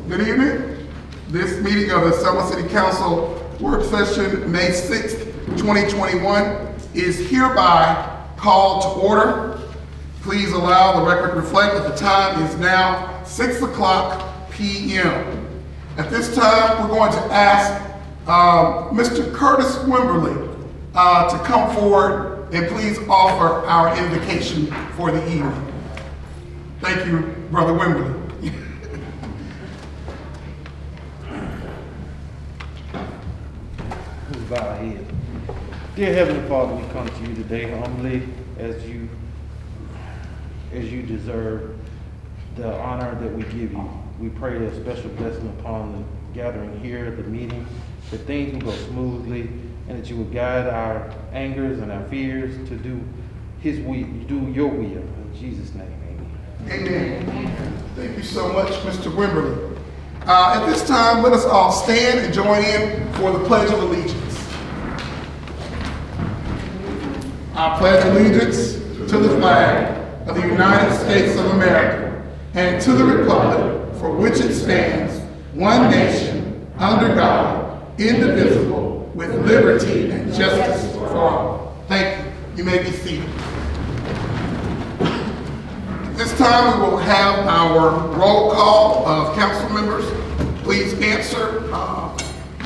Good evening. This meeting of the Selma City Council work session, May 6th, 2021, is hereby called to order. Please allow the record to reflect that the time is now 6 o'clock p.m. At this time, we're going to ask Mr. Curtis Wimberly to come forward and please offer our invocation for the evening. Thank you, Brother Wimberly. Bow our head. Dear Heavenly Father, we come to you today humbly as you deserve the honor that we give you. We pray a special blessing upon the gathering here, the meeting, that things will go smoothly, and that you will guide our angers and our fears to do His will, do your will. In Jesus' name, amen. Amen. Thank you so much, Mr. Wimberly. At this time, let us all stand and join in for the Pledge of Allegiance. I pledge allegiance to the flag of the United States of America and to the republic for which it stands, one nation, under God, indivisible, with liberty and justice for all. Thank you. You may be seated. At this time, we will have our roll call of council members. Please answer.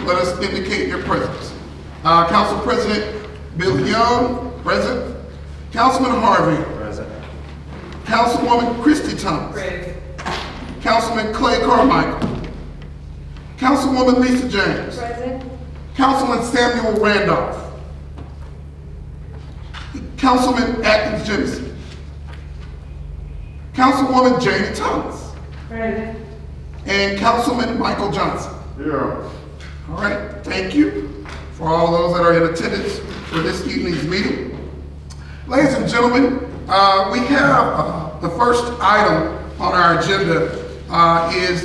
Let us indicate your presence. Council President Bill Young, present. Councilman Harvey, present. Councilwoman Christy Thomas, present. Councilman Clay Carmichael, Councilwoman Lisa James, present. Councilman Samuel Randolph, Councilman Atkins Jemison, Councilwoman Jamie Thomas, present. And Councilman Michael Johnson. Yeah. All right, thank you for all those that are in attendance for this evening's meeting. Ladies and gentlemen, we have the first item on our agenda is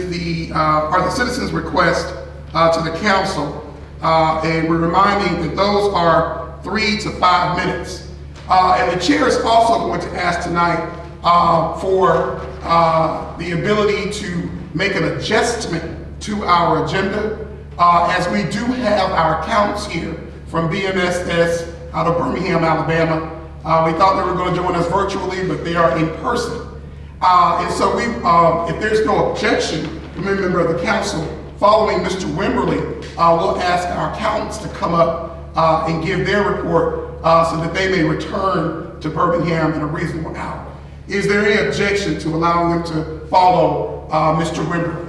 are the citizens' request to the council, and we're reminding that those are 3 to 5 minutes. And the chair is also going to ask tonight for the ability to make an adjustment to our agenda, as we do have our counts here from BMSS out of Birmingham, Alabama. We thought they were going to join us virtually, but they are in person. And so if there's no objection from any member of the council, following Mr. Wimberly, we'll ask our accountants to come up and give their report so that they may return to Birmingham in a reasonable hour. Is there any objection to allowing them to follow Mr. Wimberly?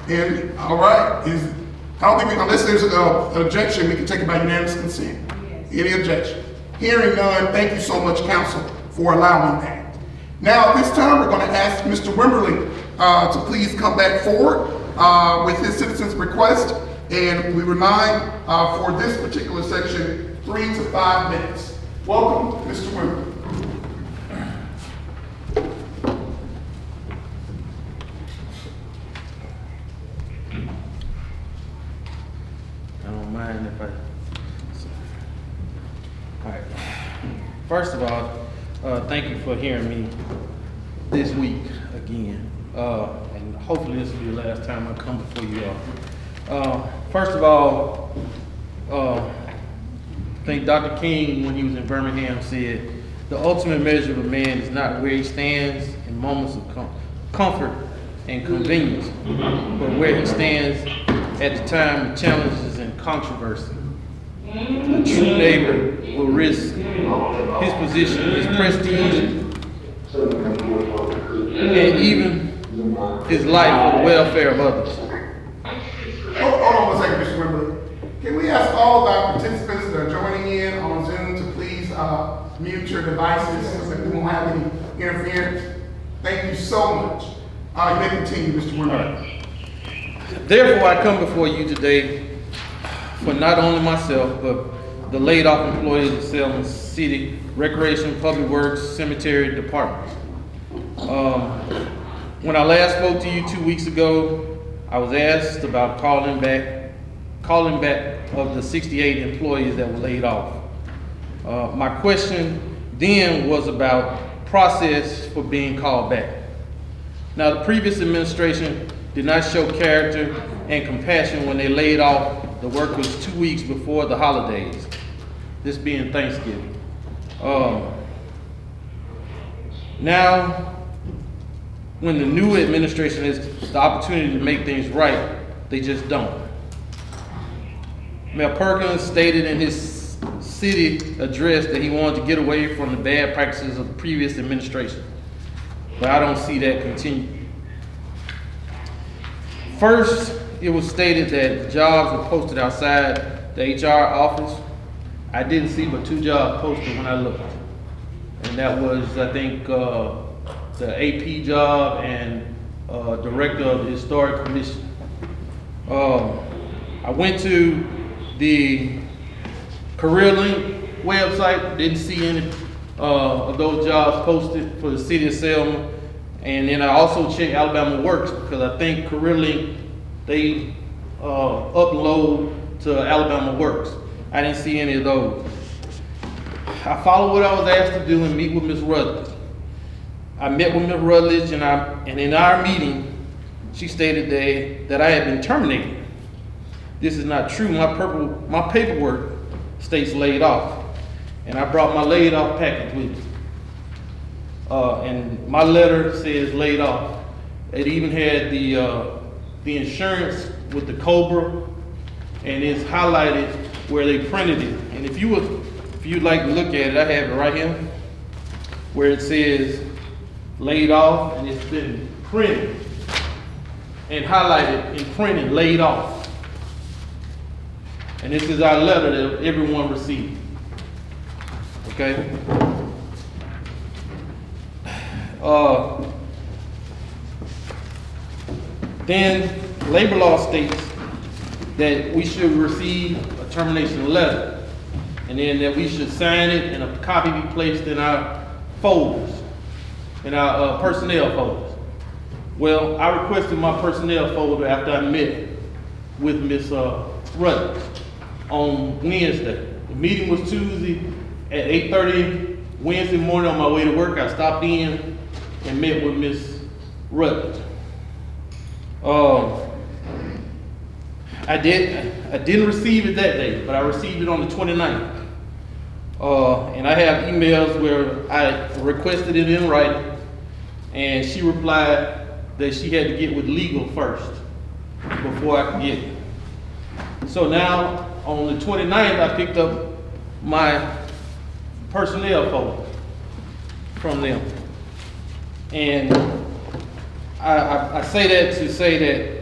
And all right, I don't think unless there's an objection, we can take it by unanimous consent. Yes. Any objection? Hearing none, thank you so much, council, for allowing that. Now, at this time, we're going to ask Mr. Wimberly to please come back forward with his citizen's request. And we remind for this particular section, 3 to 5 minutes. Welcome, Mr. Wimberly. If all right. First of all, thank you for hearing me this week again, and hopefully this will be the last time I come before you all. First of all, I think Dr. King, when he was in Birmingham, said the ultimate measure of a man is not where he stands in moments of comfort and convenience, but where he stands at the time of challenges and controversy. A true neighbor will risk his position, his prestige, and even his life for the welfare of others. Hold on 1 second, Mr. Wimberly. Can we ask all of our participants that are joining in on Zoom to please mute your devices so that we won't have any interference? Thank you so much. You may continue, Mr. Wimberly. Therefore, I come before you today for not only myself, but the laid off employees of Selma City Recreation, Public Works, Cemetery Departments. When I last spoke to you 2 weeks ago, I was asked about calling back of the 68 employees that were laid off. My question then was about process for being called back. Now, the previous administration did not show character and compassion when they laid off the workers 2 weeks before the holidays, this being Thanksgiving. Now, when the new administration has the opportunity to make things right, they just don't. Mayor Perkins stated in his city address that he wanted to get away from the bad practices of the previous administration, but I don't see that continue. First, it was stated that jobs were posted outside the HR office. I didn't see but 2 jobs posted when I looked. And that was, I think, the AP job and director of the Historic Commission. I went to the CareerLink website, didn't see any of those jobs posted for the city of Selma. And then I also checked Alabama Works because I think CareerLink, they upload to Alabama Works. I didn't see any of those. I followed what I was asked to do and meet with Ms. Rutledge. I met with Ms. Rutledge and in our meeting, she stated that I had been terminated. This is not true. My paperwork states laid off. And I brought my laid off package with me. And my letter says laid off. It even had the insurance with the COBRA, and it's highlighted where they printed it. And if you'd like to look at it, I have it right here, where it says laid off, and it's been printed and highlighted and printed laid off. And this is our letter that everyone received. Okay? Then labor law states that we should receive a termination letter, and then that we should sign it and a copy be placed in our folders, in our personnel folders. Well, I requested my personnel folder after I met with Ms. Rutledge on Wednesday. The meeting was Tuesday at 8:30. Wednesday morning on my way to work, I stopped in and met with Ms. Rutledge. I didn't receive it that day, but I received it on the 29th. And I have emails where I requested it in writing, and she replied that she had to get with legal first before I could get it. So now, on the 29th, I picked up my personnel folder from them. And I say that to say that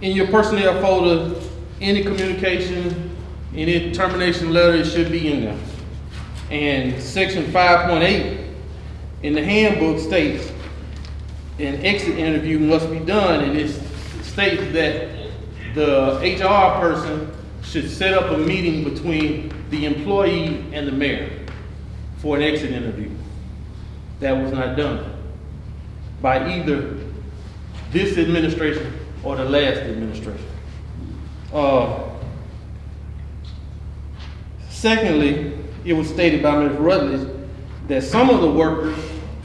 in your personnel folder, any communication, any termination letter, it should be in there. And section 5.8 in the handbook states an exit interview must be done, and it states that the HR person should set up a meeting between the employee and the mayor for an exit interview. That was not done by either this administration or the last administration. Secondly, it was stated by Ms. Rutledge that some of the workers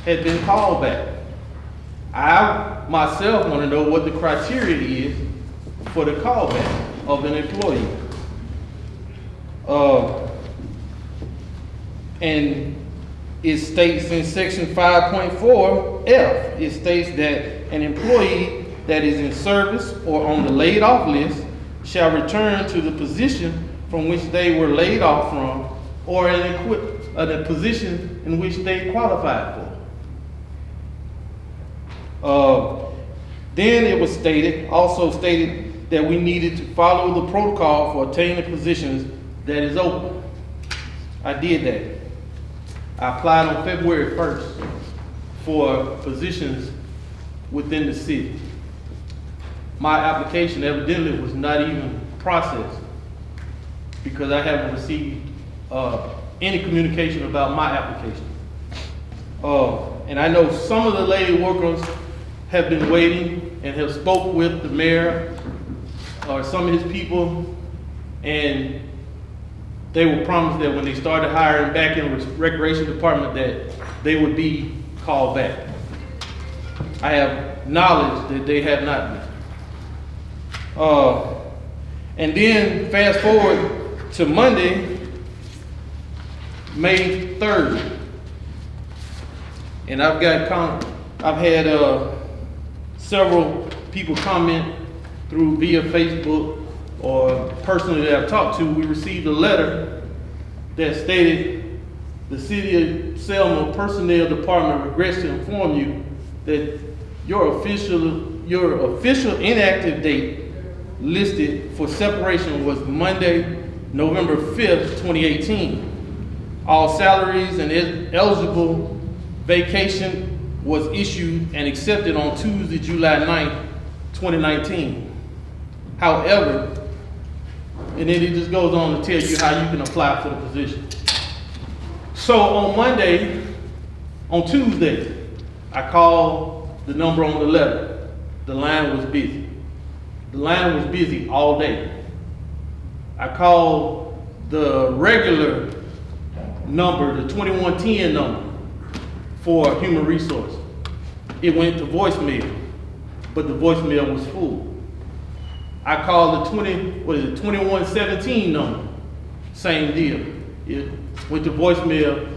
had been called back. I myself want to know what the criteria is for the callback of an employee. And it states in section 5.4F, it states that an employee that is in service or on the laid off list shall return to the position from which they were laid off from, or the position in which they qualified for. Then it was also stated that we needed to follow the protocol for obtaining positions that is open. I did that. I applied on February 1st for positions within the city. My application evidently was not even processed because I haven't received any communication about my application. And I know some of the lady workers have been waiting and have spoke with the mayor or some of his people, and they were promised that when they started hiring back in the recreation department that they would be called back. I have knowledge that they have not been. And then fast forward to Monday, May 3rd. And I've had several people comment through via Facebook or personally that I've talked to. We received a letter that stated the City of Selma Personnel Department regrets to inform you that your official inactive date listed for separation was Monday, November 5th, 2018. All salaries and eligible vacation was issued and accepted on Tuesday, July 9th, 2019. However, and then it just goes on to tell you how you can apply for the position. So on Tuesday, I called the number on the letter. The line was busy. The line was busy all day. I called the regular number, the 2110 number for human resource. It went to voicemail, but the voicemail was full. I called the 2117 number, same deal. It went to voicemail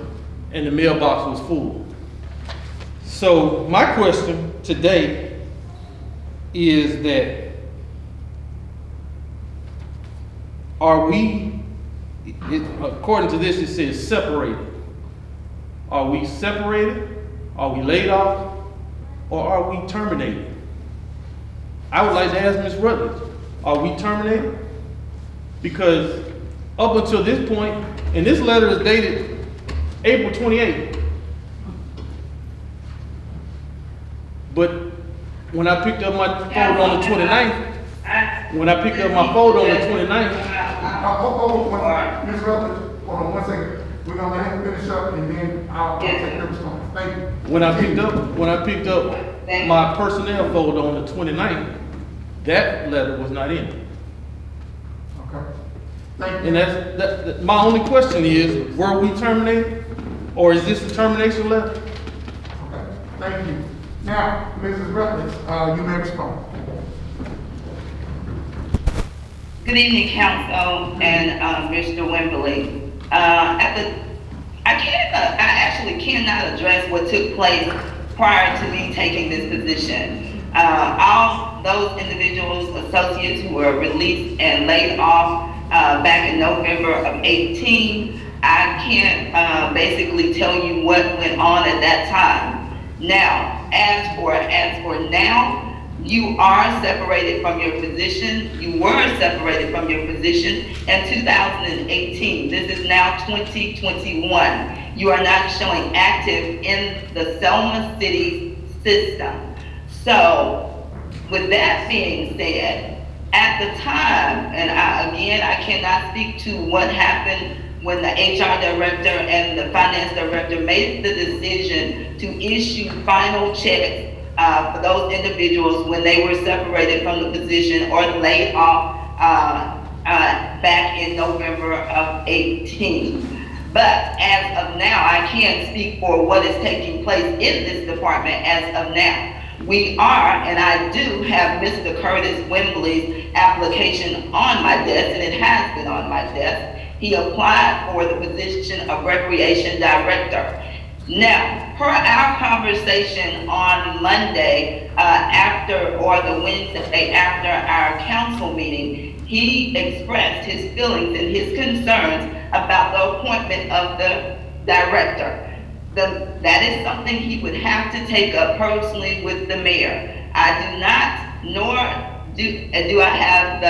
and the mailbox was full. So my question today is that are we, according to this, it says separated. Are we separated? Are we laid off? Or are we terminated? I would like to ask Ms. Rutledge, are we terminated? Because up until this point, and this letter is dated April 28th. But when I picked up my folder on the 29th, Ms. Rutledge, hold on 1 second. We're gonna let him finish up and then I'll take the response. Thank you. When I picked up my personnel folder on the 29th, that letter was not in. Okay. Thank you. And that's my only question is, were we terminated? Or is this a termination letter? Okay, thank you. Now, Mrs. Rutledge, you may respond. Good evening, Council and Mr. Wembley. I actually cannot address what took place prior to me taking this position. All those individuals, associates who were released and laid off back in November of 18, I can't basically tell you what went on at that time. Now, as for now, you are separated from your position. You were separated from your position in 2018. This is now 2021. You are not showing active in the Selma City system. So, with that being said, at the time, and I cannot speak to what happened when the HR director and the finance director made the decision to issue final checks for those individuals when they were separated from the position or laid off back in November of 18. But as of now, I can't speak for what is taking place in this department as of now. We are, and I do have Mr. Curtis Wembley's application on my desk, and it has been on my desk. He applied for the position of Recreation Director. Now, per our conversation on Monday, the Wednesday after our council meeting, he expressed his feelings and his concerns about the appointment of the director. That is something he would have to take up personally with the mayor. I do not, nor do I have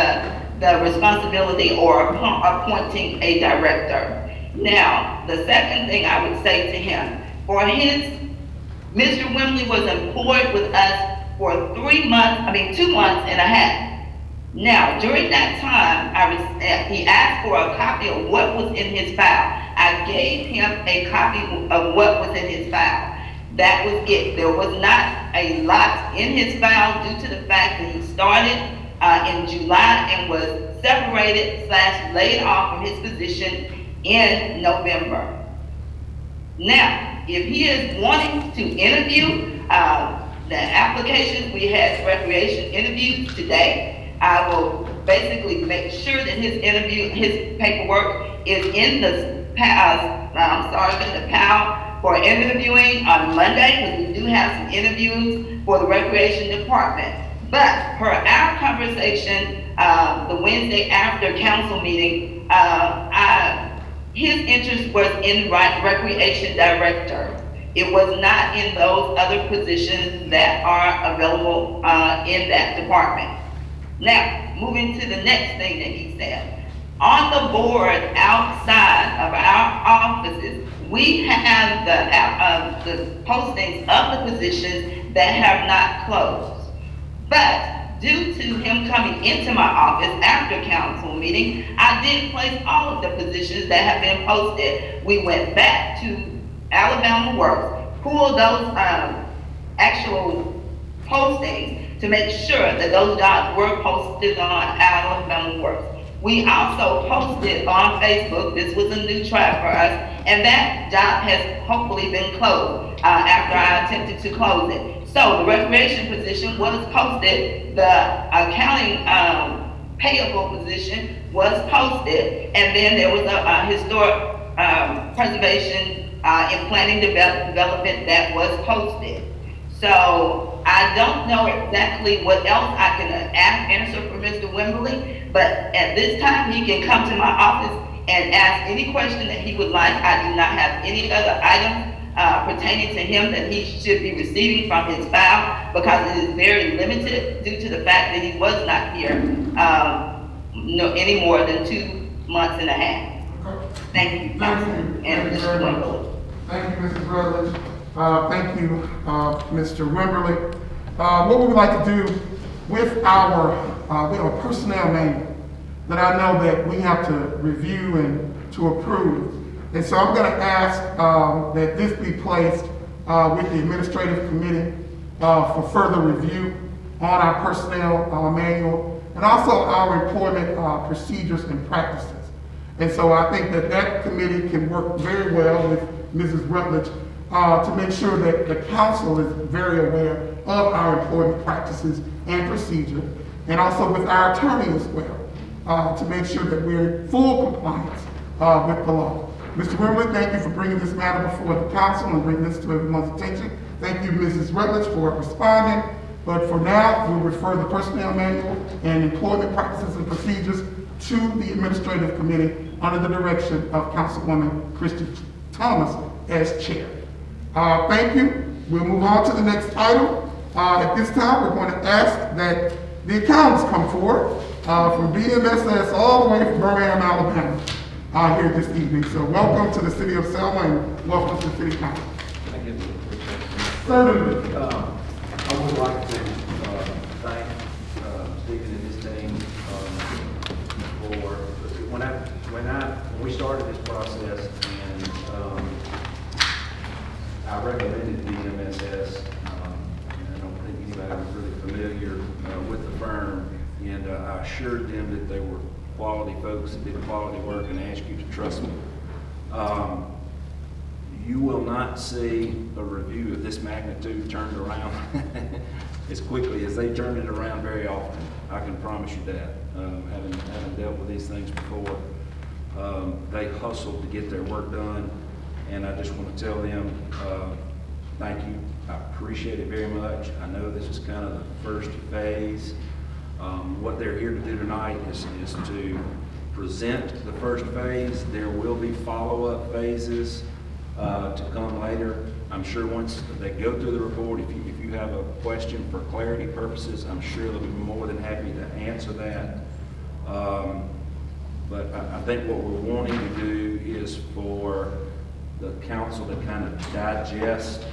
the responsibility or appointing a director. Now, the second thing I would say to him, Mr. Wembley was employed with us for 2 months and a half. Now, during that time, he asked for a copy of what was in his file. I gave him a copy of what was in his file. That was it. There was not a lot in his file due to the fact that he started in July and was separated / laid off from his position in November. Now, if he is wanting to interview, the applications, we had recreation interviews today. I will basically make sure that his paperwork is in the PAL for interviewing on Monday, because we do have some interviews for the recreation department. But per our conversation, the Wednesday after council meeting, his interest was in recreation director. It was not in those other positions that are available in that department. Now, moving to the next thing that he said. On the board outside of our offices, we have the postings of the positions that have not closed. But due to him coming into my office after council meeting, I did place all of the positions that have been posted. We went back to Alabama Works, pulled those actual postings to make sure that those jobs were posted on Alabama Works. We also posted on Facebook, this was a new try for us, and that job has hopefully been closed after I attempted to close it. So the recreation position was posted, the accounting payable position was posted, and then there was a historic preservation in planning development that was posted. So I don't know exactly what else I can answer for Mr. Wimberly, but at this time he can come to my office and ask any question that he would like. I do not have any other items pertaining to him that he should be receiving from his file, because it is very limited due to the fact that he was not here any more than 2 months and a half. Thank you, Councilman and Mr. Wimberly. Thank you, Mrs. Rutledge. Thank you, Mr. Wimberly. What we would like to do with our we have a personnel manual that I know that we have to review and to approve. And so I'm going to ask that this be placed with the administrative committee for further review on our personnel manual and also our employment procedures and practices. And so I think that that committee can work very well with Mrs. Rutledge to make sure that the council is very aware of our employment practices and procedure, and also with our attorney as well, to make sure that we're in full compliance with the law. Mr. Wimberly, thank you for bringing this matter before the council and bringing this to everyone's attention. Thank you, Mrs. Rutledge, for responding. But for now, we'll refer the personnel manual and employment practices and procedures to the administrative committee under the direction of Councilwoman Christy Thomas as chair. Thank you. We'll move on to the next item. At this time, we're going to ask that the accountants come forward from BMSS all the way from Birmingham, Alabama, here this evening. So welcome to the city of Selma and welcome to the city council. Thank you. Certainly. I would like to thank Stephen and his team for when we started this process, and I recommended BMSS. I don't think anybody was really familiar with the firm, and I assured them that they were quality folks that did quality work, and asked you to trust me. You will not see a review of this magnitude turned around as quickly as they turned it around very often. I can promise you that. Having dealt with these things before, they hustled to get their work done, and I just want to tell them thank you. I appreciate it very much. I know this is kind of the first phase. What they're here to do tonight is to present the first phase. There will be follow-up phases to come later. I'm sure once they go through the report, if you have a question for clarity purposes, I'm sure they'll be more than happy to answer that. But I think what we're wanting to do is for the council to kind of digest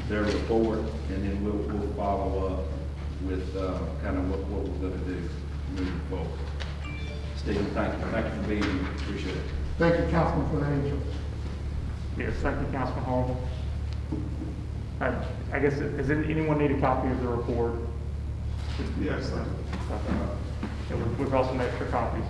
their report, and then we'll follow up with kind of what we're going to do moving forward. Stephen, thank you for being here. Appreciate it. Thank you, Councilman, for that intro. Yes, thank you, Councilman Hall. I guess, does anyone need a copy of the report? Yes, sir. We've got some extra copies.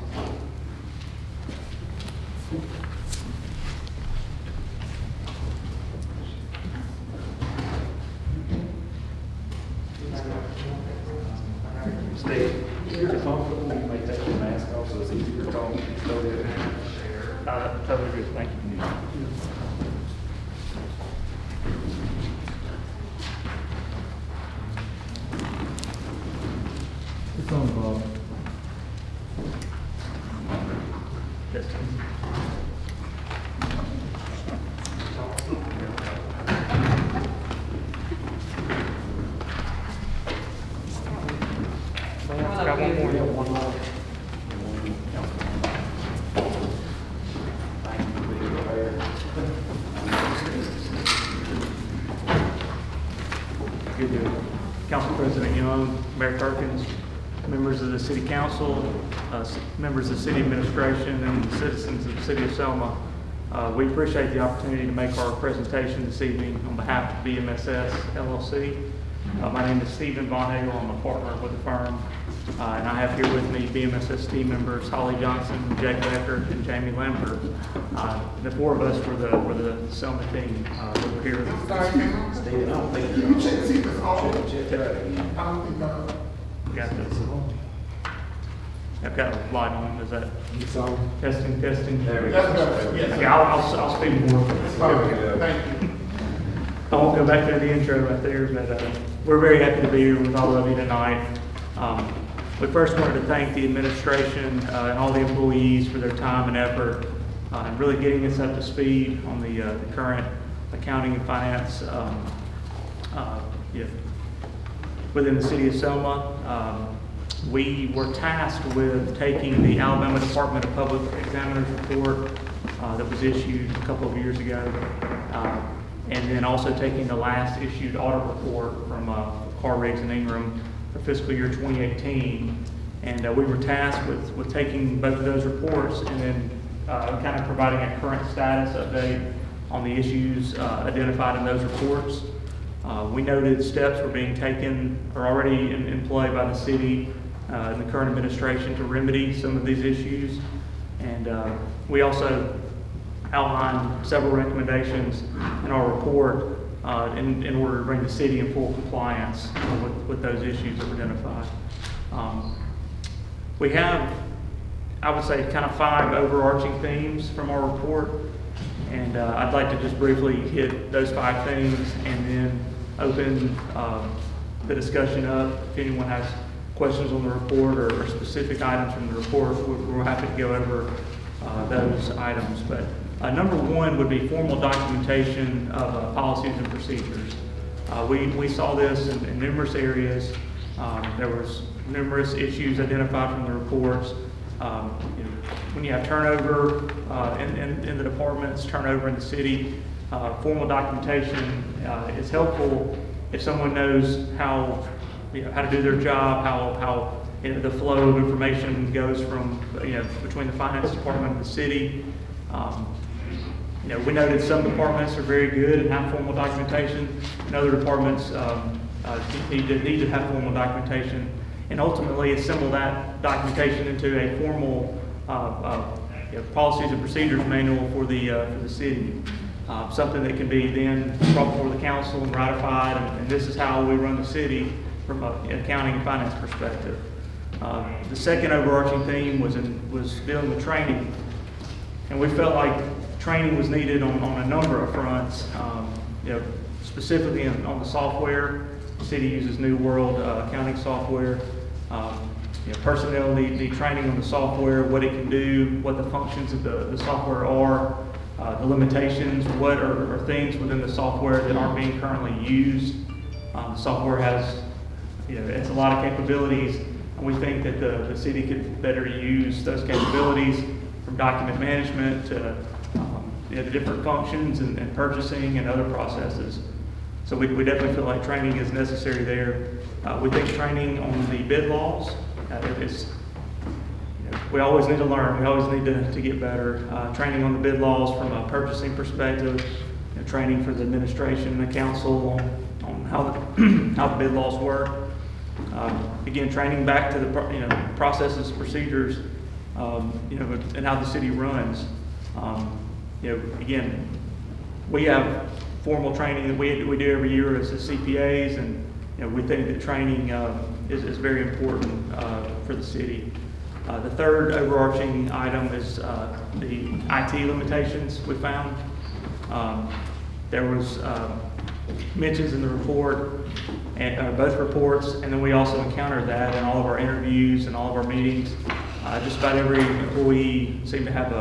Steve? If you're comfortable, you may take your mask off so it's easier to talk. Go ahead. Totally good, thank you. It's on, Bob. Yes. Got one more. One more. Thank you for being prepared. Good deal. Council President Young, Mayor Perkins, members of the City Council, members of the City Administration, and the citizens of the City of Selma. We appreciate the opportunity to make our presentation this evening on behalf of BMSS LLC. My name is Stephen Von Hagel. I'm a partner with the firm. And I have here with me BMSS team members Holly Johnson, Jake Becker, and Jamie Lambert. The four of us were the Selma team that were here. Steve, I don't think Can you check to see if it's on? Check that again. I don't think, We got this. I've got a light on. Is that testing? There we that's go. better, yes. Okay, I'll speak more. Perfect, thank you. I won't go back to the intro right there, but we're very happy to be here with all of you tonight. We first wanted to thank the administration and all the employees for their time and effort and really getting us up to speed on the current accounting and finance within the City of Selma. We were tasked with taking the Alabama Department of Public Examiners report that was issued a couple of years ago, and then also taking the last issued audit report from Carr, Riggs and Ingram for fiscal year 2018. And we were tasked with taking both of those reports and then kind of providing a current status update on the issues identified in those reports. We noted steps were being taken or already in play by the city and the current administration to remedy some of these issues. And we also outlined several recommendations in our report in order to bring the city in full compliance with those issues that were identified. We have, I would say, kind of 5 overarching themes from our report, and I'd like to just briefly hit those 5 themes and then open the discussion up. If anyone has questions on the report or specific items from the report, we're happy to go over those items. But number 1 would be formal documentation of policies and procedures. We saw this in numerous areas. There was numerous issues identified from the reports. When you have turnover in the departments, turnover in the city, formal documentation is helpful if someone knows how to do their job, how the flow of information goes from between the finance department and the city. We noted some departments are very good and have formal documentation, and other departments need to have formal documentation, and ultimately assemble that documentation into a formal policies and procedures manual for the city. Something that can be then brought before the council and ratified, and this is how we run the city from an accounting and finance perspective. The second overarching theme was dealing with training, and we felt like training was needed on a number of fronts. Specifically on the software. The city uses New World accounting software. Personnel need training on the software, what it can do, what the functions of the software are, the limitations, what are things within the software that aren't being currently used. The software has, it's a lot of capabilities, and we think that the city could better use those capabilities, from document management to the different functions and purchasing and other processes. So we definitely feel like training is necessary there. We think training on the bid laws we always need to learn. We always need to get better. Training on the bid laws from a purchasing perspective, training for the administration and the council on how the bid laws work. Again, training back to the processes, procedures, and how the city runs. Again, we have formal training that we do every year as CPAs, and we think that training is very important for the city. The third overarching item is the IT limitations we found. There was mentions in the report, and both reports, and then we also encountered that in all of our interviews and all of our meetings. Just about every employee seemed to have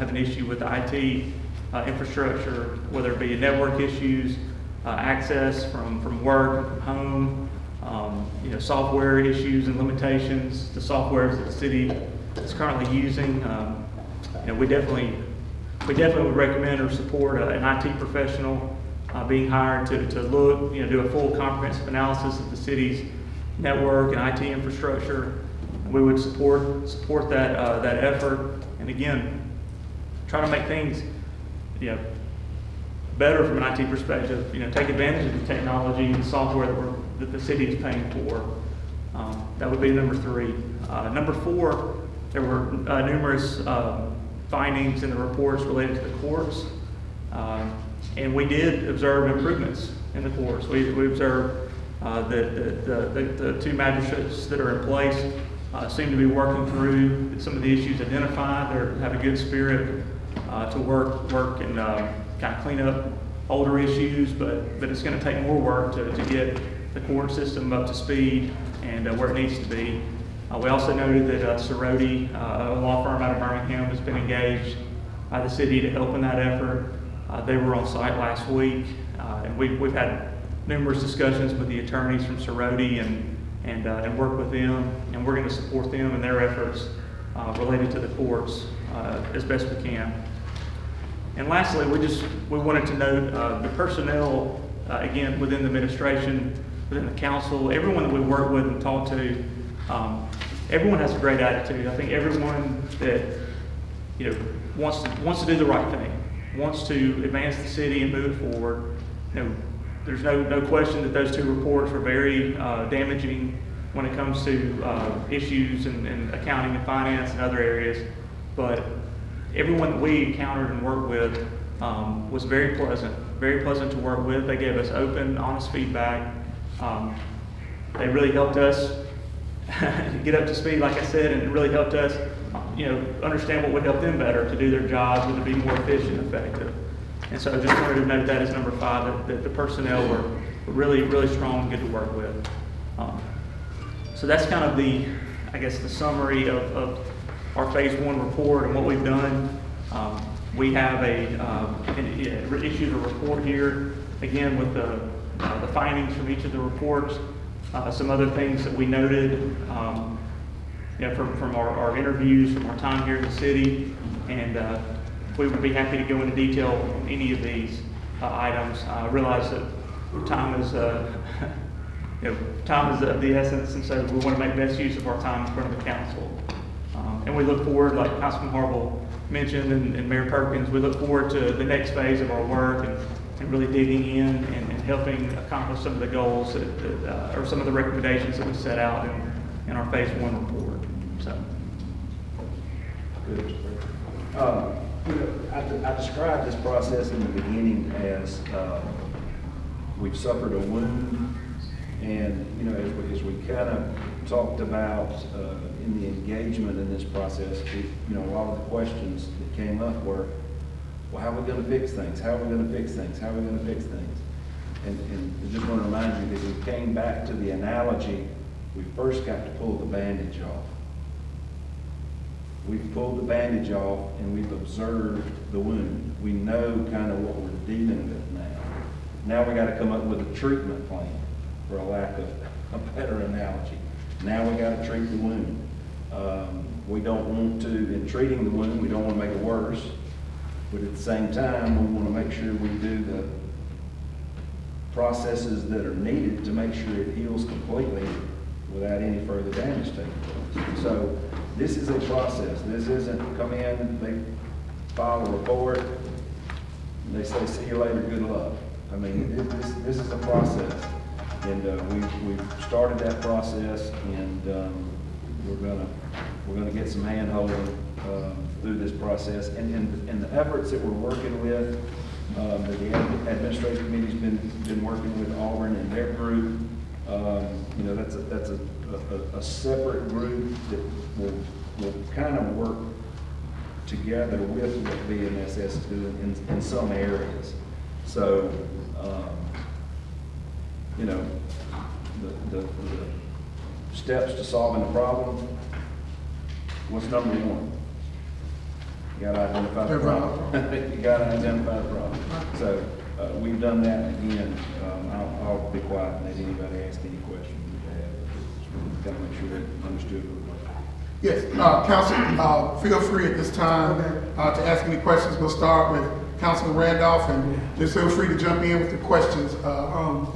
an issue with the IT infrastructure, whether it be network issues, access from work, from home, software issues and limitations, the softwares that the city is currently using. We definitely would recommend or support an IT professional being hired to look, do a full comprehensive analysis of the city's network and IT infrastructure. We would support that effort, and again, try to make things, better from an IT perspective. Take advantage of the technology and software that the city is paying for. That would be number 3. Number 4, there were numerous findings in the reports related to the courts, and we did observe improvements in the courts. We observed that the 2 magistrates that are in place seem to be working through some of the issues identified. They have a good spirit to work and kind of clean up older issues, but it's going to take more work to get the court system up to speed and where it needs to be. We also noted that Cerroti, a law firm out of Birmingham, has been engaged by the city to help in that effort. They were on site last week, and we've had numerous discussions with the attorneys from Cerroti and work with them, and we're going to support them in their efforts related to the courts as best we can. And lastly, we wanted to note the personnel, again, within the administration, within the council, everyone that we work with and talk to, everyone has a great attitude. I think everyone that wants to do the right thing, wants to advance the city and move it forward. There's no question that those 2 reports were very damaging when it comes to issues in accounting and finance and other areas, but everyone that we encountered and worked with was very pleasant to work with. They gave us open, honest feedback. They really helped us get up to speed, like I said, and it really helped us, understand what would help them better to do their jobs and to be more efficient and effective. And so I just wanted to note that as number 5, that the personnel were really, really strong and good to work with. So that's kind of the summary of our phase 1 report and what we've done. We have issued a report here, again, with the findings from each of the reports, some other things that we noted from our interviews, from our time here in the city, and we would be happy to go into detail on any of these items. I realize that time is of the essence, and so we want to make best use of our time in front of the council. And we look forward, like Councilman Harville mentioned and Mayor Perkins, we look forward to the next phase of our work and really digging in and helping accomplish some of the goals or some of the recommendations that we set out in our phase 1 report. So. Good. I described this process in the beginning as we've suffered a wound, and as we kind of talked about in the engagement in this process, a lot of the questions that came up were, well, how are we going to fix things? How are we going to fix things? How are we going to fix things? And I just want to remind you that we came back to the analogy, we first got to pull the bandage off. We've pulled the bandage off and we've observed the wound. We know kind of what we're dealing with now. Now we got to come up with a treatment plan, for a lack of a better analogy. Now we got to treat the wound. We don't want to, in treating the wound, we don't want to make it worse, but at the same time, we want to make sure we do the processes that are needed to make sure it heals completely without any further damage taking place. So this is a process. This isn't come in, they file a report, and they say, see you later, good luck. I mean, this is a process. And we've started that process, and we're gonna get some hand-holding through this process. And the efforts that we're working with, that the administrative committee's been working with Auburn and their group, You know, that's a separate group that will kind of work together with what BMSS is doing in some areas. So, you know, the steps to solving the problem, what's number one? You gotta identify the problem. You gotta identify the problem. So, we've done that again. I'll be quiet and let anybody ask any questions that they have. Gotta make sure they understood what we're doing. Yes, Council, feel free at this time to ask any questions. We'll start with Councilman Randolph, and just feel free to jump in with the questions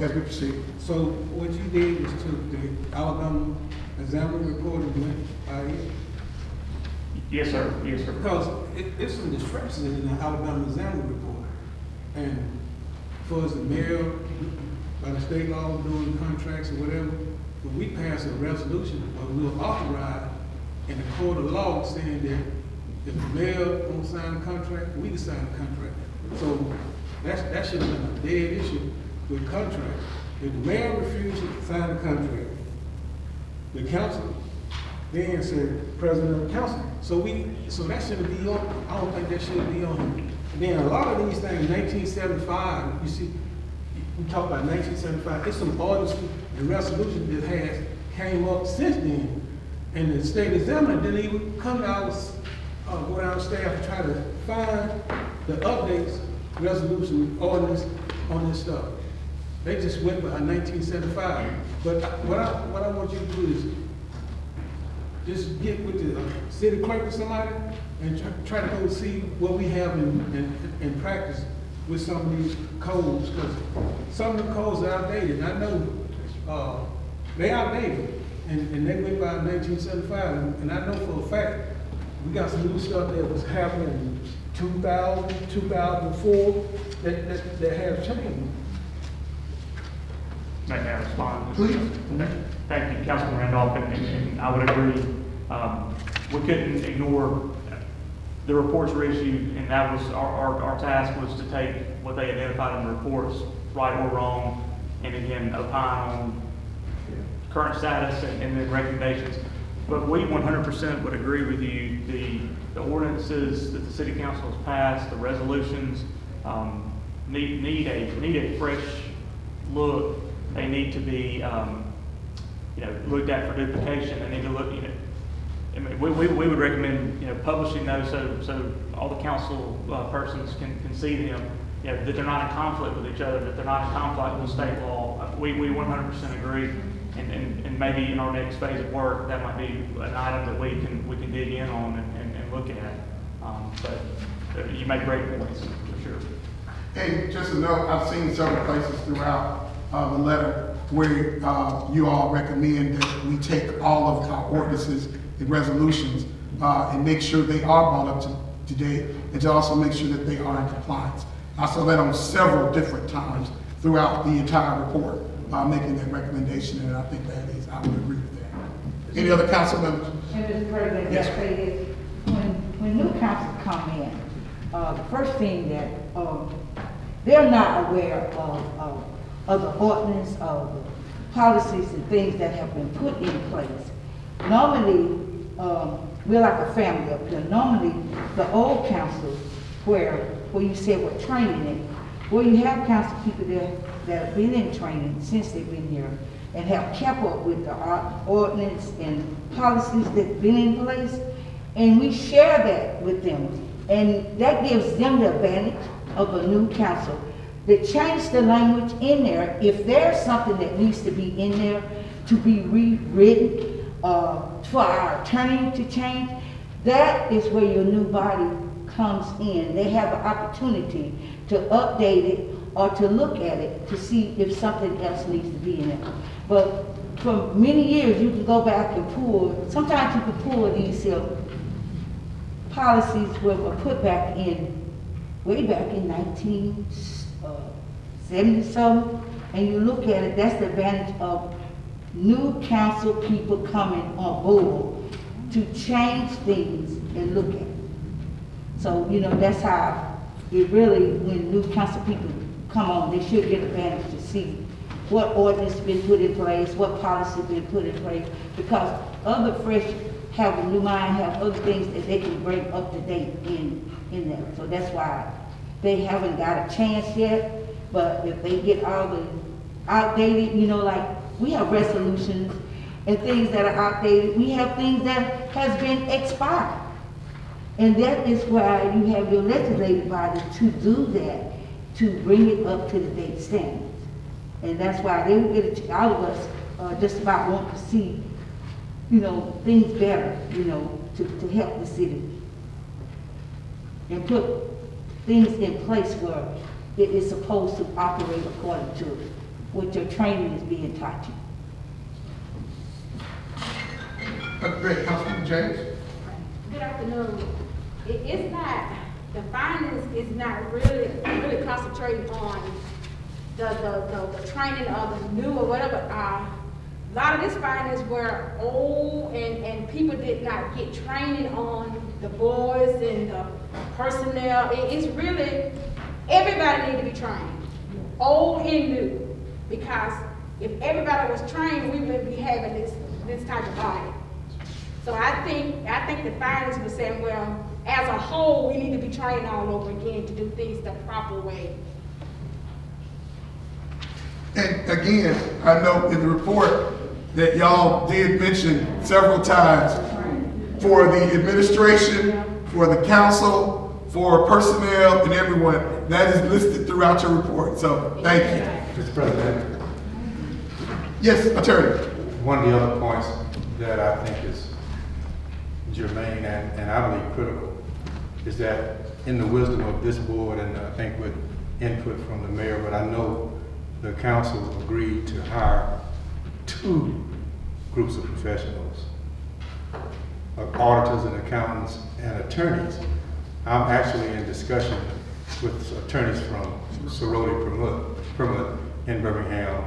as we proceed. So what you did was took the Alabama Examiner report and went by it? Yes, sir. Yes, sir. Because it's some discrepancies in the Alabama Examiner report. And for us, the mayor, by the state law, doing contracts or whatever, when we pass a resolution, or we'll authorize in the court of law saying that if the mayor won't sign the contract, we can sign the contract. So that should have been a dead issue with contract. If the mayor refused to sign the contract, the council then said president of the council. So that shouldn't be on. I don't think that should be on. And then a lot of these things, 1975, you see, we talk about 1975. It's some orders, the resolution that came up since then. And the state examiner didn't even come to our, go down staff and try to find the updates, resolution, ordinance on this stuff. They just went by 1975. But what I want you to do is just get with the city clerk or somebody and try to go see what we have in practice with some of these codes, because some of the codes are outdated. I know they outdated, and they went by 1975, and I know for a fact we got some new stuff that was happening in 2000, 2004 that have changed. May I respond? Please. Thank you, Councilman Randolph, and I would agree. We couldn't ignore the reports were issued, and that was our task was to take what they identified in the reports, right or wrong, and again opine on current status and then recommendations. But we 100% would agree with you. The ordinances that the city council has passed, the resolutions, need a fresh look. They need to be looked at for duplication. They need to look. I mean, we would recommend publishing those so all the council persons can see them. That they're not in conflict with each other. That they're not in conflict with state law. We 100% agree. And maybe in our next phase of work, that might be an item that we can dig in on and look at. But you make great points for sure. And just to note, I've seen several places throughout the letter where you all recommend that we take all of our ordinances and resolutions and make sure they are brought up to date, and to also make sure that they are in compliance. I saw that on several different times throughout the entire report, making that recommendation, and I think I would agree with that. Any other council members? And Mr. President, Yes. that say this, when new council come in, the first thing that they're not aware of the ordinance, of the policies and things that have been put in place. Normally, we're like a family up here. Normally, the old council, where you said we're training it, where you have council people that have been in training since they've been here and have kept up with the ordinance and policies that's been in place, and we share that with them. And that gives them the advantage of a new council. To change the language in there, if there's something that needs to be in there to be rewritten, for our attorney to change, that is where your new body comes in. They have an opportunity to update it or to look at it to see if something else needs to be in it. But for many years, you can go back and pull, sometimes you can pull these policies were put back in, way back in 1970-something, and you look at it, that's the advantage of new council people coming on board to change things and look at it. So, that's how it really, when new council people come on, they should get advantage to see what ordinance been put in place, what policy been put in place, because other fresh have a new mind, have other things that they can bring up to date in there. So that's why they haven't got a chance yet, but if they get all the outdated, you know, like we have resolutions and things that are outdated, we have things that has been expired. And that is why you have your legislative body to do that, to bring it up to the date standards. And that's why they will get it, all of us just about want to see, you know, things better, you know, to help the city. And put things in place where it is supposed to operate according to what your training is being taught you. Great, Councilman James. Good afternoon. It's not, the findings is not really concentrating on the training of the new or whatever. A lot of these findings were old and people did not get training on the boards and the personnel. It's really, everybody need to be trained, old and new. Because if everybody was trained, we wouldn't be having this type of audit. So I think the findings were saying, well, as a whole, we need to be trained all over again to do things the proper way. And again, I know in the report that y'all did mention several times for the administration, for the council, for personnel and everyone, that is listed throughout your report. So thank you. Mr. President, Yes, Attorney. one of the other points that I think is germane and I believe critical is that in the wisdom of this board, and I think with input from the mayor, but I know the council agreed to hire 2 groups of professionals, auditors and accountants and attorneys. I'm actually in discussion with attorneys from Sorority Permit in Birmingham.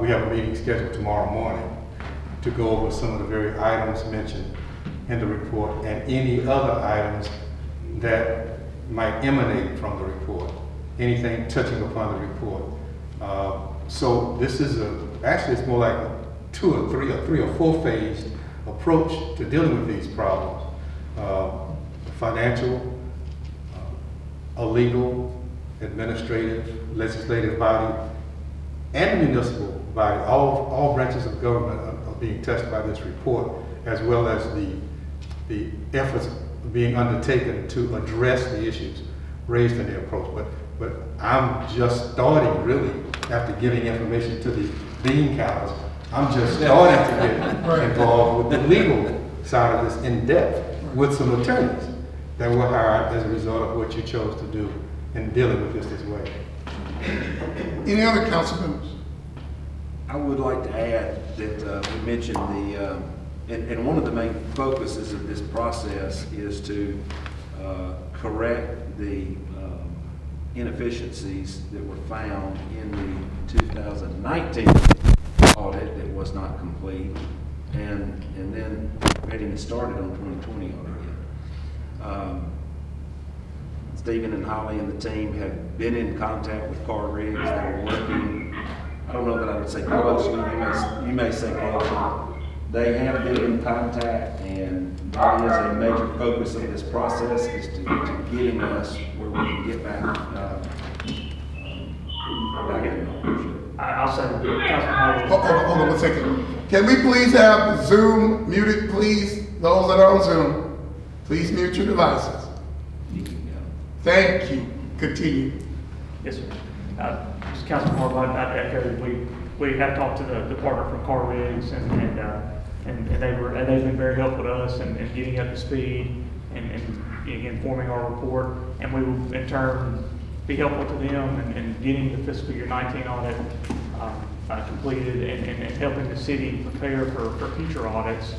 We have a meeting scheduled tomorrow morning to go over some of the very items mentioned in the report and any other items that might emanate from the report, anything touching upon the report. So this is actually it's more like a 2 or 3 or 4 phased approach to dealing with these problems. Financial, a legal, administrative, legislative body, and the municipal body, all branches of government are being touched by this report, as well as the efforts being undertaken to address the issues raised in the approach. But I'm just starting, really, after giving information to the bean counters, I'm just starting to get involved with the legal side of this in depth with some attorneys that were hired as a result of what you chose to do in dealing with this way. Any other council members? I would like to add that we mentioned and one of the main focuses of this process is to correct the inefficiencies that were found in the 2019 audit that was not complete, and then getting started on 2020 audit. Stephen and Holly and the team have been in contact with Car Rigs. They're working, I don't know that I would say closely, you may say closely. They have been in contact, and that is a major focus of this process, is to getting us where we can get back in. I'll say, Councilman Hold on 1 second. Can we please have Zoom muted, please? Those that are on Zoom, please mute your devices. Thank you. Continue. Yes, sir. Just Councilman Harbaugh, I'd echo, we have talked to the partner from Car Rigs, and they've been very helpful to us in getting up to speed and again forming our report, and we will in turn be helpful to them in getting the fiscal year 19 audit completed and helping the city prepare for future audits.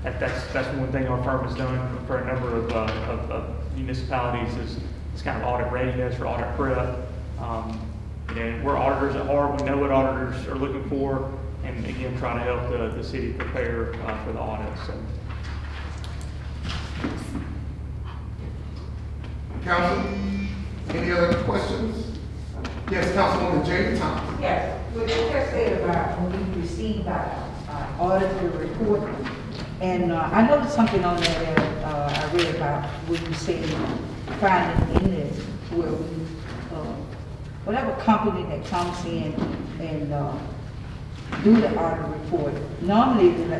That's one thing our firm has done for a number of municipalities is kind of audit readiness or audit prep. And we're auditors at heart. We know what auditors are looking for, and again, try to help the city prepare for the audits. So. Council, any other questions? Yes, Councilwoman Jane Thomas. Yes, what you just said about when we received our auditor report, and I noticed something on there that I read about when you said finding in this where we, whatever company that comes in and do the audit report, normally the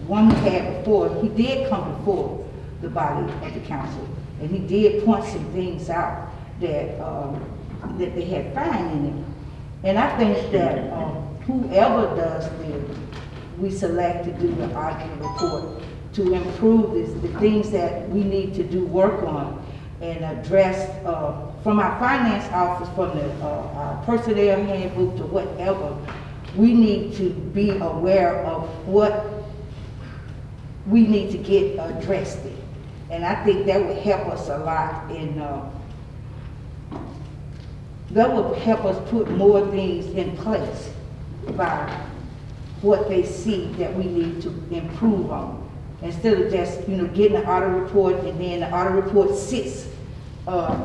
one we had before, he did come before the body of the council, and he did point some things out that that they had found in it. And I think that whoever does we select to do the audit report to improve the things that we need to do work on and address from our finance office, from the our personnel handbook to whatever, we need to be aware of what we need to get addressed in. And I think that would help us a lot in, that would help us put more things in place by what they see that we need to improve on. Instead of just, getting an audit report and then the audit report sits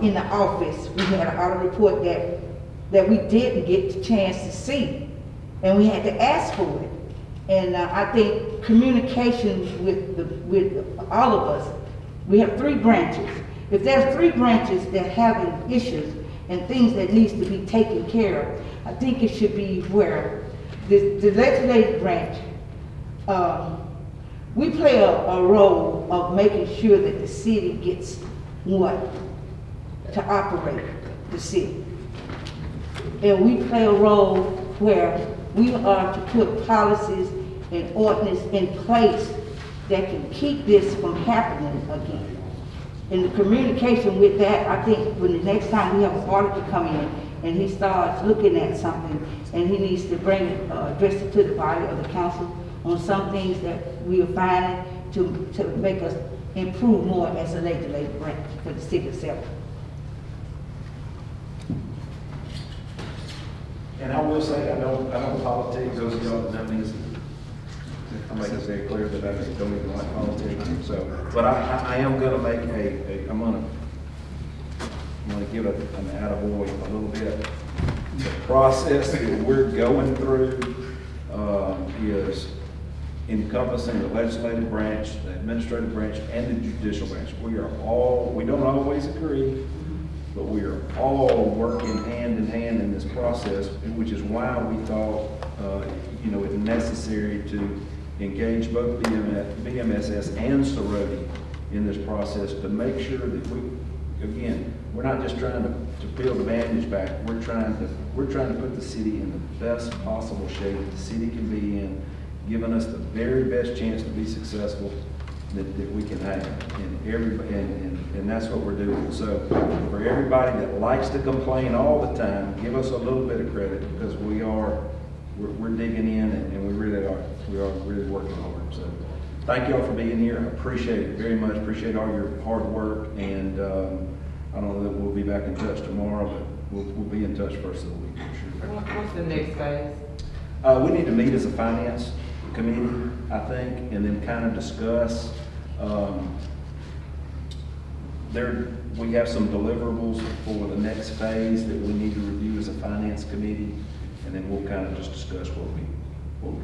in the office. We had an audit report that we didn't get the chance to see, and we had to ask for it. And I think communication with all of us, we have 3 branches. If there's 3 branches that having issues and things that needs to be taken care of, I think it should be where the legislative branch, we play a role of making sure that the city gets what? To operate the city. And we play a role where we are to put policies and ordinance in place that can keep this from happening again. In the communication with that, I think when the next time we have an auditor come in and he starts looking at something and he needs to bring it, address it to the body of the council on some things that we are finding to make us improve more as a legislative branch for the city of Selma. And I will say, I don't politics, those of y'all that know me, I'm making it very clear that I don't even like politics, so, but I am gonna make I'm gonna give an attaboy a little bit. The process that we're going through, is encompassing the legislative branch, the administrative branch, and the judicial branch. We don't always agree, but we are all working hand in hand in this process, which is why we thought, it's necessary to engage both BMSS and Sorority in this process to make sure that we're not just trying to peel the bandage back. We're trying to put the city in the best possible shape the city can be in, giving us the very best chance to be successful that we can have. And that's what we're doing. So for everybody that likes to complain all the time, give us a little bit of credit, because we're digging in and we really are really working hard. So thank y'all for being here. I appreciate it very much. Appreciate all your hard work. And I don't know that we'll be back in touch tomorrow, but we'll be in touch first of the week for sure. What's the next phase? We need to meet as a finance committee, I think, and then kind of discuss. We have some deliverables for the next phase that we need to review as a finance committee, and then we'll kind of just discuss what we want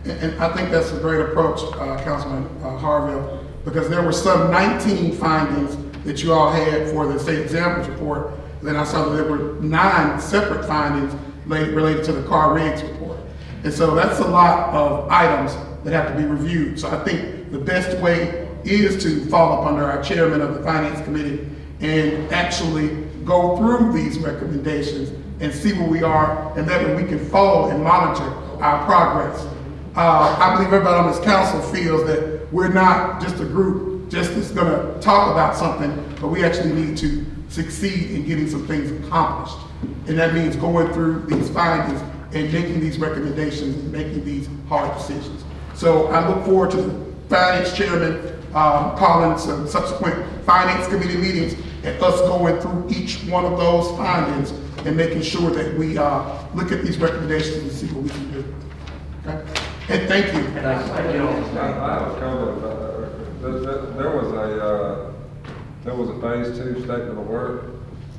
to do. And I think that's a great approach, Councilman Harville, because there were some 19 findings that you all had for the state examiners report. And then I saw that there were 9 separate findings related to the car rigs report. And so that's a lot of items that have to be reviewed. So I think the best way is to fall up under our chairman of the finance committee and actually go through these recommendations and see where we are, and that way we can follow and monitor our progress. I believe everybody on this council feels that we're not just a group just that's gonna talk about something, but we actually need to succeed in getting some things accomplished. And that means going through these findings and making these recommendations and making these hard decisions. So I look forward to the finance chairman calling some subsequent finance committee meetings and us going through each one of those findings and making sure that we look at these recommendations and see what we can do. Okay? And thank you. I have a comment about that. There was a phase 2 statement of work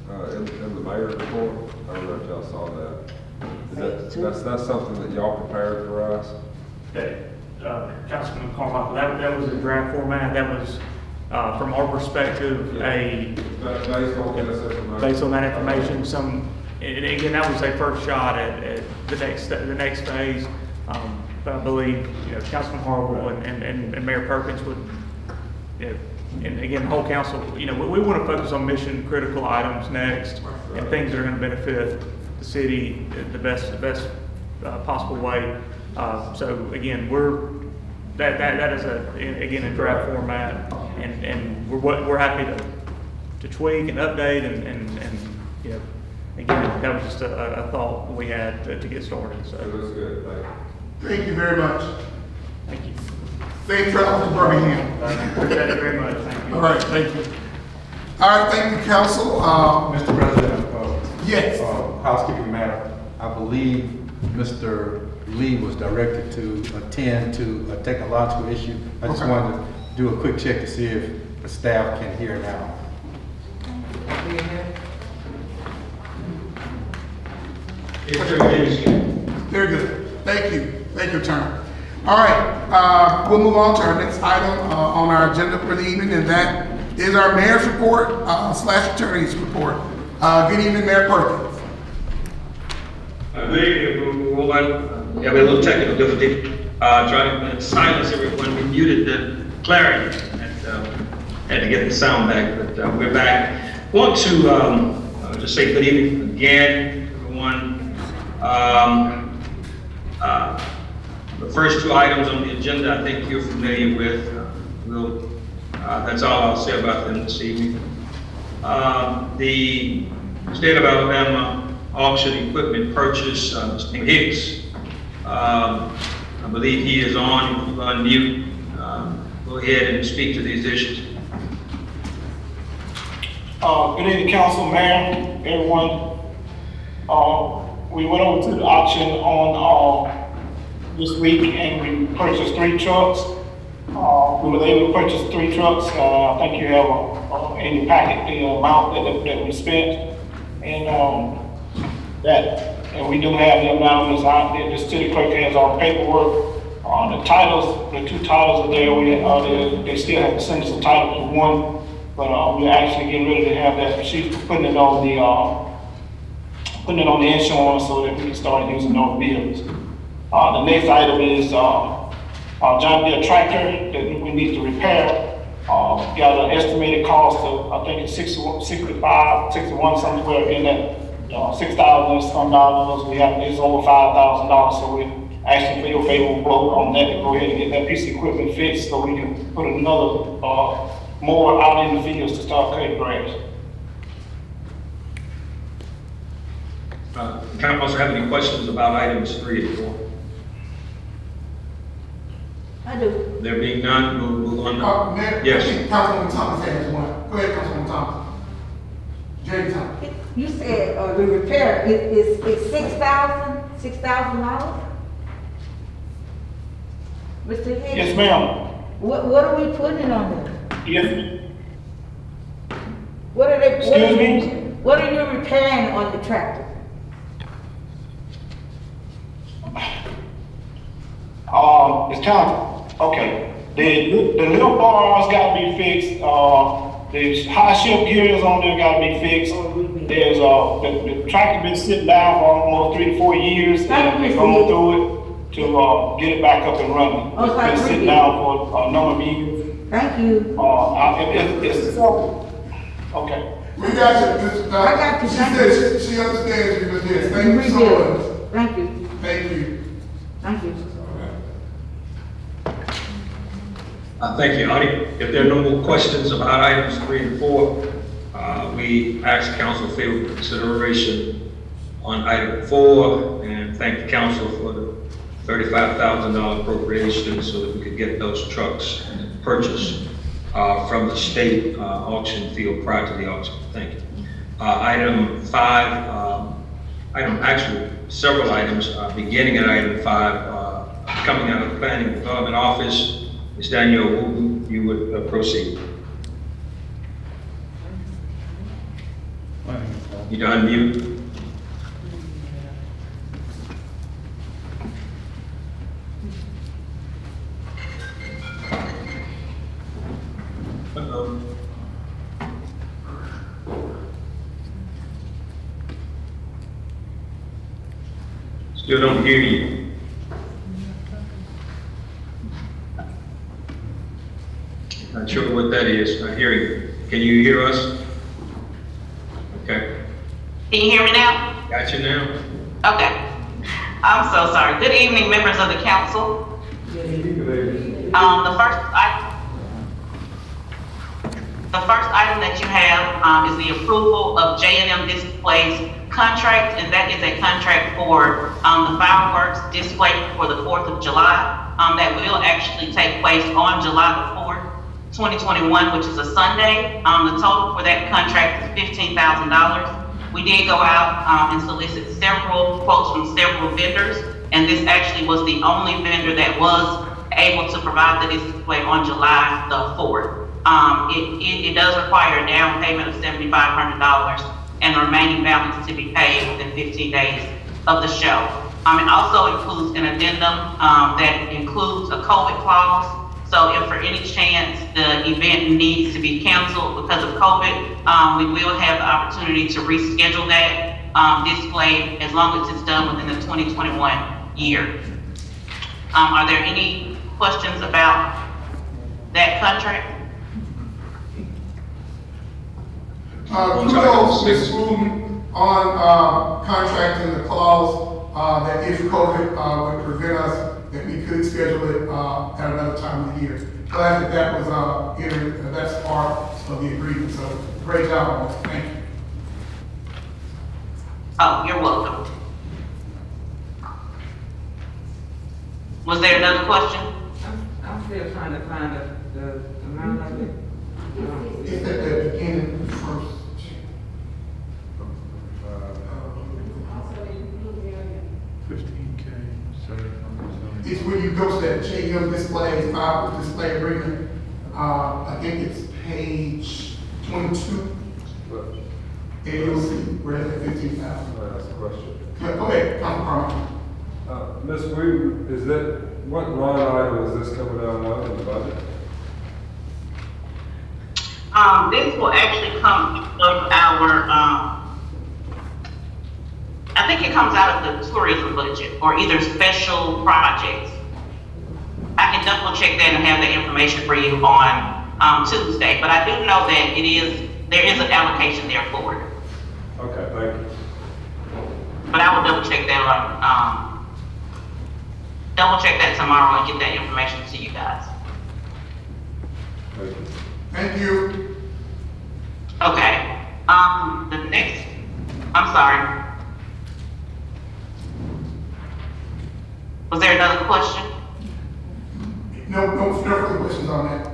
in the mayor's report. I don't know if y'all saw that. That's something that y'all prepared for us? Councilman Carmichael, that was a draft format. That was, from our perspective, based on that information, and again, that was a first shot at the next phase. But I believe, Councilman Harwell and Mayor Perkins would, and again, the whole council, we want to focus on mission critical items next and things that are going to benefit the city the best possible way. So again, that is a draft format, and we're happy to tweak and update and again, that was just a thought we had to get started. So It was good, thank you. Thank you very much. thank you. Safe travels to Birmingham. Thank you very much. Thank you. All right, thank you. All right, thank you, council. Mr. President, Yes. housekeeping matter, I believe Mr. Lee was directed to attend to a technological issue. I just Okay. wanted to do a quick check to see if the staff can hear now. Very good. Thank you. Thank you, Attorney. All right, we'll move on to our next item on our agenda for the evening, and that is our mayor's report / attorney's report. Good evening, Mayor Perkins. Good evening, everyone. We have a little technical difficulty. Trying to silence everyone. We muted the clarity and had to get the sound back, but we're back. Want to just say good evening again, everyone. The first two items on the agenda, I think you're familiar with. That's all I'll say about them this evening. The state of Alabama auction equipment purchase, Mr. Hicks. I believe he is on. If you unmute, go ahead and speak to these issues. Good evening, council, mayor, everyone. We went over to the auction on this week and we purchased 3 trucks. We were able to purchase 3 trucks. I think you have in your packet the amount that we spent, and we do have the amount that's out there. The city clerk has our paperwork. The titles, the 2 titles are there. They still have to send us the title to one, but we're actually getting ready to have that. She's putting it on the insurance so that we can start using those bills. The next item is John Deere tractor that we need to repair. Got an estimated cost of, I think it's 61, somewhere in that $6,000 some dollars. It's over $5,000, so we're asking for your favorable vote on that to go ahead and get that piece of equipment fixed so we can put another mower out in the fields to start cutting grass. Council have any questions about items 3 and 4? I do. There being none, we'll move on. Mayor, Yes. I think Councilwoman Thomas has one. Go ahead, Councilwoman Thomas. Jamie Thomas. You said the repair is $6,000? Mr. Hicks? Yes, ma'am. What are we putting on there? Yes. What are they? Excuse me? What are you repairing on the tractor? It's kind of, okay. The little bars got to be fixed. The high shift gears on there got to be fixed. There's the tractor been sitting down for almost 3 to 4 years. And we're going through it to get it back up and running. Oh, so It's been sitting down for a number of years. Thank you. It's okay. We got you. I got you. She Thank said she understands you, but yes, thank you so much. Thank you. Thank you. Thank you. Thank you, Audie. If there are no more questions about items 3 and 4, we ask council favorable consideration on item 4 and thank the council for the $35,000 appropriation so that we could get those trucks purchased from the state auction field prior to the auction. Thank you. Item 5, actually several items, beginning at item 5, coming out of the Planning and Development Office. Ms. Danielle Wooten, you would proceed. Need to unmute. Uh-oh. Still don't hear you. Not sure what that is. Not hearing you. Can you hear us? Okay. Can you hear me now? Got you now. Okay. I'm so sorry. Good evening, members of the council. The first item that you have is the approval of J&M Displays contract, and that is a contract for the fireworks display for the 4th of July. That will actually take place on July the 4th, 2021, which is a Sunday. The total for that contract is $15,000. We did go out and solicit several quotes from several vendors, and this actually was the only vendor that was able to provide the display on July the 4th. It does require a down payment of $7,500 and the remaining balance to be paid within 15 days of the show. It also includes an addendum that includes a COVID clause. So if for any chance the event needs to be canceled because of COVID, we will have the opportunity to reschedule that display as long as it's done within the 2021 year. Are there any questions about that contract? Kudos, Ms. Wooten, on contracting the clause that if COVID would prevent us, that we could schedule it at another time of the year. Glad that that was entered, that's part of the agreement, so great job on that, thank you. Oh, you're welcome. Was there another question? I'm still trying to find the amount of it. It's at the beginning first. 15K, It's when you go to that JM displays, fireworks display agreement, I think it's page 22. And you'll see where it's at 15,000. That's a question. Yeah, go ahead, Councilman Carter. Ms. Wooten, is that, what line item is this coming out of in the budget? This will actually come of our, I think it comes out of the tourism budget or either special projects. I can double check that and have the information for you on Tuesday, but I do know that there is an allocation there for it. Okay, thank you. But I will double check that tomorrow and get that information to you guys. Thank you. Thank you. Okay, the next, I'm sorry. Was there another question? No further questions on that.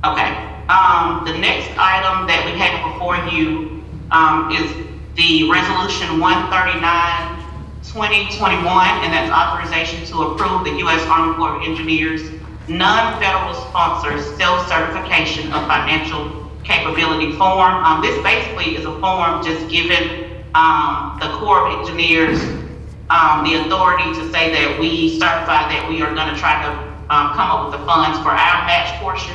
Okay, the next item that we have before you, is the resolution 139, 2021, and that's authorization to approve the U.S. Army Corps of Engineers non-federal sponsor self-certification of financial capability form. This basically is a form just giving the Corps of Engineers the authority to say that we certify that we are going to try to come up with the funds for our match portion.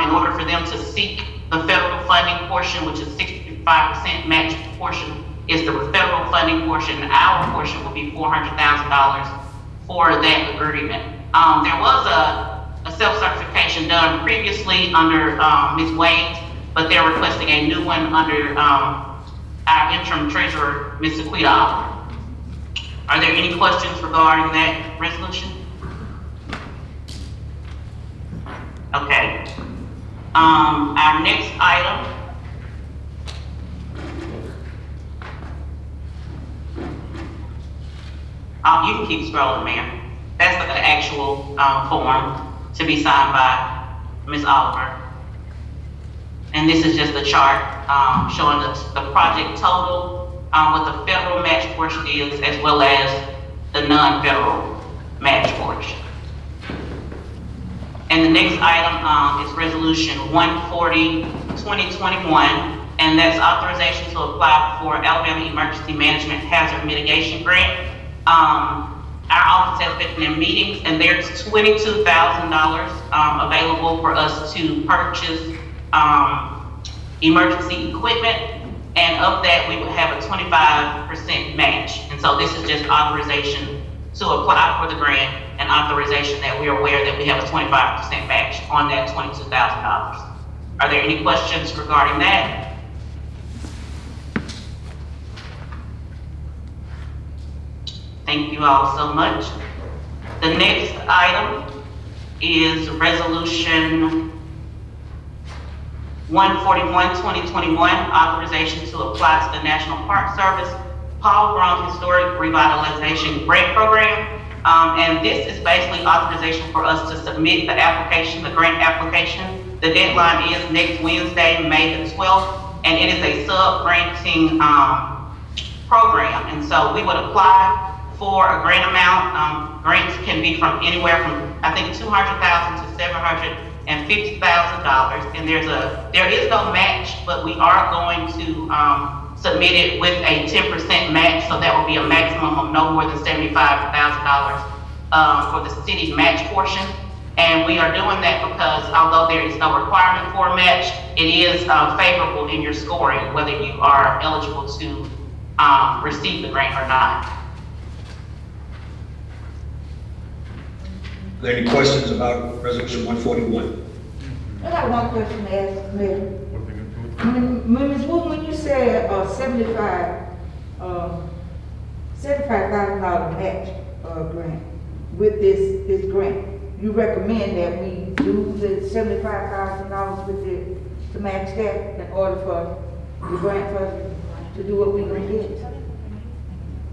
In order for them to seek the federal funding portion, which is 65% match portion, is the federal funding portion, and our portion will be $400,000 for that agreement. There was a self-certification done previously under Ms. Wade, but they're requesting a new one under our interim treasurer, Ms. Sequita Oliver. Are there any questions regarding that resolution? Okay. Our next item you can keep scrolling, ma'am. That's the actual form to be signed by Ms. Oliver. And this is just the chart showing the project total, what the federal match portion is, as well as the non-federal match portion. And the next item is resolution 140, 2021, and and that's authorization to apply for Alabama Emergency Management Hazard Mitigation Grant. Our office has been in meetings, and there's $22,000 available for us to purchase emergency equipment, and of that, we would have a 25% match. And so this is just authorization to apply for the grant and authorization that we are aware that we have a 25% match on that $22,000. Are there any questions regarding that? Thank you all so much. The next item is Resolution 141-2021, authorization to apply to the National Park Service Paul Brown Historic Revitalization Grant Program. And this is basically authorization for us to submit the application, the grant application. The deadline is next Wednesday, May the 12th, and it is a sub-granting program. And so we would apply for a grant amount. Grants can be from anywhere from, I think, $200,000 to $750,000. And there is no match, but we are going to submit it with a 10% match. So that will be a maximum of no more than $75,000 for the city's match portion. And we are doing that because although there is no requirement for a match, it is favorable in your scoring, whether you are eligible to receive the grant or not. Are there any questions about Resolution 141? I got one question to ask, Mayor. Ms. Wood, when you said $75,000 match grant with this grant, you recommend that we do the $75,000 with it to match that in order for the grant for to do what we're going to get?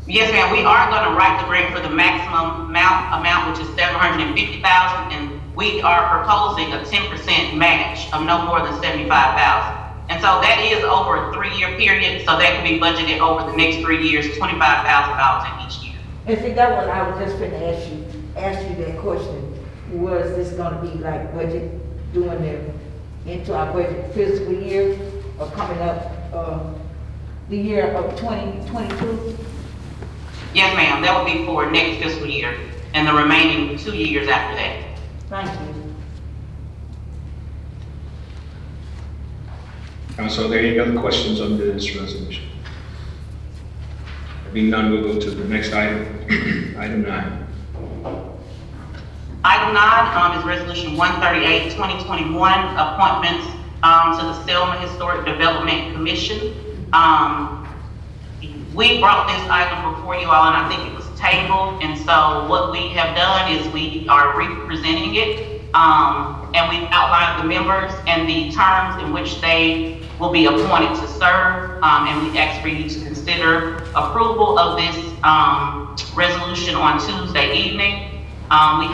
Yes, ma'am. We are going to write the grant for the maximum amount, which is $750,000, and we are proposing a 10% match of no more than $75,000. And so that is over a 3-year period, so that can be budgeted over the next 3 years, $25,000 in each year. And see, that one I was just going to ask you that question. Was this going to be like budget doing it into our budget fiscal year or coming up the year of 2022? Yes, ma'am. That would be for next fiscal year and the remaining 2 years after that. Thank you. Council, are there any other questions on this resolution? There being none, we'll go to the next item, item 9. Item 9 is Resolution 138-2021, appointments to the Selma Historic Development Commission. We brought this item before you all, and I think it was tabled. And so what we have done is we are representing it, and we've outlined the members and the terms in which they will be appointed to serve. And we ask for you to consider approval of this resolution on Tuesday evening. We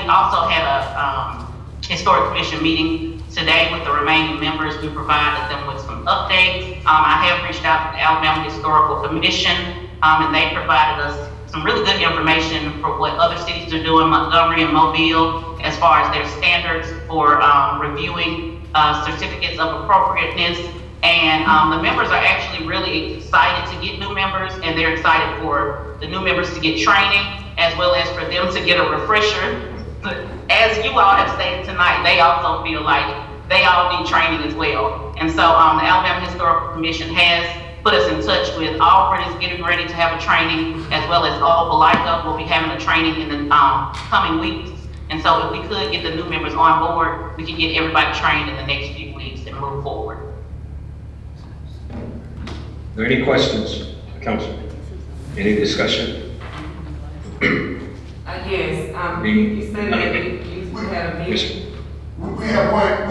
also had a historic commission meeting today with the remaining members. We provided them with some updates. I have reached out to the Alabama Historical Commission, and they provided us some really good information for what other cities are doing, Montgomery and Mobile, as far as their standards for reviewing certificates of appropriateness. And the members are actually really excited to get new members, and they're excited for the new members to get training, as well as for them to get a refresher. As you all have stated tonight, they also feel like they all need training as well. And so the Alabama Historical Commission has put us in touch with Auburn is getting ready to have a training, as well as Opelika will be having a training in the coming weeks. And so if we could get the new members on board, we can get everybody trained in the next few weeks and move forward. Are there any questions, Council? Any discussion? Yes, you said that you had a meeting. We have one,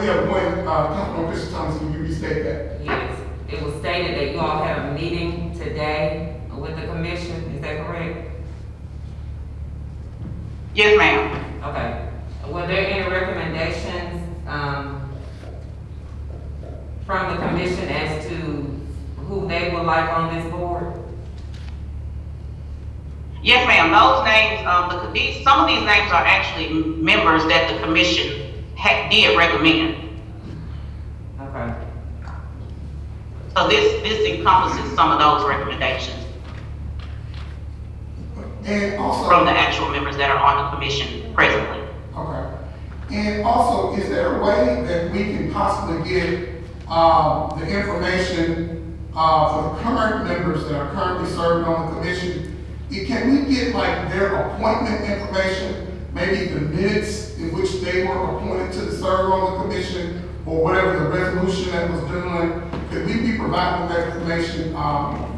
Councilman Bishop Thomas, can you restate that? Yes, it was stated that you all had a meeting today with the commission, is that correct? Yes, ma'am. Okay. Were there any recommendations, from the commission as to who they would like on this board? Yes, ma'am. Those names, some of these names are actually members that the commission did recommend. Okay. So So this encompasses some of those recommendations And also. from the actual members that are on the commission presently. Okay. And also, is there a way that we can possibly get the information for the current members that are currently serving on the commission? Can we get like their appointment information, maybe the minutes in which they were appointed to serve on the commission, or whatever the resolution that was done? Could we be providing that information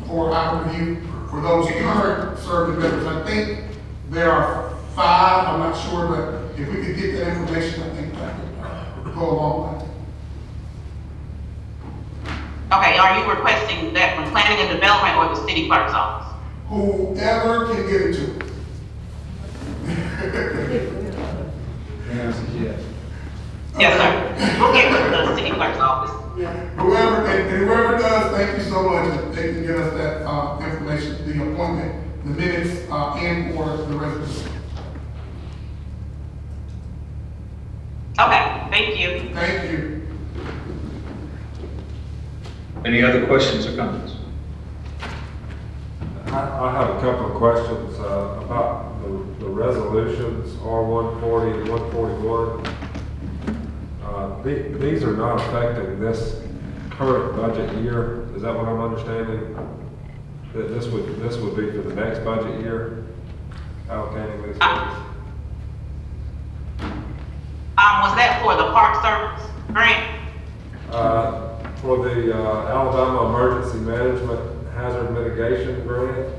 for our review for those current serving members? I think there are 5, I'm not sure, but if we could get that information, I think that would go a long way. Okay, are you requesting that from planning and development or the city clerk's office? Whoever can get it to. Yes, sir. We'll get with the city clerk's office. Whoever does, thank you so much, if they can get us that information, the appointment, the minutes, and or the resolution. Okay, thank you. Thank you. Any other questions or comments? I have a couple of questions about the resolutions, R-140 and 141. These are not affecting this current budget year. Is that what I'm understanding? That this would be for the next budget year, allocating these funds? Was that for the Park Service grant? For the Alabama Emergency Management Hazard Mitigation Grant.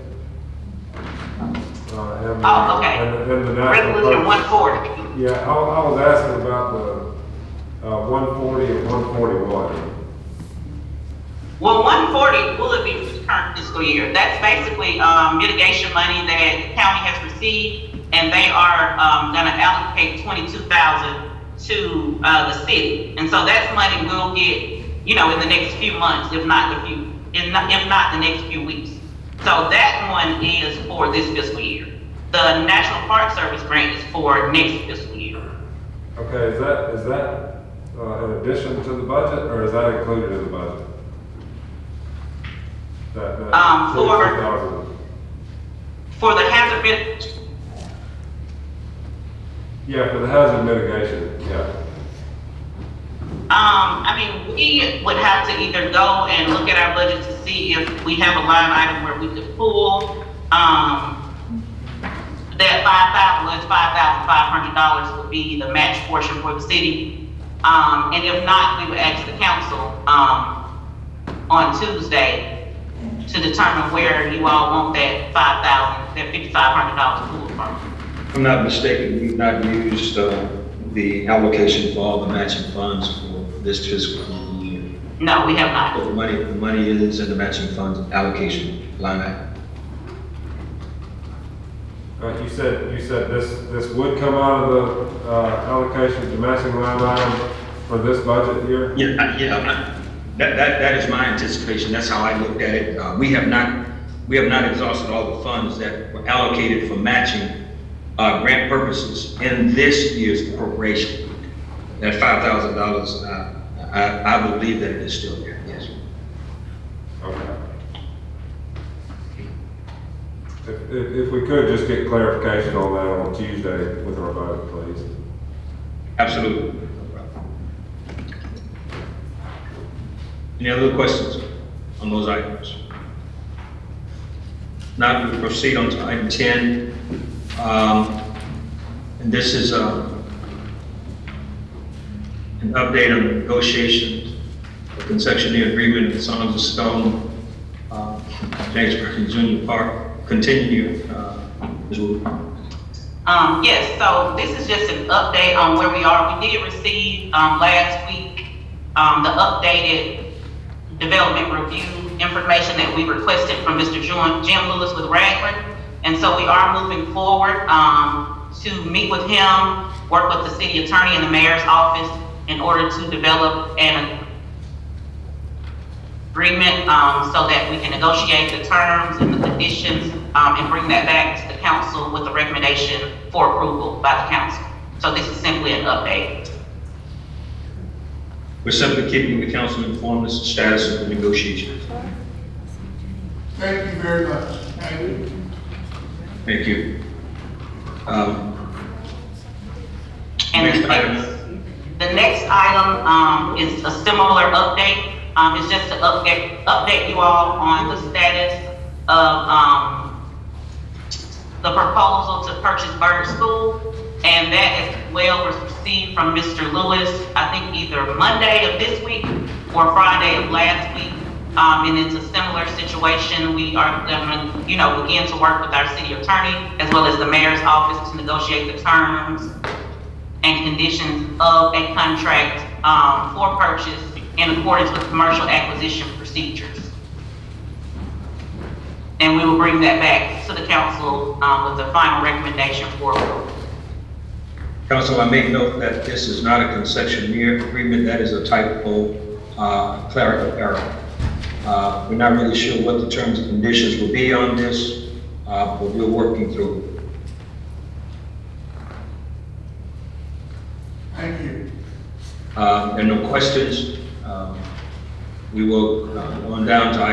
Oh, okay. And the National Resolution Purpose- 140. Yeah, I was asking about the 140 and 141. Well, 140 will be for the current fiscal year. That's basically mitigation money that the county has received, and they are going to allocate $22,000 to the city. And so that's money we'll get, in the next few months, if not the next few weeks. So that one is for this fiscal year. The National Park Service grant is for next fiscal year. Okay, is that in addition to the budget, or is that included in the budget? That For the hazard mitigation. Yeah, for the hazard mitigation, yeah. We would have to either go and look at our budget to see if we have a line item where we could pull, that $5,500 would be the match portion for the city. And if not, we would ask the council, on Tuesday to determine where you all want that $5,500 pulled from. If I'm not mistaken, we've not used the allocation for all the matching funds for this fiscal year. No, we have not. But the money is in the matching funds allocation line item. You said this would come out of the allocation to matching line item for this budget year? Yeah, that is my anticipation. That's how I looked at it. We have not exhausted all the funds that were allocated for matching grant purposes in this year's appropriation. That $5,000, I believe that it is still there, yes. Okay. If we could just get clarification on that on Tuesday with our vote, please. Absolutely. Any other questions on those items? Now we proceed on to item 10. And this is an update on negotiations for concessionaire agreement with Songs of Stone, James Perkins Jr. Park. Continue, Ms. Wood. Yes, so this is just an update on where we are. We did receive last week the updated development review information that we requested from Mr. Jim Lewis with Ragland. And so we are moving forward to meet with him, work with the city attorney and the mayor's office in order to develop an agreement so that we can negotiate the terms and the conditions and bring that back to the council with a recommendation for approval by the council. So this is simply an update. We're simply keeping the council informed as to the status of the negotiations. Thank you very much. Thank you. Thank you. And Next item. the next item, is a similar update. It's just to update you all on the status of, the proposal to purchase Bird School. And that as well was received from Mr. Lewis, I think either Monday of this week or Friday of last week. And it's a similar situation. We are going to, begin to work with our city attorney as well as the mayor's office to negotiate the terms and conditions of a contract for purchase in accordance with commercial acquisition procedures. And we will bring that back to the council with the final recommendation for approval. Council, I make note that this is not a concessionaire agreement. That is a typo, clerical error. We're not really sure what the terms and conditions will be on this, but we're working through it. Thank you. There are no questions. We will go on down to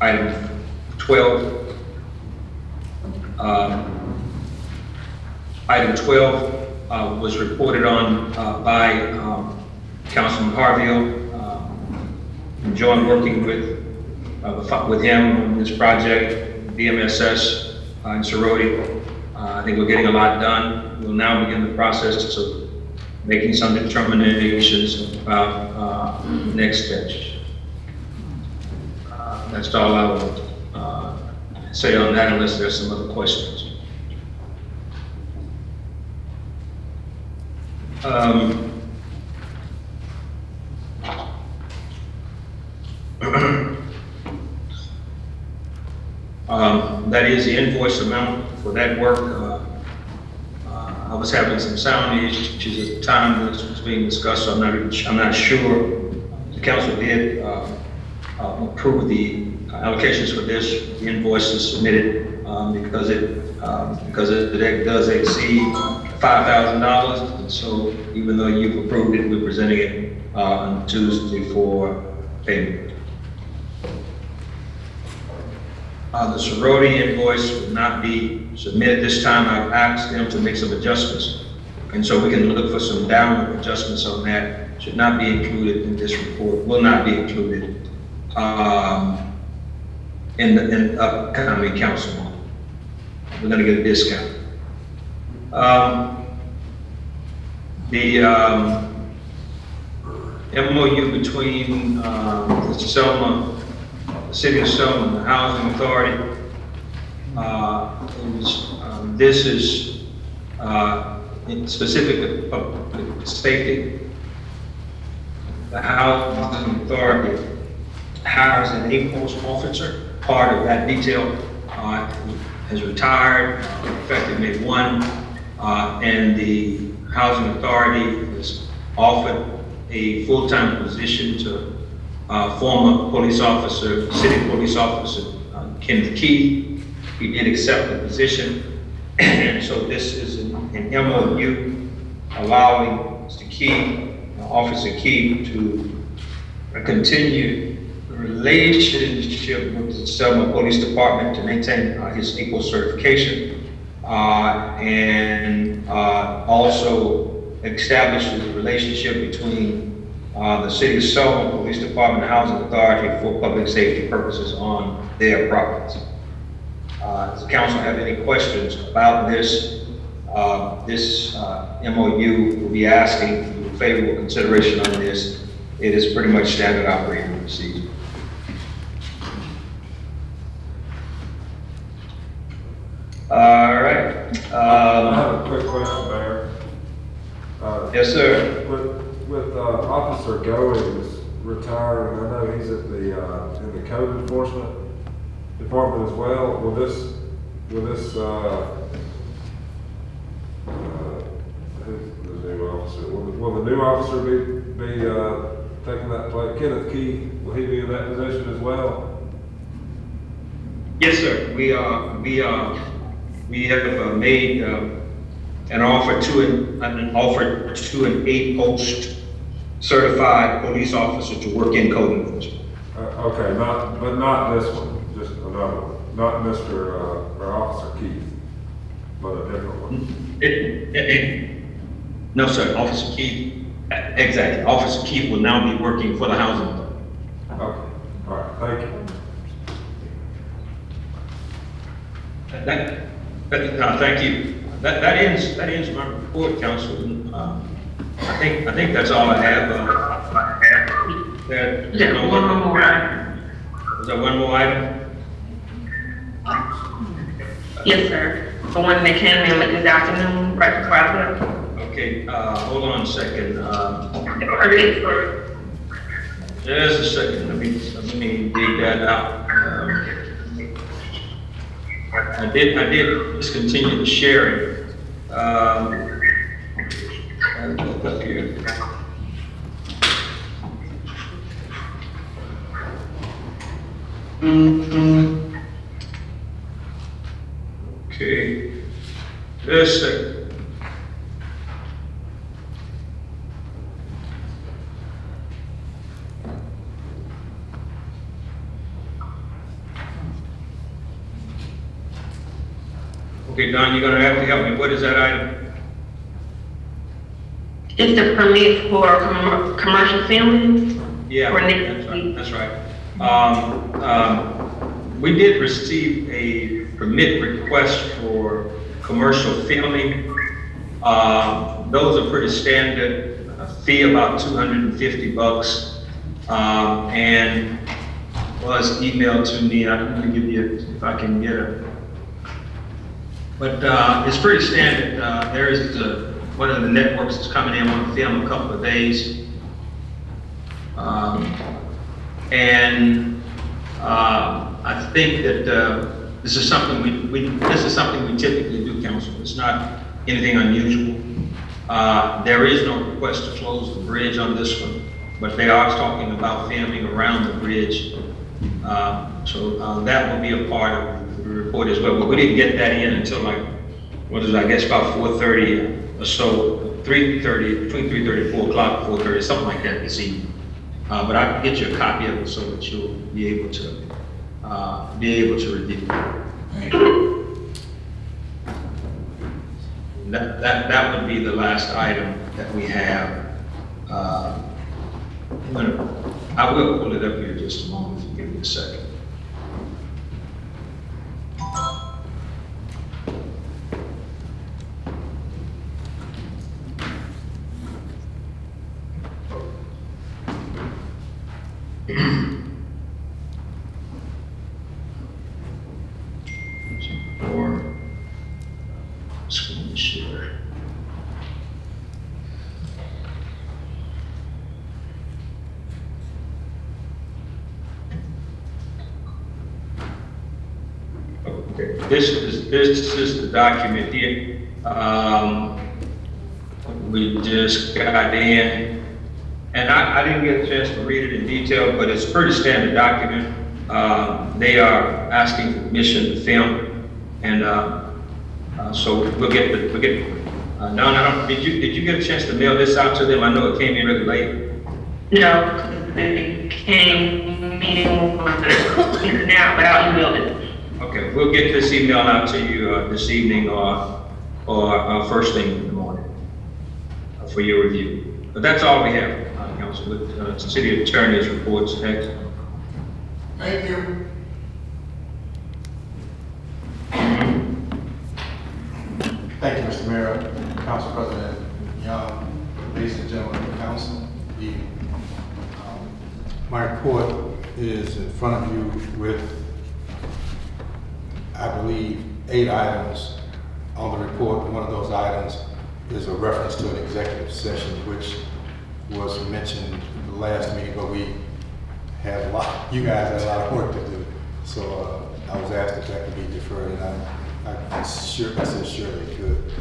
item 12. Item 12 was reported on by Councilman Harville. Enjoying working with him on this project, BMSS and Sorority. I think we're getting a lot done. We'll now begin the process of making some determinations about next steps. That's all I will say on that, unless there's some other questions. That is the invoice amount for that work. I was having some sound issues at the time this was being discussed, so I'm not sure. The council did approve the allocations for this. The invoice is submitted because it does exceed $5,000. And so even though you've approved it, we're presenting it on Tuesday for payment. The sorority invoice will not be submitted this time. I've asked them to make some adjustments. And so we can look for some downward adjustments on that. Should not be included in this report, will not be included in the upcoming council month. We're gonna get a discount. The MOU between Selma, the city of Selma, and the housing authority. This is specific to public safety. The housing authority hires an A-post officer. Part of that detail has retired, effective May 1, and the housing authority has offered a full-time position to former police officer, city police officer, Kenneth Key. He did accept the position. And so this is an MOU allowing Mr. Key, Officer Key, to continue the relationship with the Selma Police Department to maintain his equal certification, and also establishes a relationship between the City of Selma Police Department and Housing Authority for public safety purposes on their properties. Does the council have any questions about this? This MOU will be asking for favorable consideration on this. It is pretty much standard operating procedure. All right. I have a quick question, Mayor. Yes, sir. With Officer Goings retired, and I know he's at in the code enforcement department as well. Will this who's the new officer? Will the new officer be taking that place? Kenneth Key, will he be in that position as well? Yes, sir. We have made an offer to an A-post certified police officer to work in code enforcement. Okay, not this one, just another one, not Mr., or Officer Keith, but a different one. No, sir, Officer Keith, exactly, Officer Keith will now be working for the housing authority. Okay, all right, thank you. Thank you. That ends my report, Council. I think that's all I have. Is there one more item? Is there one more item? Yes, sir. The one that came in this afternoon, right before I left. Okay, hold on a second. Permit for Just a second, let me dig that out. I did discontinue the sharing. Look up here. Okay, just a second. Okay, Don, you're gonna have to help me. What is that item? it's the permit for commercial filming. Yeah, For next that's right. We did receive a permit request for commercial filming. Those are pretty standard, fee about $250. And was emailed to me. I'm gonna give you, if I can get it. But it's pretty standard. There is one of the networks that's coming in, want to film a couple of days. I think that this is something we typically do, Council. It's not anything unusual. There is no request to close the bridge on this one, but they are talking about filming around the bridge. So that will be a part of the report as well. But we didn't get that in until I guess about 4:30 or so, 3:30, between 3:30 and 4 o'clock, 4:30, something like that this evening. But I can get you a copy of it so that you'll be able to review. That would be the last item that we have. I will pull it up here in just a moment, if you give me a second. Or screen share. Okay, this is the document here. We just got in, and I didn't get a chance to read it in detail, but it's a pretty standard document. They are asking for permission to film, and so we'll get Don, did you get a chance to mail this out to them? I know it came in really late. No, they came meeting now, but I'll email it. Okay, we'll get this email out to you this evening or first thing in the morning for your review. But that's all we have, Council, with City Attorney's reports next. Thank you. Thank you, Mr. Mayor, Council President Young, ladies and gentlemen of the council. Good evening. My report is in front of you with, I believe, 8 items on the report. One of those items is a reference to an executive session, which was mentioned in the last meeting, but we had you guys had a lot of work to do. So I was asked if that could be deferred, and I said surely it could.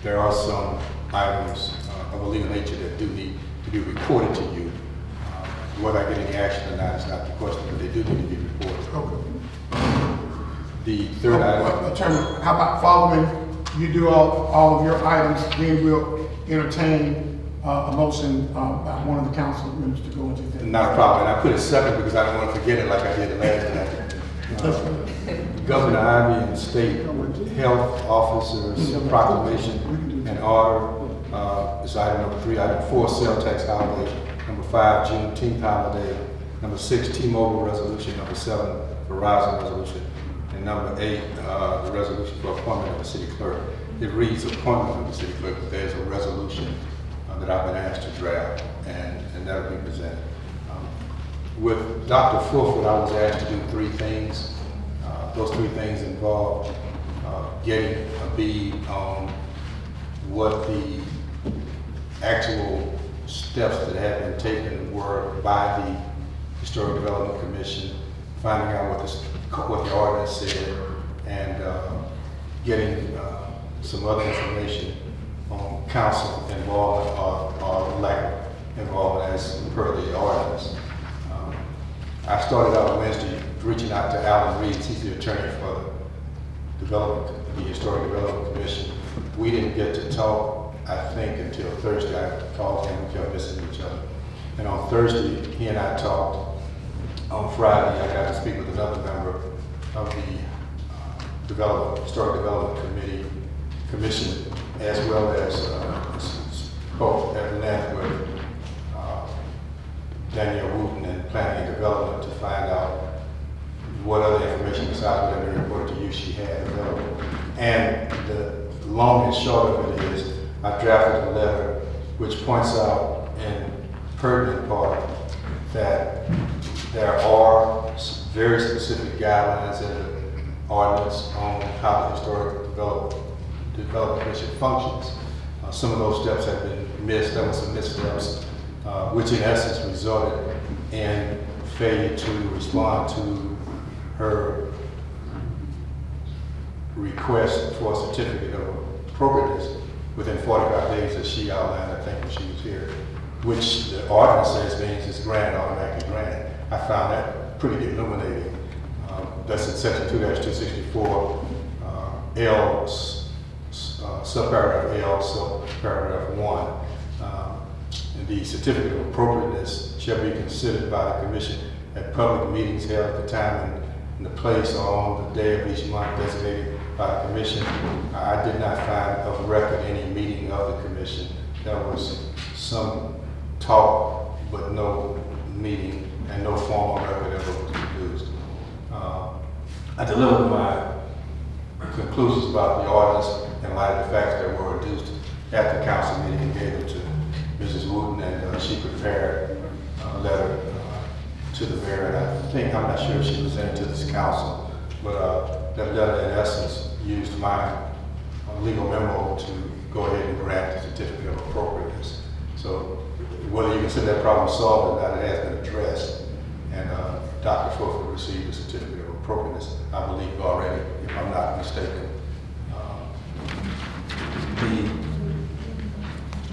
There are some items of a legal nature that do need to be reported to you. Whether I get any action or not is not the question, but they do need to be reported. Okay. The third item. Attorney, how about following, you do all of your items, then we'll entertain a motion by one of the council members to go into executive. Not a problem, and I put it second because I don't want to forget it like I did the last time. Governor Ivy and state health officers proclamation and order is item number 3. Item 4, sales tax holiday. Number 5, Juneteenth holiday. Number 6, T-Mobile resolution. Number 7, Verizon resolution. And number 8, the resolution for appointment of the city clerk. It reads appointment of the city clerk, but there's a resolution that I've been asked to draft, and that'll be presented. With Dr. Fulford, I was asked to do 3 things. Those 3 things involved getting a bead on what the actual steps that have been taken were by the Historic Development Commission, finding out what the ordinance said, and getting some other information on council involvement or lack of involvement as per the ordinance. I started out Wednesday reaching out to Alan Reed, he's the attorney for the Historic Development Commission. We didn't get to talk, I think, until Thursday. I called him, we kept missing each other. And on Thursday, he and I talked. On Friday, I got to speak with another member of the Historic Development Commission, as well as spoke at length with Danielle Wooten and Planning and Development to find out what other information besides what I reported to you she had available. And the long and short of it is, I drafted a letter which points out in pertinent part that there are very specific guidelines in the ordinance on how the Historic Development Commission functions. Some of those steps have been missed. There were some missteps, which in essence resulted in failure to respond to her request for a certificate of appropriateness within 45 days, as she outlined, I think, when she was here, which the ordinance says means it's granted, automatically granted. I found that pretty illuminating. That's in section 2-264, L, subparagraph L, subparagraph 1. And the certificate of appropriateness shall be considered by the commission at public meetings held at the time and the place or on the day of each month designated by the commission. I did not find of record any meeting of the commission. There was some talk, but no meeting and no formal record ever was produced. I delivered my conclusions about the ordinance in light of the facts that were reduced at the council meeting and gave them to Mrs. Wooten, and she prepared a letter to the mayor, and I'm not sure if she presented to this council, but that letter in essence used my legal memo to go ahead and grant the certificate of appropriateness. So whether you consider that problem solved or not, it has been addressed, and Dr. Fulford received the certificate of appropriateness, I believe, already, if I'm not mistaken.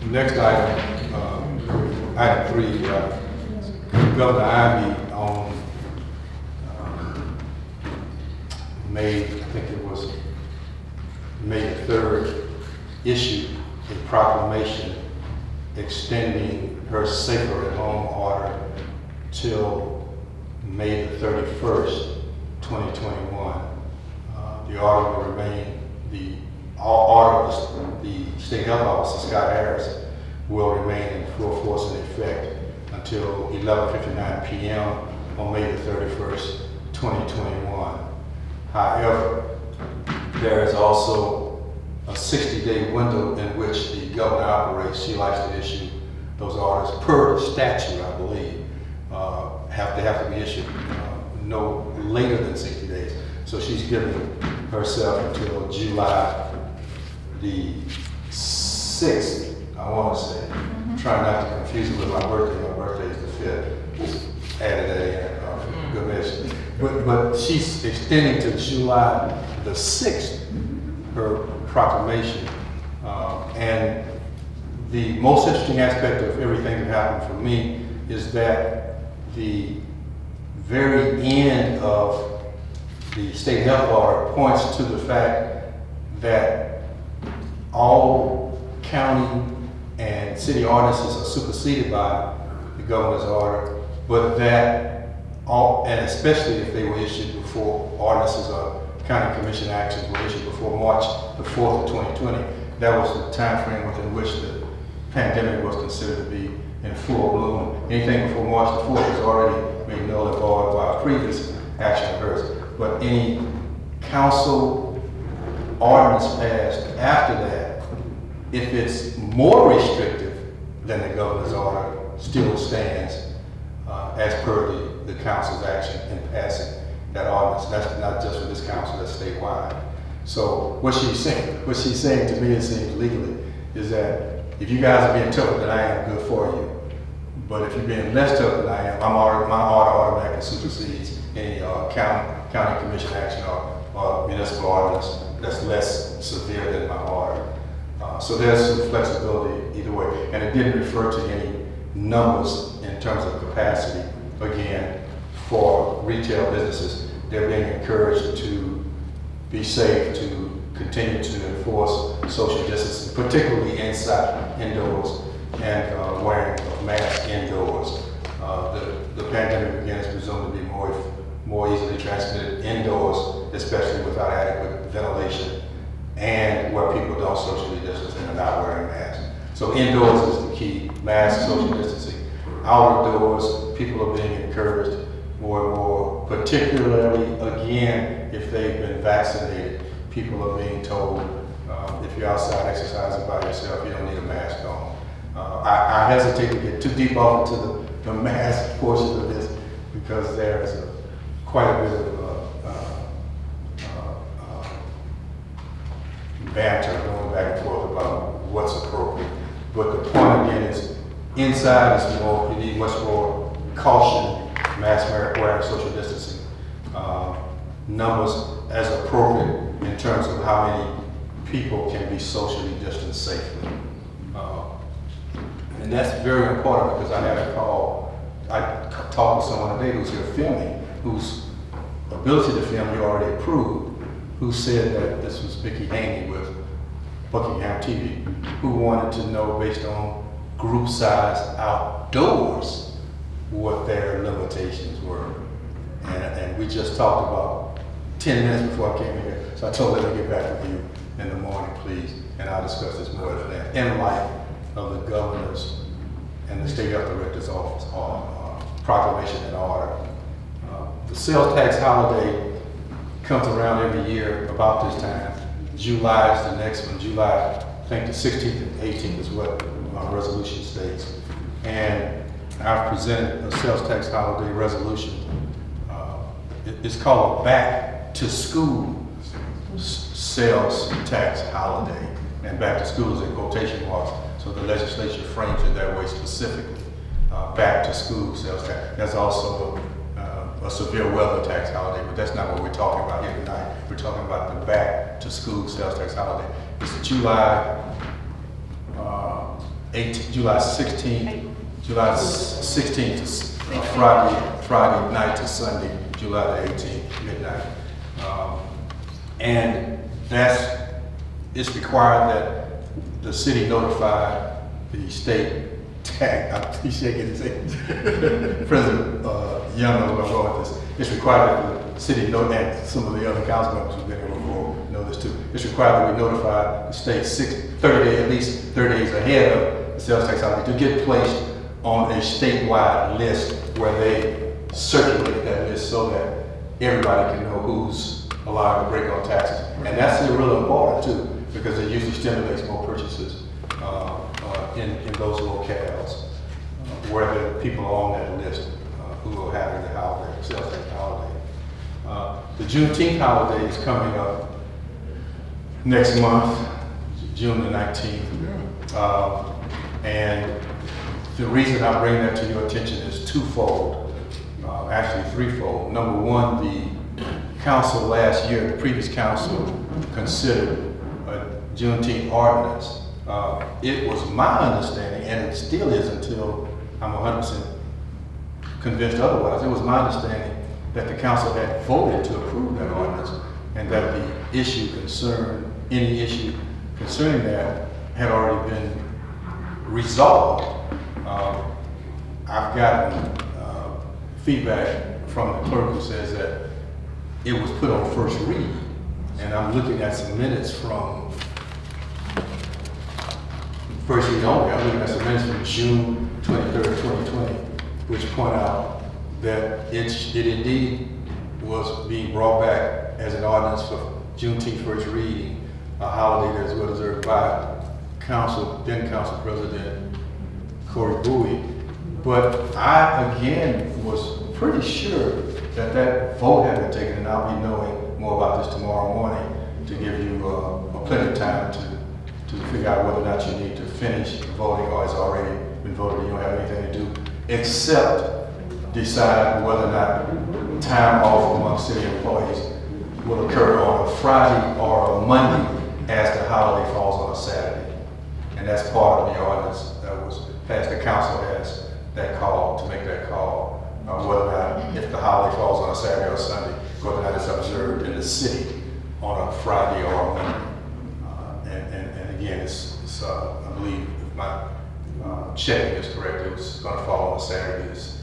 The next item, item 3, Governor Ivy on May, I think it was May the 3rd, issued a proclamation extending her safer at home order till May the 31st, 2021. The order will remain, the order of the State Health Officer, Scott Harris, will remain in full force and effect until 11:59 p.m. on May the 31st, 2021. However, there is also a 60-day window in which the governor operates. She likes to issue those orders per statute, I believe, have to be issued no later than 60 days. So she's giving herself until July the 6th, I want to say. Trying not to confuse it with my birthday. My birthday is the 5th. Added that in, good mention. But she's extending to July the 6th, her proclamation. And the most interesting aspect of everything that happened for me is that the very end of the state health order points to the fact that all county and city ordinances are superseded by the governor's order, but that all, and especially if they were issued before ordinances or county commission actions were issued before March the 4th of 2020, that was the time frame within which the pandemic was considered to be in full bloom. Anything before March the 4th is already made null and void by a previous action of hers. But any council ordinance passed after that, if it's more restrictive than the governor's order, still stands as per the council's action in passing that ordinance. That's not just for this council, that's statewide. So what she's saying to me, it seems legally, is that if you guys are being tougher than I am, good for you. But if you're being less tough than I am, my order automatically supersedes any county commission action or municipal ordinance that's less severe than my order. So there's some flexibility either way. And it didn't refer to any numbers in terms of capacity. Again, for retail businesses, they're being encouraged to be safe, to continue to enforce social distancing, particularly indoors, and wearing of masks indoors. The pandemic, again, is presumed to be more easily transmitted indoors, especially without adequate ventilation and where people don't socially distance and are not wearing masks. So indoors is the key, mask, social distancing. Outdoors, people are being encouraged more and more, particularly, again, if they've been vaccinated. People are being told, if you're outside exercising by yourself, you don't need a mask on. I hesitate to get too deep off into the mask portion of this because there's quite a bit of banter going back and forth about what's appropriate. But the point again is, inside is more, you need much more caution, mask wearing, social distancing, numbers as appropriate in terms of how many people can be socially distanced safely. And that's very important because I had a call, I talked with someone today who's here filming, whose ability to film you already approved, who said that this was Vicky Haney with Buckingham TV, who wanted to know based on group size outdoors what their limitations were. And we just talked about 10 minutes before I came here. So I told her, let me get back with you in the morning, please, and I'll discuss this more at length in light of the governor's and the state health director's office proclamation and order. The sales tax holiday comes around every year about this time. July is the next one. July, I think the 16th and 18th is what my resolution states. And I've presented a sales tax holiday resolution. It's called a back to school sales tax holiday. And back to school is in quotation marks. So the legislature frames it that way specifically. Back to school sales tax. There's also a severe weather tax holiday, but that's not what we're talking about here tonight. We're talking about the back to school sales tax holiday. It's July 16th, July 16th to Friday night to Sunday, July the 18th, midnight. And it's required that the city notify the state tax, he's shaking his head. President Young knows where I'm going with this. It's required that the city and some of the other council members who've been here before know this too. It's required that we notify the state 30 days, at least 30 days ahead of the sales tax holiday to get placed on a statewide list where they circulate that list so that everybody can know who's allowed to break on taxes. And that's real important too, because it usually stimulates more purchases in those locales where the people are on that list who are having the holiday, sales tax holiday. The Juneteenth holiday is coming up next month, June the 19th. And the reason I bring that to your attention is twofold, actually threefold. Number one, the council last year, the previous council, considered a Juneteenth ordinance. It was my understanding, and it still is until I'm 100% convinced otherwise, it was my understanding that the council had voted to approve that ordinance and that the issue any issue concerning that had already been resolved. I've gotten feedback from the clerk who says that it was put on first read, and I'm looking at some minutes from first read only. I'm looking at some minutes from June 23rd, 2020, which point out that it indeed was being brought back as an ordinance for Juneteenth first reading, a holiday that is well deserved by then Council President Corey Bowie. But I, again, was pretty sure that that vote had been taken, and I'll be knowing more about this tomorrow morning to give you plenty of time to figure out whether or not you need to finish voting or it's already been voted and you don't have anything to do except decide whether or not time off among city employees will occur on a Friday or a Monday as the holiday falls on a Saturday. And that's part of the ordinance that was passed. The council has that call to make that call, whether or not, if the holiday falls on a Saturday or Sunday, whether or not it's observed in the city on a Friday or a Monday. And again, I believe if my checking is correct, it was going to fall on a Saturday this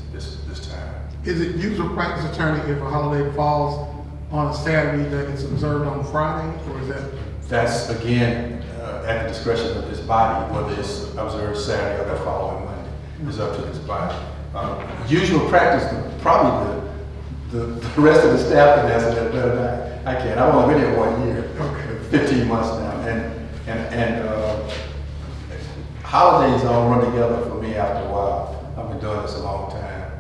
time. Is it usual practice, attorney, if a holiday falls on a Saturday that it's observed on Friday, or is that? That's, again, at the discretion of this body, whether it's observed Saturday or that following Monday. It's up to this body. Usual practice, probably the rest of the staff can answer that better than I can. I've only been here 1 year, okay. 15 months now, and holidays all run together for me after a while. I've been doing this a long time,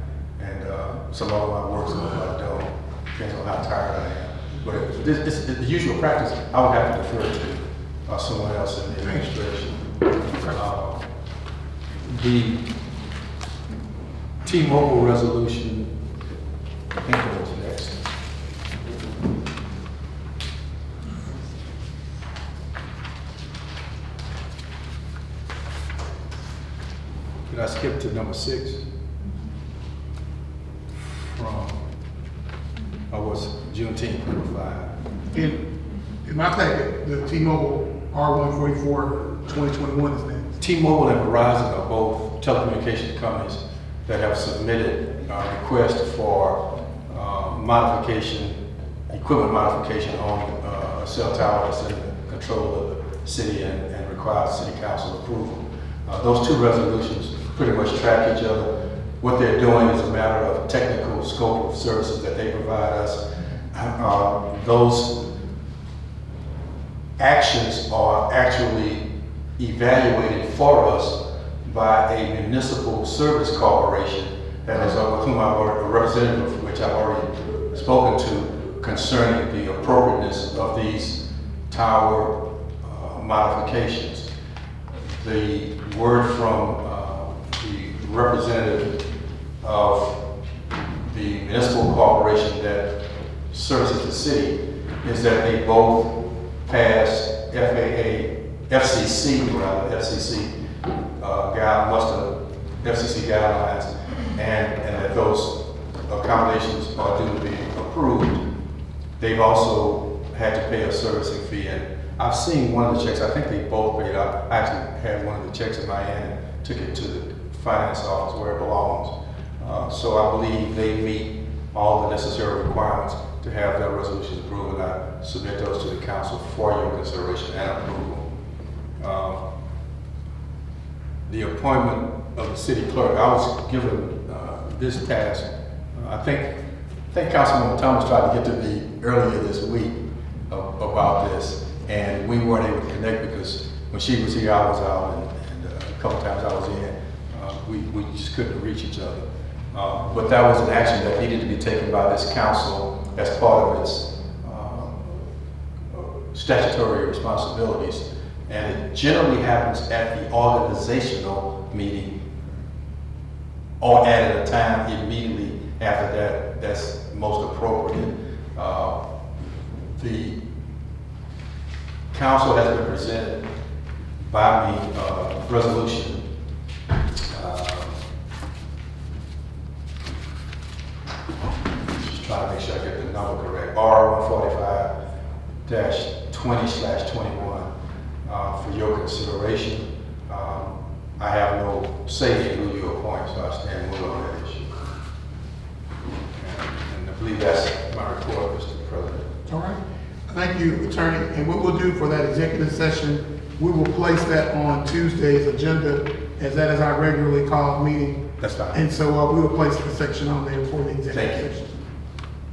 and some of my work, some of I don't. Depends on how tired I am. But this the usual practice. I would have to defer to someone else in the administration. The T-Mobile resolution, I think it was next. Did I skip to number 6? From, was Juneteenth, number 5. In my packet, the T-Mobile R144 2021 is next. T-Mobile and Verizon are both telecommunications companies that have submitted requests for equipment modification on a cell tower that's in the control of the city and requires city council approval. Those two resolutions pretty much track each other. What they're doing is a matter of technical scope of services that they provide us. Those actions are actually evaluated for us by a municipal service corporation that is with whom a representative of which I've already spoken to concerning the appropriateness of these tower modifications. The word from the representative of the municipal corporation that services the city is that they both passed FCC guidelines, and that those accommodations are due to be approved. They've also had to pay a servicing fee, and I've seen one of the checks. I think they both paid out. I actually had one of the checks in my hand and took it to the finance office where it belongs. So I believe they meet all the necessary requirements to have their resolutions approved, and I submit those to the council for your consideration and approval. The appointment of the city clerk, I was given this task. I think Councilwoman Thomas tried to get to me earlier this week about this, and we weren't able to connect because when she was here, I was out, and a couple times I was in. We just couldn't reach each other. But that was an action that needed to be taken by this council as part of its statutory responsibilities. And it generally happens at the organizational meeting or at a time immediately after that that's most appropriate. The council has been presented by me resolution just trying to make sure I get the number correct, R145-20/21 for your consideration. I have no say in who you appoint, so I stand well on that issue. And I believe that's my report, Mr. President. All right. Thank you, Attorney. And what we'll do for that executive session, we will place that on Tuesday's agenda, as that is our regularly called meeting. That's fine. And so we will place the section on there for the executive session.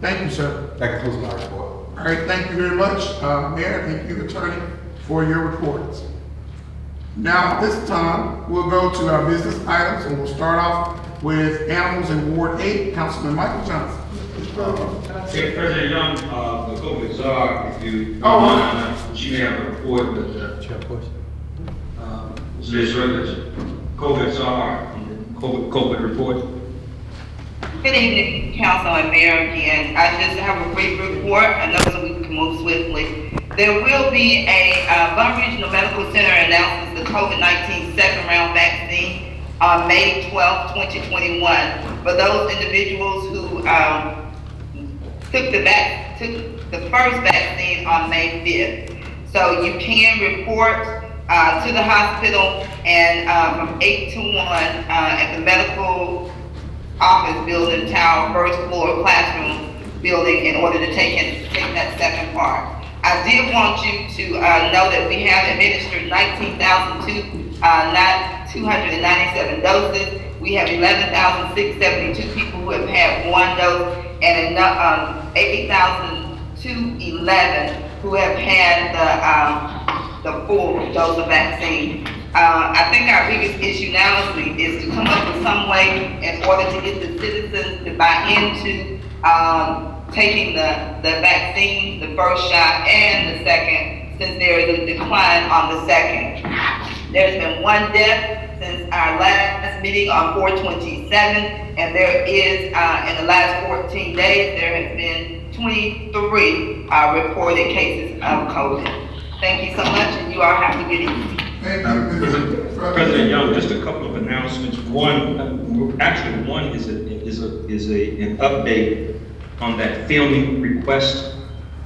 Thank you, sir. That concludes my report. All right, thank you very much, Mayor. Thank you, Attorney, for your reports. Now, this time, we'll go to our business items, and we'll start off with animals in Ward 8, Councilman Michael Johnson. President Young, the COVID czar, if you, she may have a report, but, Ms. Rivers, COVID czar, COVID report. Good evening, Council and Mayor again. I just have a brief report. I know so we can move swiftly. There will be a Bun Regional Medical Center announces the COVID-19 second round vaccine on May 12, 2021. For those individuals who took the first vaccine on May 5th. So you can report to the hospital and from 8 to 1 at the medical office building tower, first floor classroom building in order to take that second part. I did want you to know that we have administered 297 doses. We have 11,672 people who have had one dose and 8,211 who have had the full dose of vaccine. I think our biggest issue now is to come up with some way in order to get the citizens to buy into taking the vaccine, the first shot and the second, since there is a decline on the second. There's been one death since our last meeting on 4/27, and there is, in the last 14 days, there has been 23 reported cases of COVID. Thank you so much, and you all have a good evening. Thank you, President Young, just a couple of announcements. One is an update on that filming request.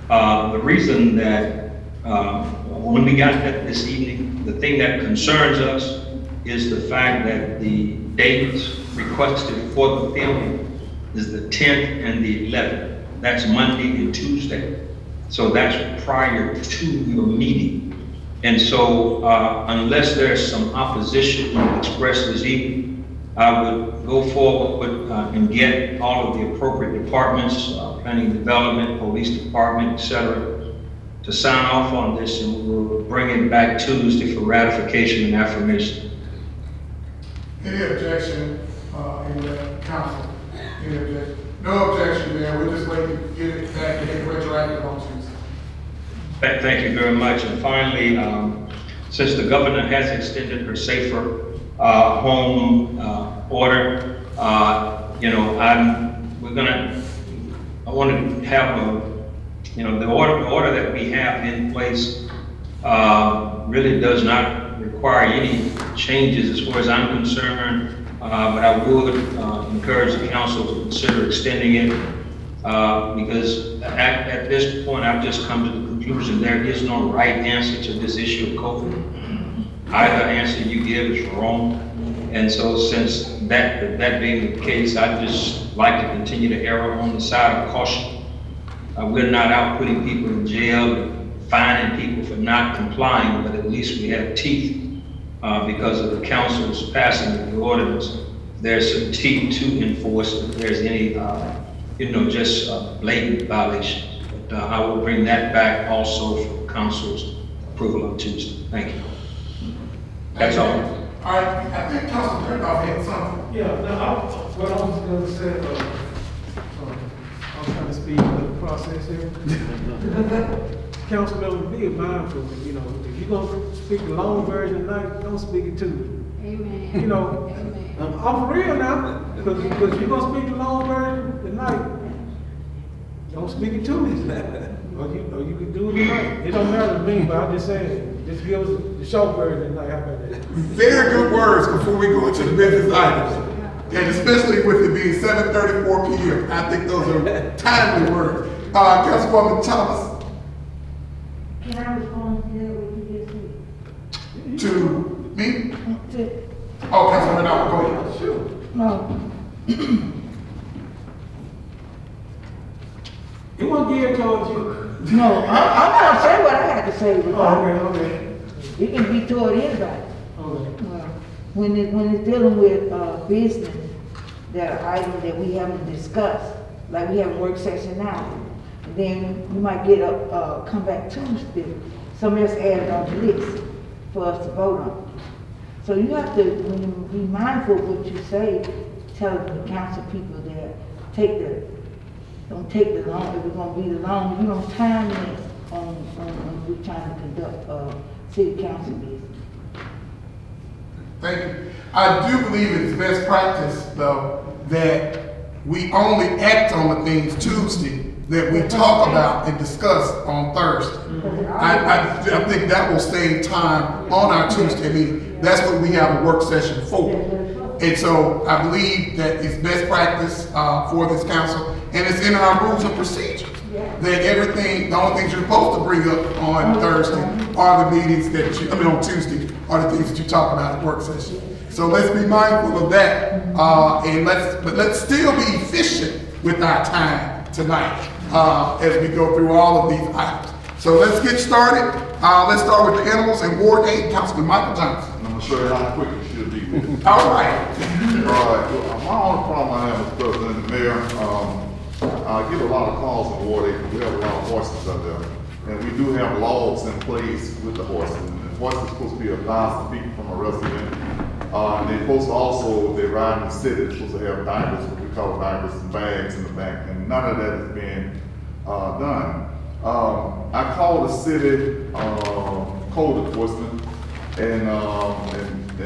The reason that when we got that this evening, the thing that concerns us is the fact that the dates requested for the filming is the 10th and the 11th. That's Monday and Tuesday. So that's prior to your meeting. And so unless there's some opposition expressed this evening, I would go forward and get all of the appropriate departments, planning development, police department, etc., to sign off on this, and we'll bring it back Tuesday for ratification and affirmation. Any objection in the council? Any objection? No objection, Mayor. We're just waiting to get it back and get retroactive on Tuesday. Thank you very much. And finally, since the governor has extended her safer home order, I want to have the order that we have in place really does not require any changes as far as I'm concerned, but I would encourage the council to consider extending it because at this point I've just come to the conclusion there is no right answer to this issue of COVID. Either answer you give is wrong. And so since that being the case, I'd just like to continue to err on the side of caution. We're not out putting people in jail and fining people for not complying, but at least we have teeth because of the council's passing of the ordinance. There's some teeth to enforce if there's any, just blatant violations. But I will bring that back also for council's approval on Tuesday. Thank you. That's all. All right, I think Councilman Randolph had something. Yeah, what I was gonna say, I'm trying to speed up the process here. Councilman, be mindful, if you're gonna speak the long version tonight, don't speak it to me. Amen. Amen. I'm for real now, because you're gonna speak the long version tonight, don't speak it to me. Or you can do it tonight. It don't matter to me, but I'm just saying, just give us the short version tonight. How about that? Very good words before we go into the business items. And especially with it being 7:34 p.m. I think those are timely words. Councilwoman Thomas. Can I respond to that, what you just said? To me? say Oh, retirement. okay. It can be toward anybody. Okay. Well, when it's dealing with, business, that are items that we haven't discussed, like we have a work session now, then you might get come back Tuesday, somebody else added on the list for us to vote on. So you have to, when you be mindful of what you say, tell the council people that don't take the long, if it's gonna be the long, you don't time it on we trying to conduct, city council business. Thank you. I do believe it's best practice, though, that we only act on the things Tuesday that we talk about and discuss on Thursday. I think that will save time on our Tuesday meeting. That's what we have a work session for. And so I believe that it's best practice for this council, and it's in our rules and procedures. That everything, the only things you're supposed to bring up on Thursday are the meetings on Tuesday, are the things that you talk about at work session. So let's be mindful of that, and let's still be efficient with our time tonight as we go through all of these items. So let's get started. Let's start with the animals and Ward 8, Councilman Michael Johnson. I'm gonna show you how quick it should be. All right. All right, well, my only problem I have is President and Mayor, I get a lot of calls on Ward 8, we have a lot of horses out there. And we do have laws in place with the horses. And the horse is supposed to be 1,000 feet from a resident. And they're supposed to also, they ride in the city, they're supposed to have diapers, what we call diapers and bags in the back. And none of that is being done. I called the city code enforcement, and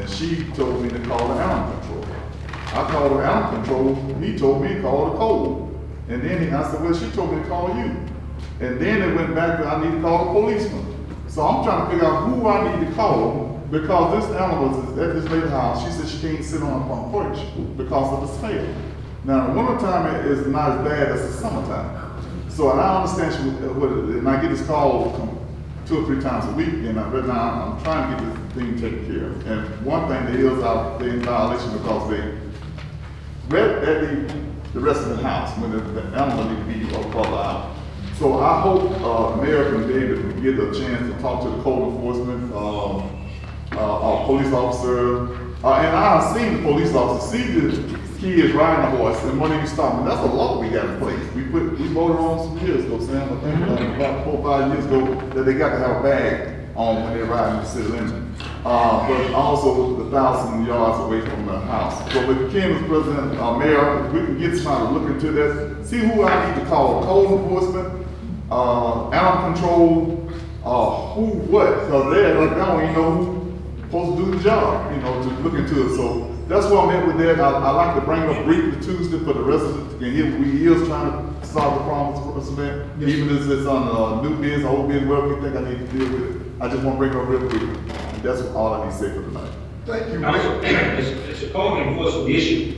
she told me to call the animal control. I called the animal control, he told me to call the code. And then I said, well, she told me to call you. And then it went back to, I need to call the policeman. So I'm trying to figure out who I need to call, because this animal is at this lady's house. She said she can't sit on a front porch because of the smell. Now, the wintertime is not as bad as the summertime. So, and I understand and I get this call 2 or 3 times a week, and right now I'm trying to get this thing taken care of. And one thing, they're in violation because they read at the rest of the house when the animal need to be brought out. So I hope the mayor can be able to get a chance to talk to the code enforcement, police officer, and I've seen the police officer see the kids riding a horse, and when they stop them, that's a law we got in place. We voted on some years ago, Sam, I think about 4 or 5 years ago, that they got to have a bag on when they're riding the city limit. But also the 1,000 yards away from the house. So with Kim as president, mayor, we can get somebody to look into this, see who I need to call, code enforcement, animal control, what, because they don't even know who's supposed to do the job, to look into it. So that's why I'm at with that. I like to bring up briefly Tuesday for the residents to hear we is trying to solve the problems for us, man. Even if it's on new business, old business, whatever we think I need to deal with it. I just want to bring it up real quick. And that's all I need to say for tonight. Thank you. It's a code enforcement issue,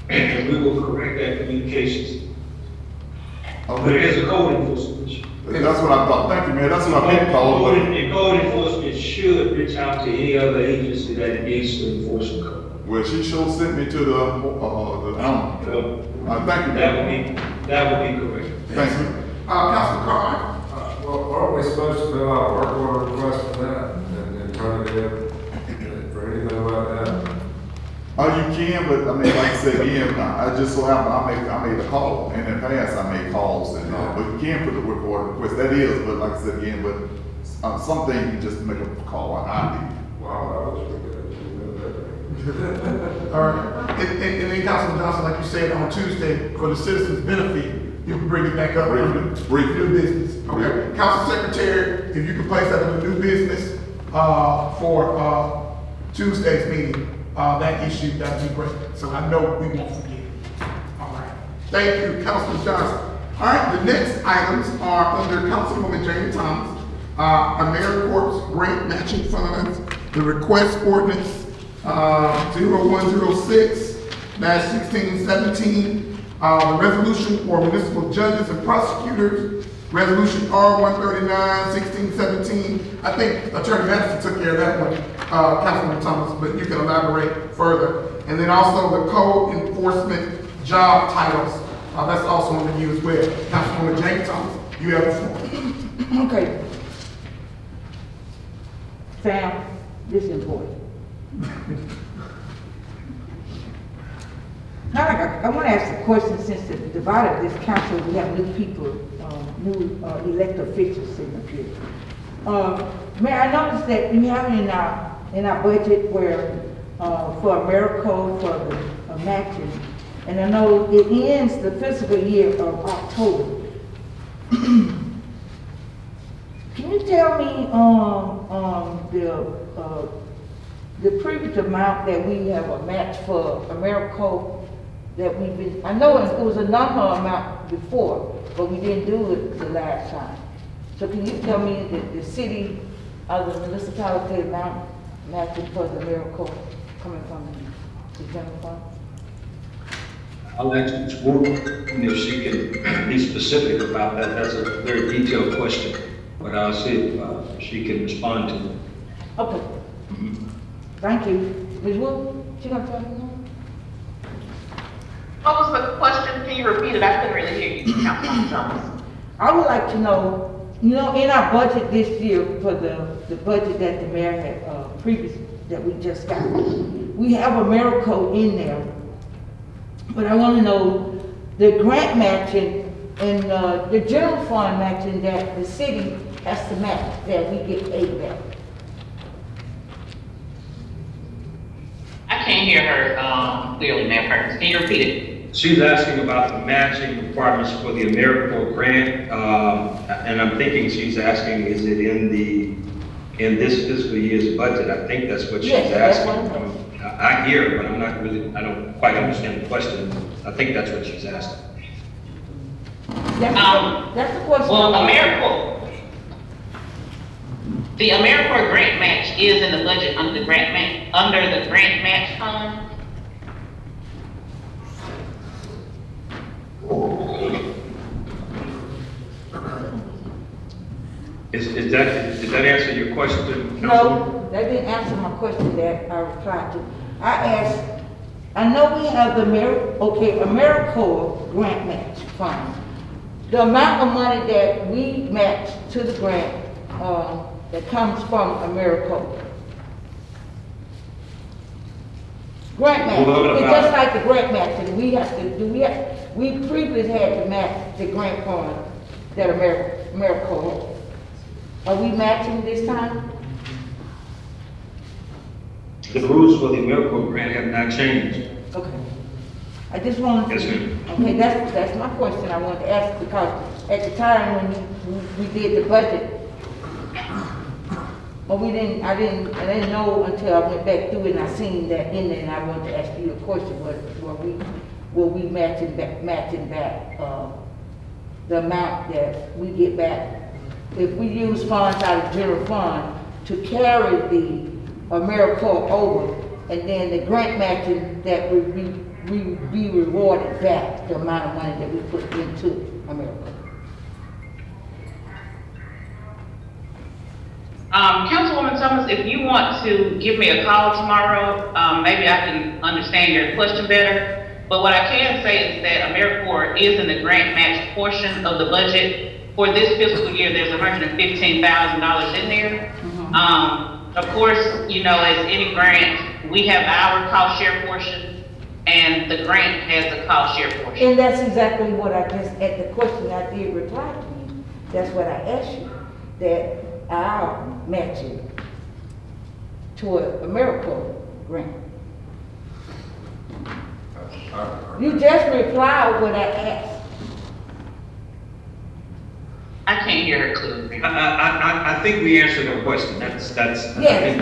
and we will correct that communications. But it is a code enforcement issue. That's what I thought. Thank you, man. That's what I've been called. And code enforcement should reach out to any other agency that it needs to enforce the code. Well, she sure sent me to the animal. Thank you, man. That would be correct. Thank you. Councilman Carr. Well, aren't we supposed to fill out a work order request for that and turn it in for anything like that? You can, but I mean, like I said again, I just so happen I made a call. In the past, I made calls, and but you can put the work order request. That is, but like I said again, but some things you just make a call. I need. Wow, I wish we could. All right. And then Councilman Johnson, like you said, on Tuesday, for the citizens' benefit, you can bring it back up under new business. Okay. Council Secretary, if you can place that under new business for Tuesday's meeting, that issue, that'd be great. So I know we won't forget. All right. Thank you, Councilman Johnson. All right, the next items are under Councilwoman Jamie Thomas, AmeriCorps grant matching funds, the request ordinance 0106-1617, the resolution for municipal judges and prosecutors, resolution R139-1617. I think Attorney Madison took care of that one, Councilman Thomas, but you can elaborate further. And then also the code enforcement job titles, that's also under you as well. Councilwoman James Thomas, you have the floor. Okay. Sam, this is important. Now, I want to ask a question, since the body of this council, we have new people, new elected officials sitting up here. Mayor, I noticed that you have in our budget where, for AmeriCorps, for the matching, and I know it ends the fiscal year of October. Can you tell me, the previous amount that we have a match for AmeriCorps that we've been, I know it was a number amount before, but we didn't do it the last time. So can you tell me the city, the municipality amount matching for the AmeriCorps coming from the general fund? I'll ask Ms. Ward if she can be specific about that. That's a very detailed question, but I'll see if she can respond to it. Okay. Thank you. Ms. Wood, she gonna tell me now? What was the question? Can you repeat it? I couldn't really hear you, Councilwoman Thomas. I would like to know, in our budget this year, for the budget that the mayor had, previous, that we just got, we have AmeriCorps in there. But I want to know the grant matching and the general fund matching that the city has to match, that we get paid back. I can't hear her clearly, Mayor Perkins. Can you repeat it? She's asking about the matching requirements for the AmeriCorps grant, and I'm thinking she's asking, is it in this fiscal year's budget? I think that's what she's asking. I hear, but I don't quite understand the question. I think that's what she's asking. That's the question. Well, the AmeriCorps grant match is in the budget under the grant match fund. Did that answer your question? No, that didn't answer my question that I replied to. I asked, I know we have the AmeriCorps grant match fund. The amount of money that we match to the grant, that comes from AmeriCorps. Grant match, it's just like the grant match, and we previously had to match the grant fund that AmeriCorps had. Are we matching this time? The rules for the AmeriCorps grant have not changed. Okay. I just wanted to. Yes, ma'am. Okay, that's my question I wanted to ask, because at the time when we did the budget, but I didn't know until I went back through it and I seen that in there, and I wanted to ask you a question, were we matching back, the amount that we get back? If we use funds out of general fund to carry the AmeriCorps over, and then the grant matching that we be rewarded back the amount of money that we put into AmeriCorps. Councilwoman Thomas, if you want to give me a call tomorrow, maybe I can understand your question better. But what I can say is that AmeriCorps is in the grant match portion of the budget. For this fiscal year, there's $115,000 in there. Of course, as any grant, we have our cost share portion, and the grant has a cost share portion. And that's exactly what I just, at the question I did reply to you, that's what I asked you, that our matching to an AmeriCorps grant. You just replied what I asked. I can't hear her clearly. I think we answered her question. That's. Yes. I think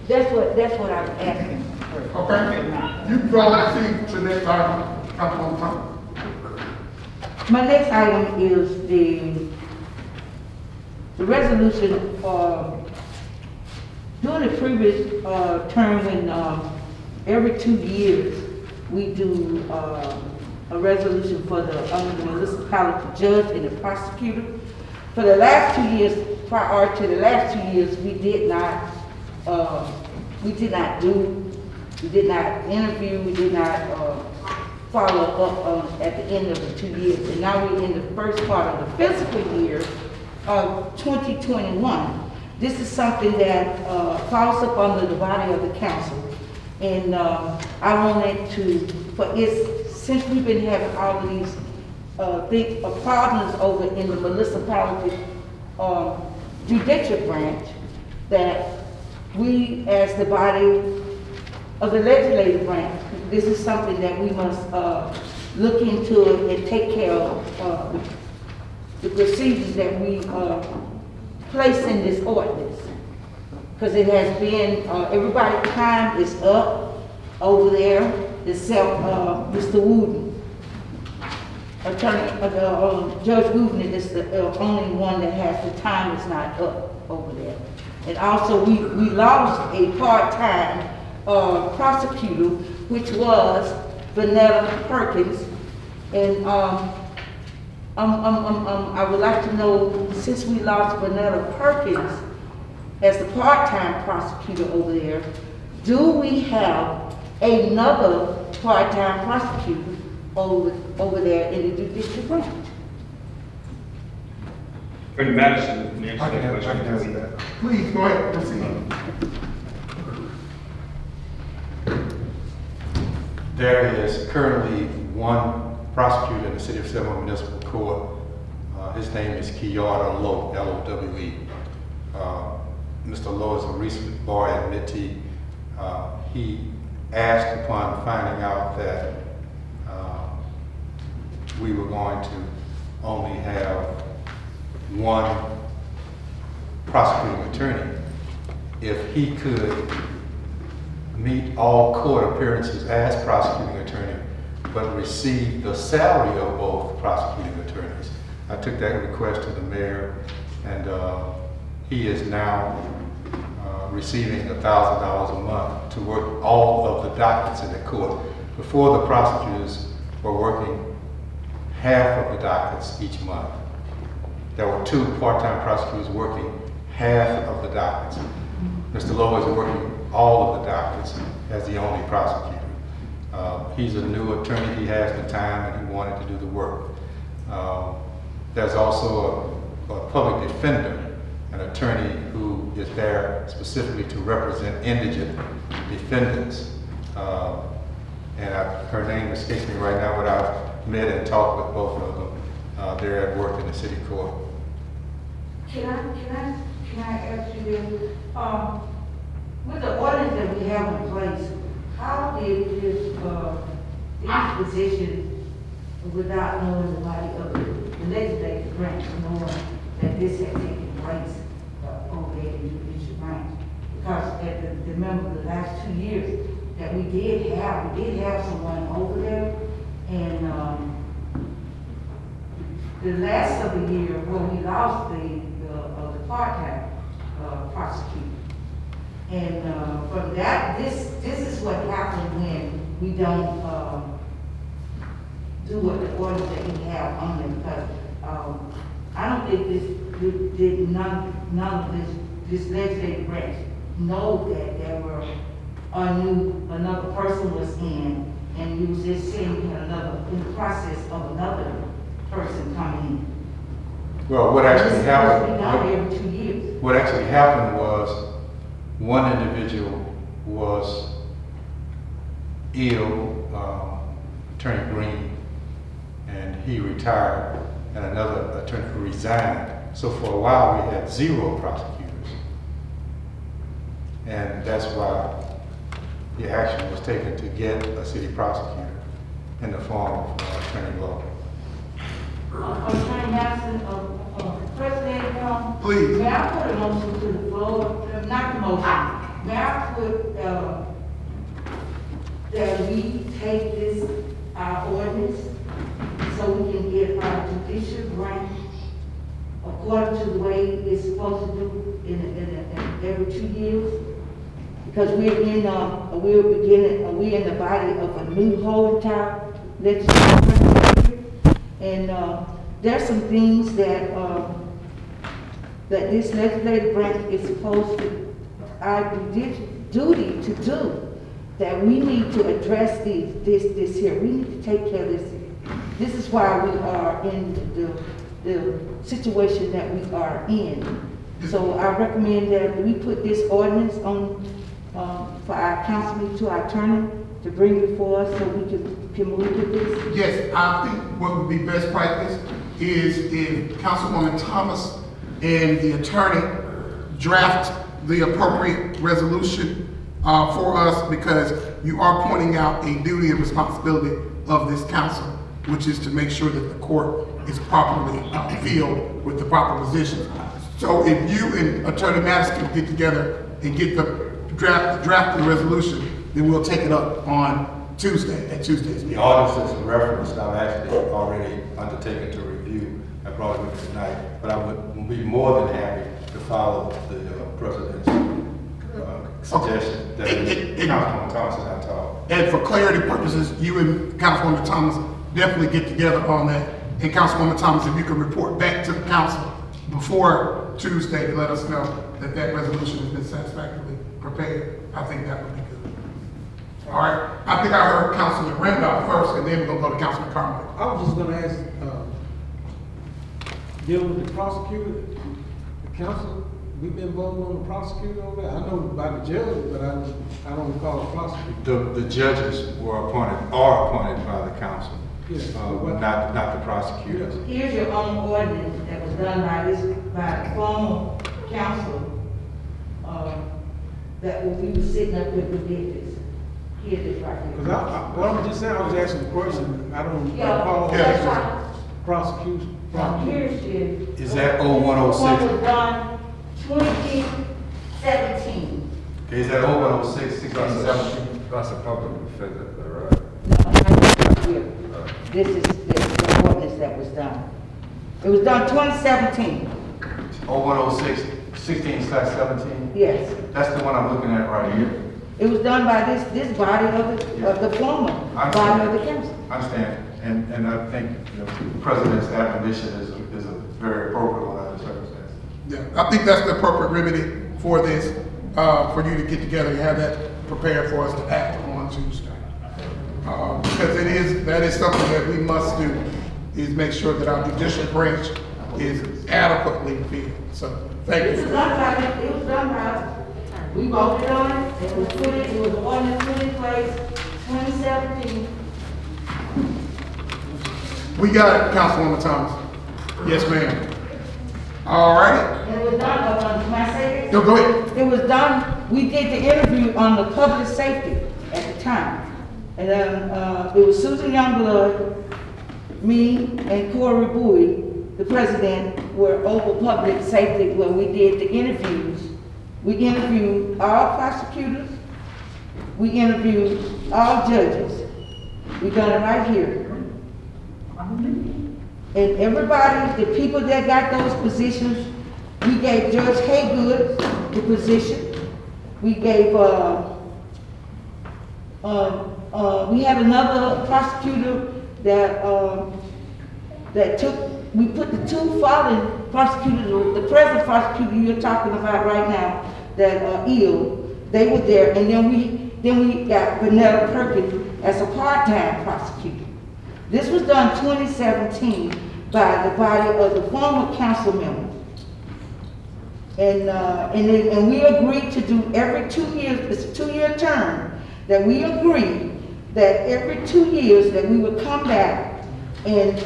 That's what I'm asking. Okay. You proceed to the next item, Councilwoman Thomas. My next item is the resolution for, during the previous term when every 2 years we do a resolution for the municipality judge and the prosecutor. For the last 2 years, prior to the last 2 years, we did not interview, we did not follow up at the end of the 2 years. And now we're in the first part of the fiscal year of 2021. this is something that falls up under the body of the council. And I wanted to, since we've been having all of these problems over in the municipality judicial branch, that we, as the body of the legislative branch, this is something that we must look into and take care of the procedures that we place in this ordinance. Because it has been, everybody's time is up over there, except Mr. Wooten. Judge Wooten is the only one that has the time is not up over there. And also we lost a part-time prosecutor, which was Vanetta Perkins. And I would like to know, since we lost Vanetta Perkins as the part-time prosecutor over there, do we have another part-time prosecutor over there in the judicial branch? Attorney Madison, can you I can answer that answer question? that. Please, go ahead, proceed. There is currently one prosecutor in the city of Selma Municipal Court. His name is Kiyarda Lowe, L-O-W-E. Mr. Lowe is a recent bar admittee. He asked upon finding out that we were going to only have one prosecuting attorney, if he could meet all court appearances as prosecuting attorney, but receive the salary of both prosecuting attorneys. I took that request to the mayor, and he is now receiving $1,000 a month to work all of the dockets in the court. Before, the prosecutors were working half of the dockets each month. There were 2 part-time prosecutors working half of the dockets. Mr. Lowe is working all of the dockets as the only prosecutor. He's a new attorney, he has the time, and he wanted to do the work. There's also a public defender, an attorney who is there specifically to represent indigent defendants. Her name escapes me right now, but I've met and talked with both of them. They're at work in the city court. Can I ask you this? With the ordinance that we have in place, how did this position, without knowing the body of the legislative branch, knowing that this had taken place over there in the judicial branch? Because remember the last 2 years that we did have someone over there, and the last of the year when we lost the part-time prosecutor. And from that, this is what happened when we don't do what the orders that we have on them. Because I don't think none of this legislative branch know that there were another person was in, and you was just saying you had in the process of another person coming in. Well, what actually happened? Every 2 years. What actually happened was one individual was ill, Attorney Green, and he retired, and another attorney resigned. So for a while we had 0 prosecutors, and that's why the action was taken to get a city prosecutor in the form of Attorney Lowe. Attorney Madison, President, please. May I put a motion to the floor? Not the motion. May I put that we take this ordinance so we can get our judicial branch according to the way it's supposed to do in every 2 years? Because we're in the body of a new whole entire legislature, and there's some things that this legislative branch is supposed to, our duty to do, that we need to address this here. We need to take care of this. This is why we are in the situation that we are in. So I recommend that we put this ordinance on, for our councilman to our attorney to bring before us so we can move with this. Yes, I think what would be best practice is if Councilwoman Thomas and the attorney draft the appropriate resolution for us, because you are pointing out a duty and responsibility of this council, which is to make sure that the court is properly filled with the proper positions. So if you and Attorney Madison can get together and get the draft the resolution, then we'll take it up on Tuesday, at Tuesday's meeting. The ordinances referenced, I've actually already undertaken to review. I brought it with me tonight, but I would be more than happy to follow the president's suggestion that Councilwoman Thomas and I talk. And for clarity purposes, you and Councilwoman Thomas definitely get together on that. And Councilwoman Thomas, if you could report back to the council before Tuesday to let us know that that resolution has been satisfactorily prepared, I think that would be good. All right, I think I heard Councilman Randolph first, and then we're gonna go to Councilman Carmichael. I was just gonna ask, dealing with the prosecutor, the council, we've been voting on the prosecutor over there. I know about the judge, but I don't recall the prosecutor. The judges are appointed by the council, Yes. not the prosecutors. Here's your own ordinance that was done by the former council, that when we were sitting up here with this. Here it is right here. Cause what I'm just saying, I was asking a question, I don't Yeah, recall that's right. prosecution. Now, here's your. Is that One 0106? was done 2017. Okay, is that 0106, 1617? That's a public defender, right? No, not here. This is the ordinance that was done. It was done 2017. 0106, 16/17? Yes. That's the one I'm looking at right here. It was done by this body of the former body of the council. I understand, and I think the president's admonition is a very appropriate one under the circumstances. Yeah, I think that's the appropriate remedy for this, for you to get together and have that prepared for us to act on Tuesday. Because that is something that we must do, is make sure that our judicial branch is adequately filled. So, thank It you. was done by, we voted on it, it was an ordinance put in place 2017. We got it, Councilwoman Thomas. Yes, ma'am. All right. And it was done, can I say this? No, go ahead. It was done, we did the interview on the public safety at the time. And it was Susan Youngblood, me, and Corey Bowie, the president, were over public safety where we did the interviews. We interviewed all prosecutors, we interviewed all judges. We done it right here. And everybody, the people that got those positions, we gave Judge Haygood the position. We gave, we had another prosecutor that we put the two fallen prosecutors, the present prosecutor you're talking about right now, that are ill, they were there, and then we got Vanetta Perkins as a part-time prosecutor. This was done 2017 by the body of the former council members. And we agreed to do every 2 years, it's a 2-year term, that we agreed that every 2 years that we would come back and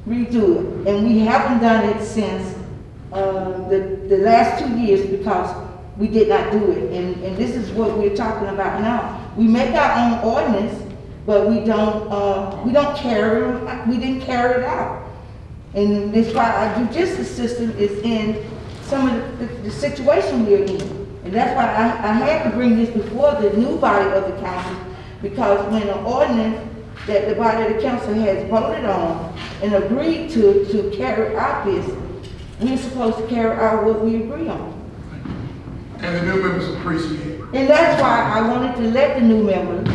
redo it. And we haven't done it since the last 2 years because we did not do it. And this is what we're talking about now. We make our own ordinance, but we didn't carry it out. And that's why our judicial system is in some of the situation we're in. And that's why I had to bring this before the new body of the council, because when an ordinance that the body of the council has voted on and agreed to carry out this, we're supposed to carry out what we agree on. And the new members appreciate it. And that's why I wanted to let the new members,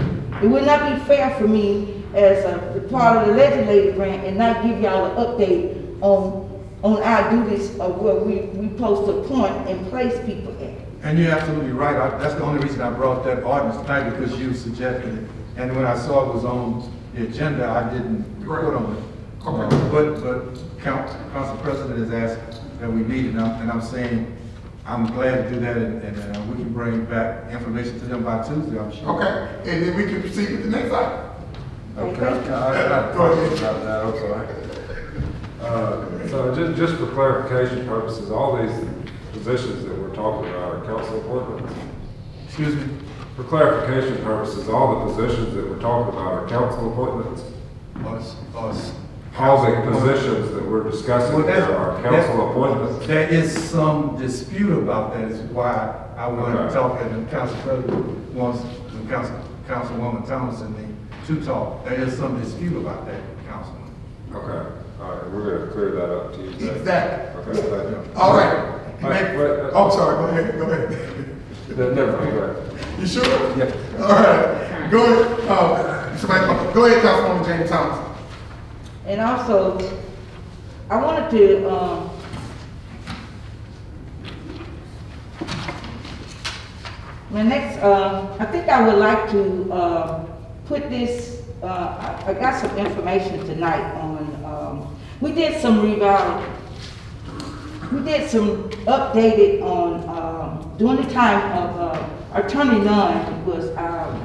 it would not be fair for me as a part of the legislative branch and not give y'all an update on our duties of where we supposed to appoint and place people at. And you're absolutely right. That's the only reason I brought that ordinance tonight, because you suggested it. And when I saw it was on the agenda, I didn't report on it. But Council President has asked that we meet, and I'm saying, I'm glad to do that, and we can bring back information to them by Tuesday, I'm sure. Okay, and then we can proceed with the next item. Okay, I got a question about that, I'm sorry. So just for clarification purposes, all these positions that we're talking about are council appointments? Excuse me? For clarification purposes, all the positions that we're talking about are council appointments? All the positions that we're discussing here are council appointments? There is some dispute about that, is why I want to talk, and the Council President wants Councilwoman Thomas and me to talk. There is some dispute about that, Councilman. Okay, all right, we're gonna clear that up Tuesday. Exactly. Okay, thank you. All right. Wait, Oh, sorry, go ahead. Never mind, go ahead. You sure? Yeah. All right, go ahead. Go ahead, Councilwoman James Thomas. And also, I wanted to, I think I would like to put this, I got some information tonight on, we did some updated on, during the time of Attorney Nunn was our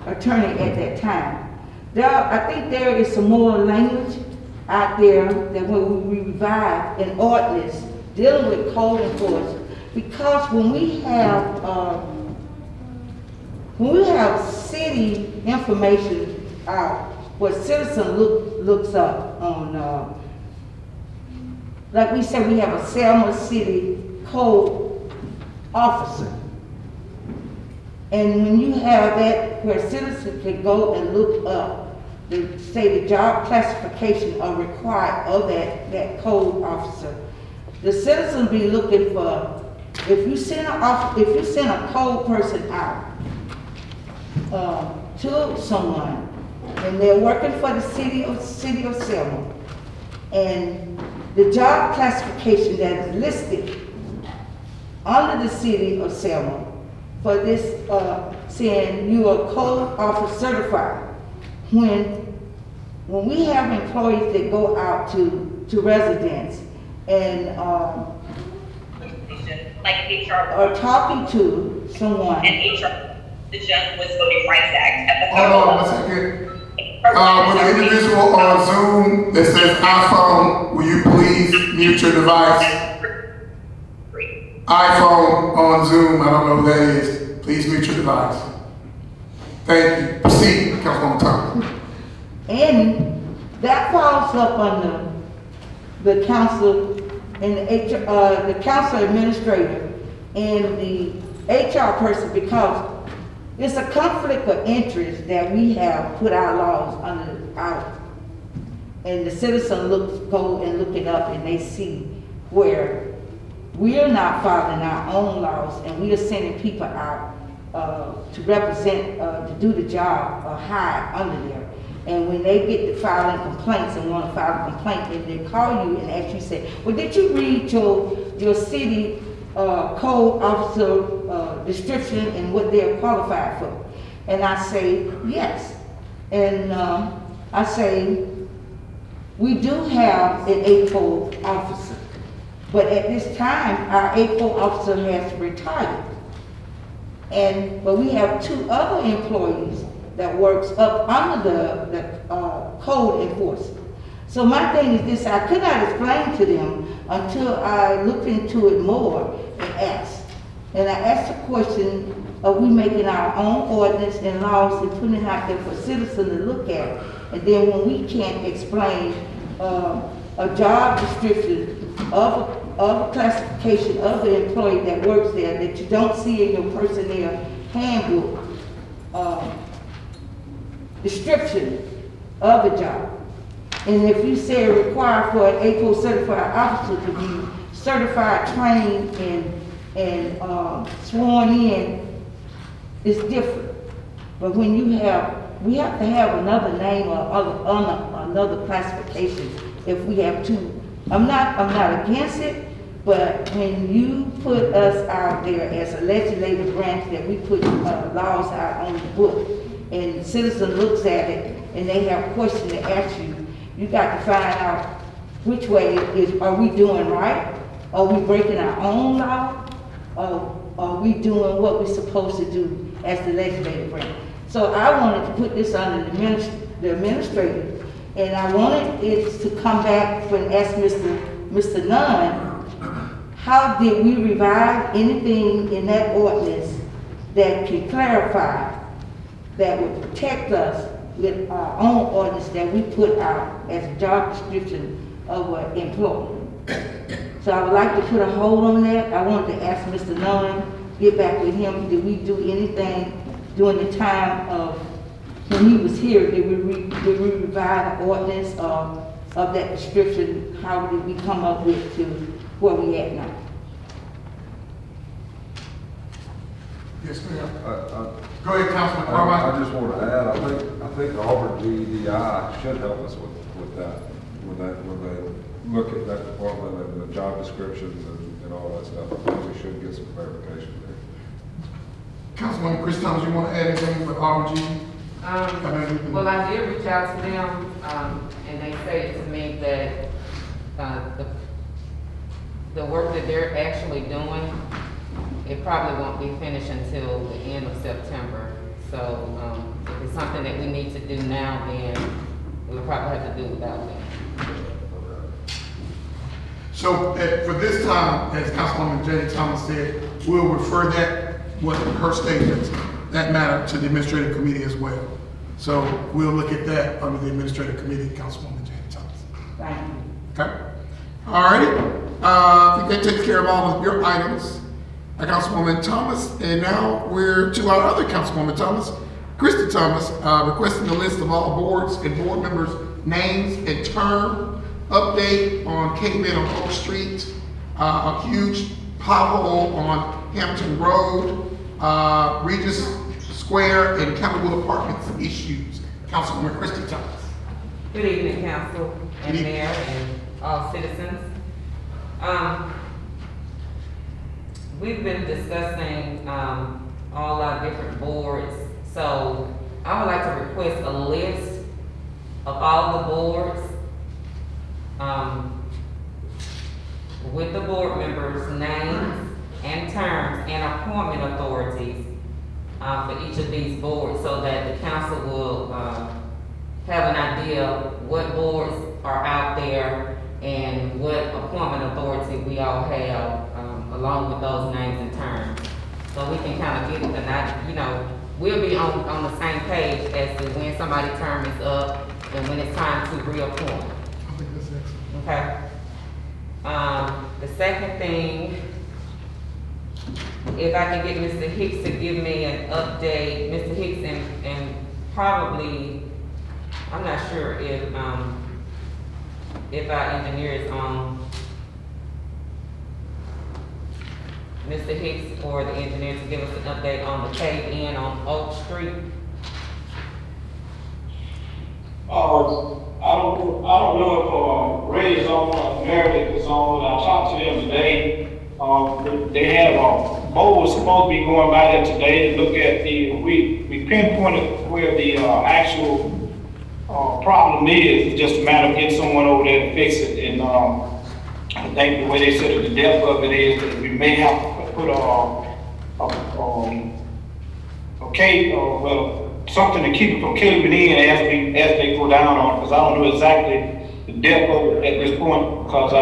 attorney at that time. I think there is some more language out there that when we revive an ordinance dealing with code enforcement, because when we have city information out, what citizen looks up on, like we said, we have a Selma City code officer. And when you have that, where citizens can go and look up, say the job classification or required of that code officer, the citizen be looking for, if you send a code person out to someone, and they're working for the city of Selma, and the job classification that is listed under the city of Selma for this, saying you are code officer certified. When we have employees that go out to residents and like HR or talking to someone. and HR, the Young with Voting Rights Act at the Hold on 1 second. With the individual on Zoom that says iPhone, will you please mute your device? iPhone on Zoom, I don't know who that is. Please mute your device. Thank you. Proceed, Councilwoman Thomas. And that falls up under the council and the council administrator and the HR person, because it's a conflict of interest that we have put our laws under out. And the citizen go and look it up and they see where we are not following our own laws and we are sending people out to represent, to do the job high under there. And when they get to filing complaints and want to file a complaint, then they call you and ask you, say, well, did you read your city code officer description and what they're qualified for? And I say, yes. And I say, we do have an APO officer, but at this time, our APO officer has retired. But we have 2 other employees that works up under the code enforcement. So my thing is this, I could not explain to them until I looked into it more and asked. And I asked the question, are we making our own ordinance and laws and putting it out there for citizens to look at? And then when we can't explain a job description of a classification of the employee that works there that you don't see in your personnel handbook, description of the job. And if you say required for an APO certified officer to be certified, trained, and sworn in, it's different. But when we have to have another name or another classification if we have 2. I'm not against it, but when you put us out there as a legislative branch that we put laws out on the book, and citizen looks at it and they have questions to ask you, you got to find out which way are we doing right? Are we breaking our own law? Or are we doing what we're supposed to do as the legislative branch? So I wanted to put this under the administrator, and I wanted it to come back and ask Mr. Nunn, how did we revise anything in that ordinance that can clarify, that would protect us with our own ordinance that we put out as a job description of an employee. So I would like to put a hold on that. I wanted to ask Mr. Nunn, get back with him, did we do anything during the time of when he was here? Did we revise the ordinance of that description? How did we come up with to where we at now? Yes, ma'am. Go ahead, Councilman Carmichael. I just want to add, I think Auburn DEI should help us with that, when they look at that department and the job descriptions and all that stuff. I think we should get some clarification there. Councilwoman Chris Thomas, you want to add anything with Auburn G? Well, I did reach out to them, and they stated to me that, the work that they're actually doing, it probably won't be finished until the end of September. So, if it's something that we need to do now, then we'll probably have to do without them. So, for this time, as Councilwoman Jenny Thomas said, we'll refer that, what her statements, that matter to the administrative committee as well. So, we'll look at that under the administrative committee, Councilwoman Jenny Thomas. Thank you. Okay? All righty. I think that takes care of all of your items. Councilwoman Thomas, and now we're to our other Councilwoman Thomas, Christy Thomas, requesting a list of all boards and board members' names and term, update on caveman on Oak Street, a huge pothole on Hampton Road, Regis Square, and Campbell Apartments issues. Councilwoman Christy Thomas. Good evening, Council and Mayor and all citizens. We've been discussing all our different boards, so I would like to request a list of all the boards with the board members' names and terms and appointment authorities for each of these boards, so that the council will have an idea what boards are out there and what appointment authority we all have along with those names and terms. So we can kind of get it, and we'll be on the same page as to when somebody's term is up and when it's time to reappoint. I think that's excellent. Okay. The second thing, if I can get Mr. Hicks to give me an update, Mr. Hicks, and probably, I'm not sure if our engineer is on, Mr. Hicks or the engineer, to give us an update on the cave-in on Oak Street. I don't know if Ray is on, Meredith is on, but I talked to them today. They have, Bo was supposed to be going by there today to look at we pinpointed where the actual problem is. It's just a matter of getting someone over there to fix it. And I think the way they said it, the depth of it is that we may have to put something to keep it from caving in as they go down on it, because I don't know exactly the depth of it at this point, because we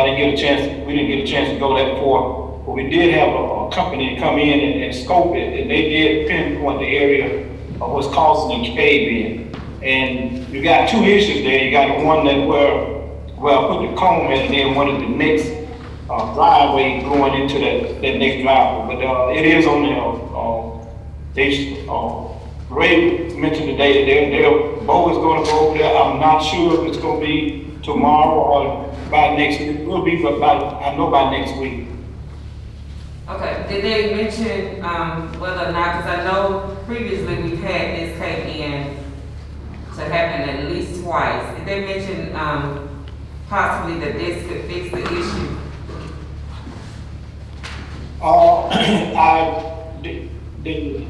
didn't get a chance to go that far. But we did have a company come in and scope it, and they did pinpoint the area of what's causing the cave in. And you got two issues there. You got the one that where I put the comb in, and then one of the next driveway going into that next driveway. But it is on the Ray mentioned today that Bo is going to go over there. I'm not sure if it's going to be tomorrow or by next week. It will be, but I know by next week. Okay, did they mention whether or not, because I know previously we've had this cave-in to happen at least twice. Did they mention possibly that this could fix the issue?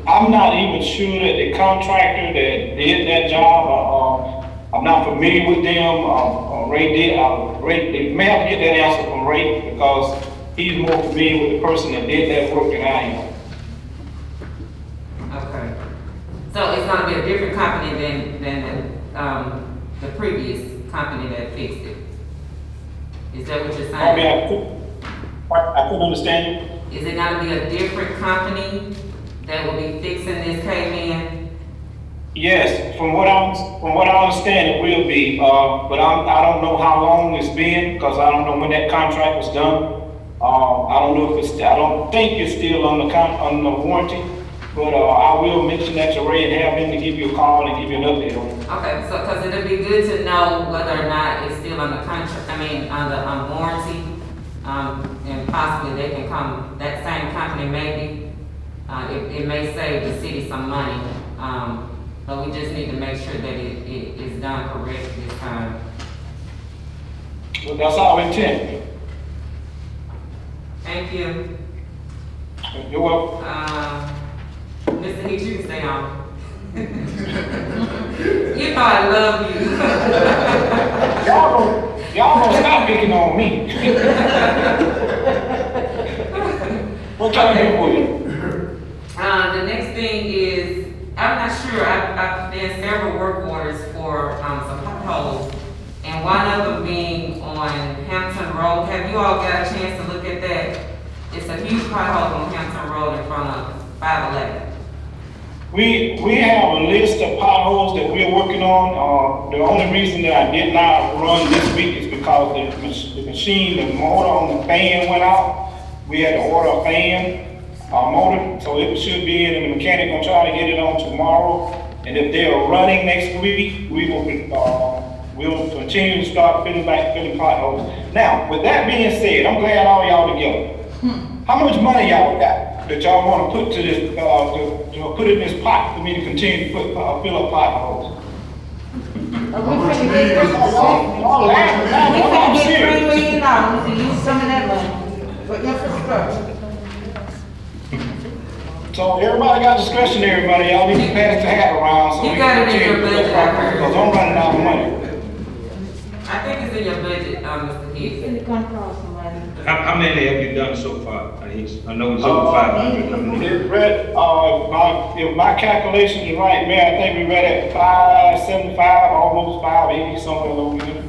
I'm not even sure that the contractor that did that job, I'm not familiar with them. Ray did, they may have to get that answer from Ray because he's more familiar with the person that did that work than I am. Okay. So it's gonna be a different company than the previous company that fixed it? Is that what you're saying? I couldn't understand you. Is it gonna be a different company that will be fixing this caveman? Yes, from what I understand, it will be, but I don't know how long it's been, because I don't know when that contract was done. I don't know if I don't think it's still on the warranty, but I will mention that to Ray and have him to give you a call and give you an update on it. Okay, so, cause it'd be good to know whether or not it's still on the contract, on warranty. And possibly they can come, that same company maybe, it may save the city some money. But we just need to make sure that it is done correct this time. Well, that's our intent. Thank you. You're welcome. Mr. Hicks, you can stay on. You know I love you. Y'all gonna stop picking on me. What can I do for you? The next thing is, I'm not sure, I've done several work orders for, some potholes, and one of them being on Hampton Road. Have you all got a chance to look at that? It's a huge pothole on Hampton Road in front of 511. We have a list of potholes that we're working on. The only reason that I did not run this week is because the machine, the motor on the fan went out. We had to order a fan, motor, so it should be in, and the mechanic gonna try to get it on tomorrow. And if they are running next week, we'll continue to start filling potholes. Now, with that being said, I'm glad all y'all together. How much money y'all got that y'all want to put to this, put in this pot for me to continue to fill up potholes? We finna get $3 million to use some of that money for infrastructure. So everybody got discretionary money, y'all need to pass the hat around so You we got can it in continue your to fill budget, up I heard. potholes, because I'm running out of money. I think it's in your budget, Mr. Hicks. Finna come across some money. How many have you done so far? I know it's over 500. How many? If my calculations are right, man, I think we read at 575, almost 580, somewhere over here.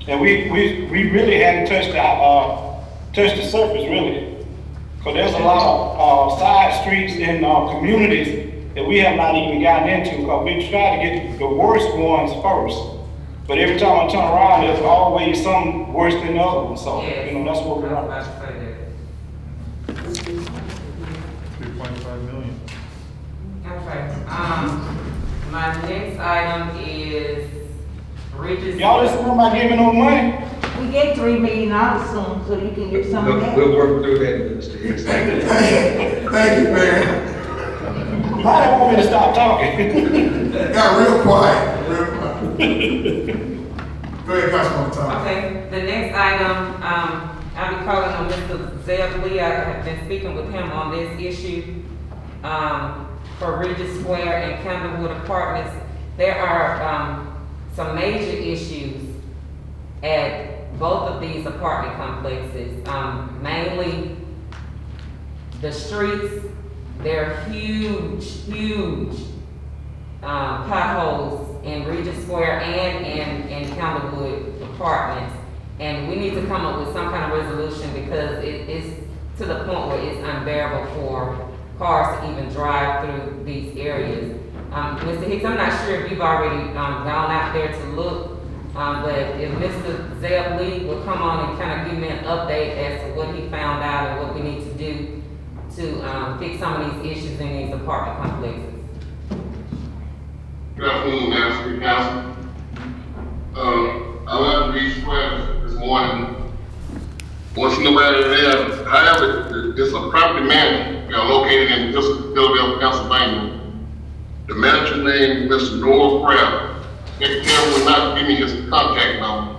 And we really hadn't touched the surface, really. Because there's a lot of side streets in communities that we have not even gotten into, because we try to get the worst ones first. But every time I turn around, there's always some worse than the other one, so, that's what we're on. 3.5 million. Okay, my next item is Regis. Y'all just know about giving no money? We get $3 million soon, so you can get some of that. We'll work through that, Mr. Hicks. Thank you, man. Why they want me to stop talking? Got real quiet, real quiet. Go ahead, Councilman Thomas. Okay, the next item, I'll be calling on Mr. Zeb Lee. I have been speaking with him on this issue, for Regis Square and Candlewood Apartments. There are, some major issues at both of these apartment complexes. Mainly the streets, they're huge, potholes in Regis Square and in Candlewood Apartments. And we need to come up with some kind of resolution because it's to the point where it's unbearable for cars to even drive through these areas. Mr. Hicks, I'm not sure if you've already gone out there to look, but if Mr. Zeb Lee will come on and kind of give me an update as to what he found out and what we need to do to fix some of these issues in these apartment complexes. Good afternoon, Madam City Council. I left Regis Square this morning. Won't see nobody there. However, there's a property manager located in Philadelphia, Pennsylvania. The manager's name is Mr. Noah Crab. Secretary will not give me his contact number.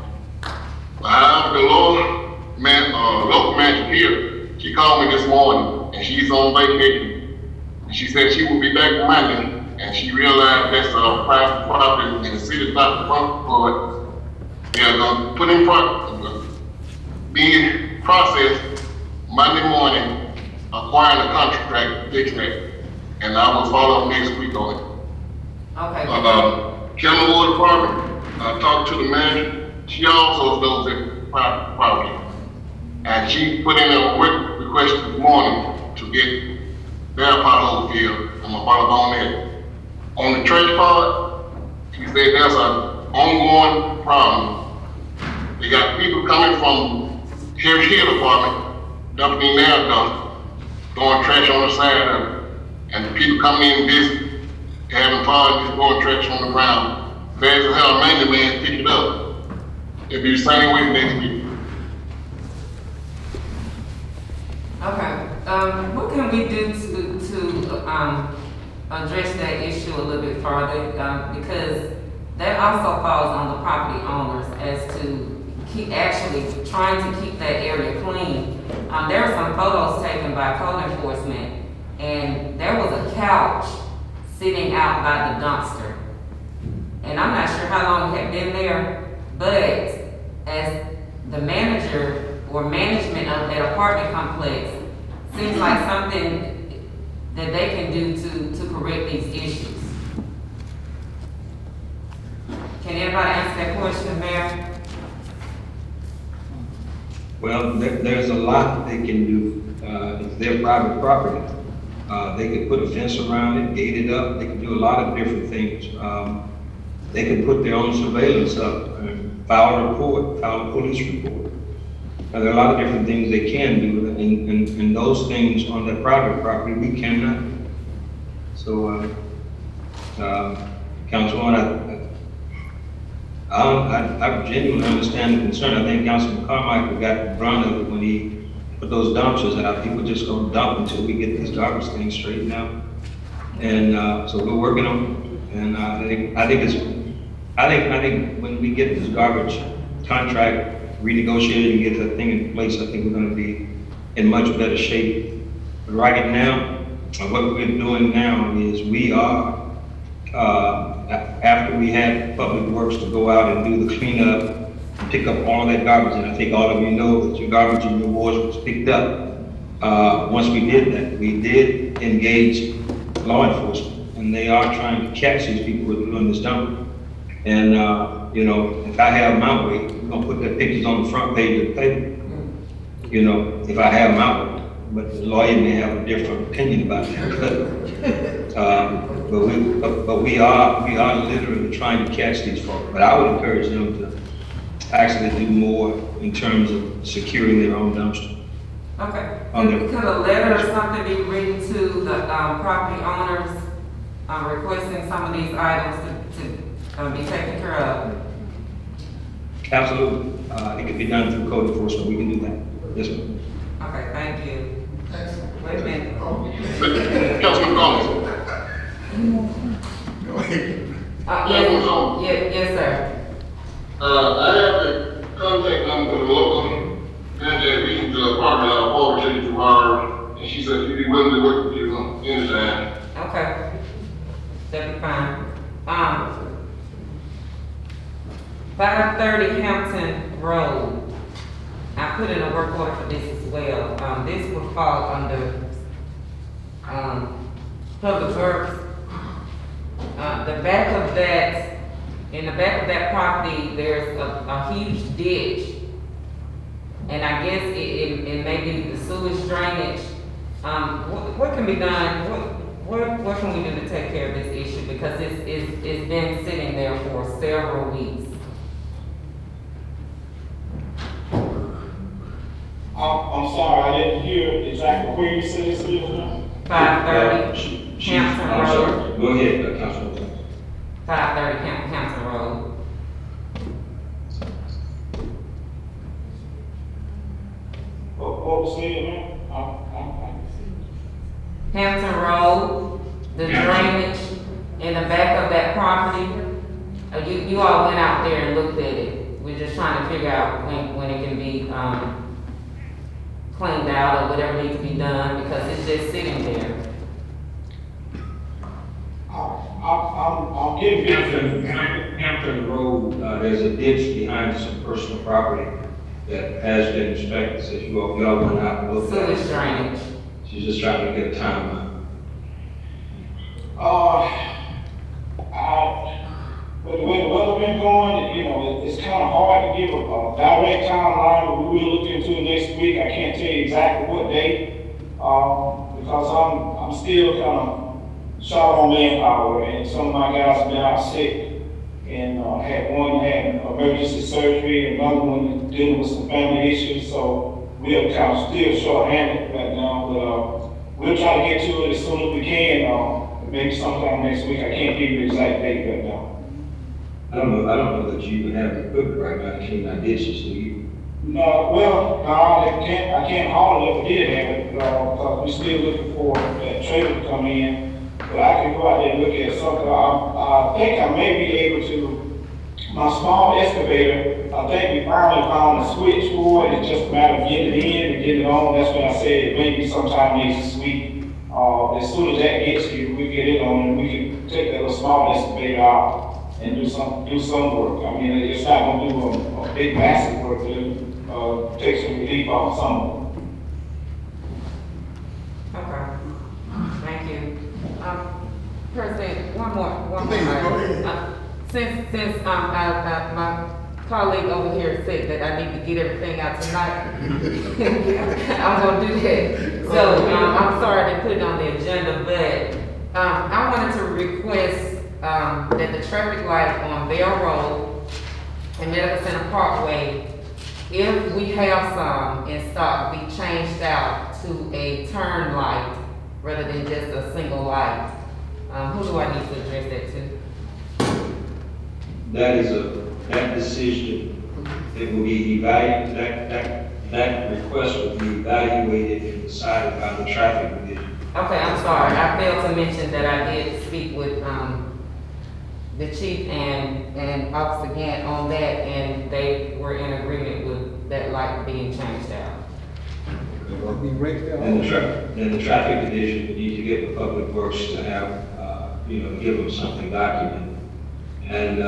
However, the local manager here, she called me this morning and she's on vacation. And she said she will be back Monday, and she realized that's a private property and the city's not responsible for it. They are gonna put in be processed Monday morning, acquiring a contract, fix that. And I will follow up next week on it. Okay. Kenilworth Department, I talked to the manager, she also knows that property. And she put in a request this morning to get their pothole filled. I'm gonna follow up on that. On the trash part, she said there's an ongoing problem. They got people coming from Harris Hill Department, dumping in their dump, throwing trash on the side of it. And the people coming in busy, having fun, just throwing trash on the ground. Fast as hell, maintenance man pick it up. It'll be the same way next week. Okay, what can we do to address that issue a little bit further? Because that also falls on the property owners as to keep actually trying to keep that area clean. There were some photos taken by code enforcement, and there was a couch sitting out by the dumpster. And I'm not sure how long it had been there, but as the manager or management of that apartment complex, seems like something that they can do to correct these issues. Can anybody answer that question, Mayor? Well, there's a lot they can do. It's their private property. They could put a fence around it, gate it up. They can do a lot of different things. They can put their own surveillance up and file a report, file a police report. Now, there are a lot of different things they can do, and those things on their private property, we cannot. So, Councilwoman, I genuinely understand the concern. I think Councilman Carmichael got the brunt of it when he put those dumpsters out. People just gonna dump until we get these garbage things straightened out. And so we're working on it. And I think when we get this garbage contract renegotiated and get that thing in place, I think we're gonna be in much better shape. But right now, what we're doing now is we are, after we had Public Works to go out and do the cleanup, and pick up all that garbage, and I think all of you know that your garbage in your wards was picked up. Once we did that, we did engage law enforcement, and they are trying to catch these people who are doing this dumping. And, you know, if I have my way, we're gonna put the pictures on the front page of the paper. You know, if I have my way, but the lawyer may have a different opinion about that. But we are literally trying to catch these folks. But I would encourage them to actually do more in terms of securing their own dumpster. Okay. Could a letter or something be written to the property owners requesting some of these items to be taken care of? Absolutely. It can be done through code enforcement. We can do that. Yes, ma'am. Okay, thank you. Wait a minute. Councilman Gomes. Go ahead. Yes, sir. I have the contact number for the local manager to the apartment. I'll forward to you tomorrow. And she said she'd be willing to work with you on anytime. Okay. That'd be fine. 530 Hampton Road. I put in a work order for this as well. This will fall under Public Works. In the back of that property, there's a huge ditch. And I guess it may be the sewage drainage. What can be done? What can we do to take care of this issue? Because it's been sitting there for several weeks. I'm sorry, I didn't hear exactly where you said this is now. 530 Hampton I'm Road. sorry. Go ahead, Councilman. 530 Hampton Road. What was it now? Hampton Road, the drainage in the back of that property. You all went out there and looked at it. We're just trying to figure out when it can be cleaned out or whatever needs to be done because it's just sitting there. I'll give you. Hampton Franklin Road, there's a ditch behind some personal property that has been inspected, so if y'all went out and looked at it. Sewage drainage. She's just trying to get a timeline. With the way the weather been going, you know, it's kind of hard to give a direct timeline, but we will look into it next week. I can't tell you exactly what day, because I'm still kind of short on manpower, and some of my guys have been out sick, and had one had emergency surgery, another one is dealing with some family issues, so we are kind of still short-handed right now, but we'll try to get to it as soon as we can, maybe sometime next week. I can't give you the exact date right now. I don't know that you even have the equipment right now to clean out dishes, do you? No, well, no, I can't haul it if we did have it, because we're still looking for that trailer to come in. But I can go out there and look at something. I think I may be able to, my small excavator, I think we finally found a switch for it. It's just a matter of getting it in and getting it on. That's when I said maybe sometime next week. As soon as that gets here, we get it on and we can take that little small excavator out and do some work. I mean, it's not gonna do a big massive work, but take some relief off some. Okay. Thank you. President, one more. Please, go ahead. Since my colleague over here said that I need to get everything out tonight, I'm gonna do that. So, I'm sorry I didn't put it on the agenda, but, I wanted to request, that the traffic light on Bell Road and Medical Center Parkway, if we have some in stock, be changed out to a turn light rather than just a single light. Who do I need to address that to? That decision, it will be evaluated, that request will be evaluated and decided by the traffic division. Okay, I'm sorry, I failed to mention that I did speak with, the chief and Officer Gant on that, and they were in agreement with that light being changed out. And the traffic division would need to get the public works to have, give them something documented. And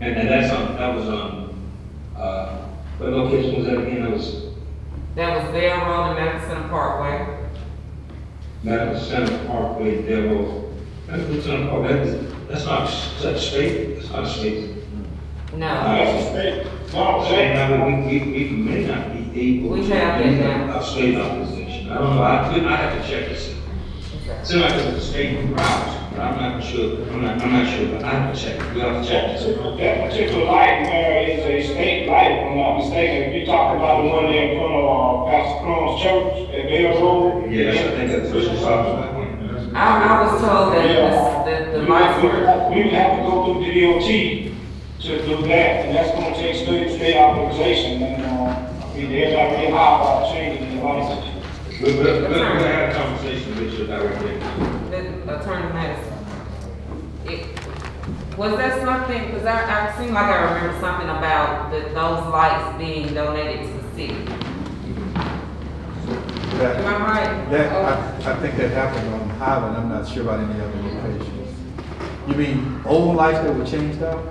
that was on, what location was that again? That was Bell Road and Medical Center Parkway. Medical Center Parkway, Devil, Medical Center Parkway, that's not, is that state? That's not state. No. That's a state. No, We may not be able We to have it now. a state opposition. I don't know, I have to check this. Seems like it's a state route, but I'm not sure, I'm not sure, but I have to check, we have to check this. that particular light there is a state light, if I'm not mistaken. If you're talking about the one there in front of Pastor Crumb's church at Bell Road. Yes, I think that's what she's talking about. I was told that the lights were. We would have to go through DOT to do that, and that's gonna take state authorization, and, I mean, they're not really high about changing the license. We'll have a conversation with you directly. Attorney Madison. Was that something, because I seem like I remember something about those lights being donated to the city. Am I right? I think that happened on Highland. I'm not sure about any other locations. You mean old lights that were changed out?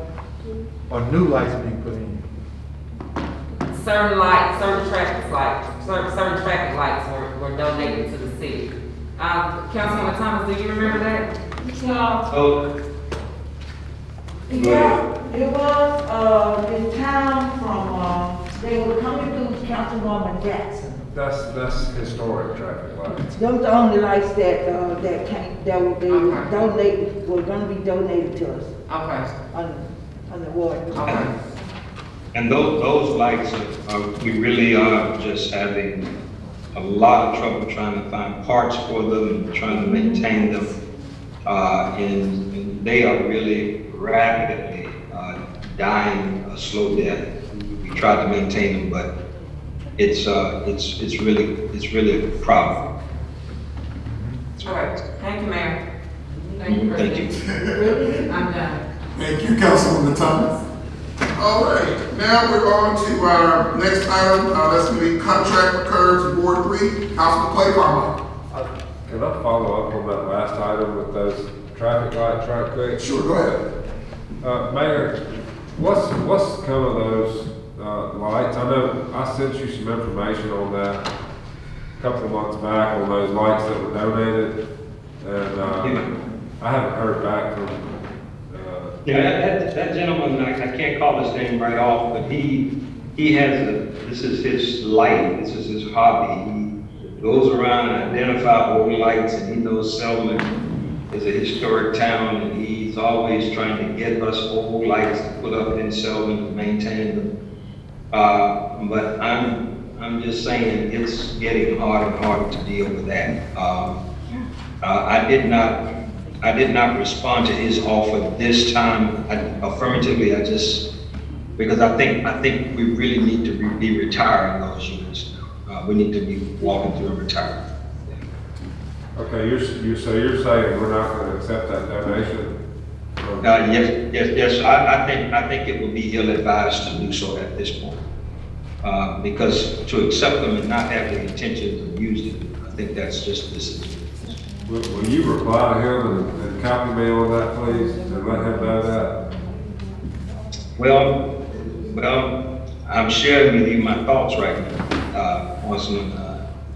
Or new lights being put in? Certain lights, certain traffic lights were donated to the city. Councilwoman Thomas, do you remember that? Oh. Yeah, it was, this town from, they were coming through Councilwoman Jackson. That's historic traffic lights. Those are the only lights that came, that were donated, were gonna be donated to us. Okay. On the ward. Okay. And those lights, we really are just having a lot of trouble trying to find parts for them, and trying to maintain them. And they are really rapidly dying a slow death. We try to maintain them, but it's really a problem. All right. Thank you, Mayor. Thank you, President. Thank you. I'm done. Thank you, Councilwoman Thomas. All right, now we're on to our next item. That's going to be contract with Curbs Board 3, Councilman Clay Carmichael. Can I follow up on that last item with those traffic lights right quick? Sure, go ahead. Mayor, what's come of those, lights? I know I sent you some information on that a couple of months back on those lights that were donated, and, I haven't heard back from, Yeah, that gentleman, I can't call his name right off, but he has this is his light, this is his hobby. He goes around and identifies old lights, and he knows Selma is a historic town, and he's always trying to get us old lights to put up in Selma to maintain them. But I'm just saying it's getting harder and harder to deal with that. I did not respond to his offer this time affirmatively. Because I think we really need to be retiring those units now. We need to be walking through and retiring. okay, you're saying we're not gonna accept that donation? Yes. I think it would be ill-advised to do so at this point. Because to accept them and not have the intention of using them, I think that's just this. Will you reply to him and copy me on that, please, and let him know that? Well, I'm sharing with you my thoughts right now, Councilman,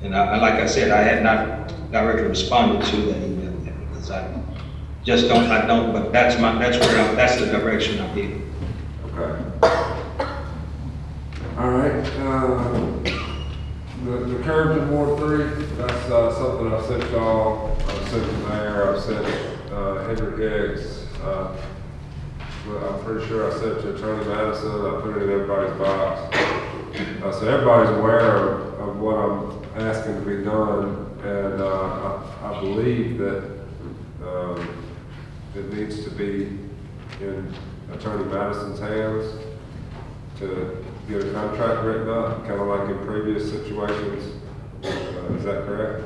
and like I said, I had not directly responded to that email yet, because I don't, but that's the direction I'm heading. Okay. All right, the curbs in Ward 3, that's, something I sent y'all, I sent the mayor, I sent, Henry Hicks, well, I'm pretty sure I sent to Attorney Madison, I put it in everybody's box. So everybody's aware of what I'm asking to be done, and I believe that it needs to be in Attorney Madison's hands to get a contract written up, kind of like in previous situations. Is that correct?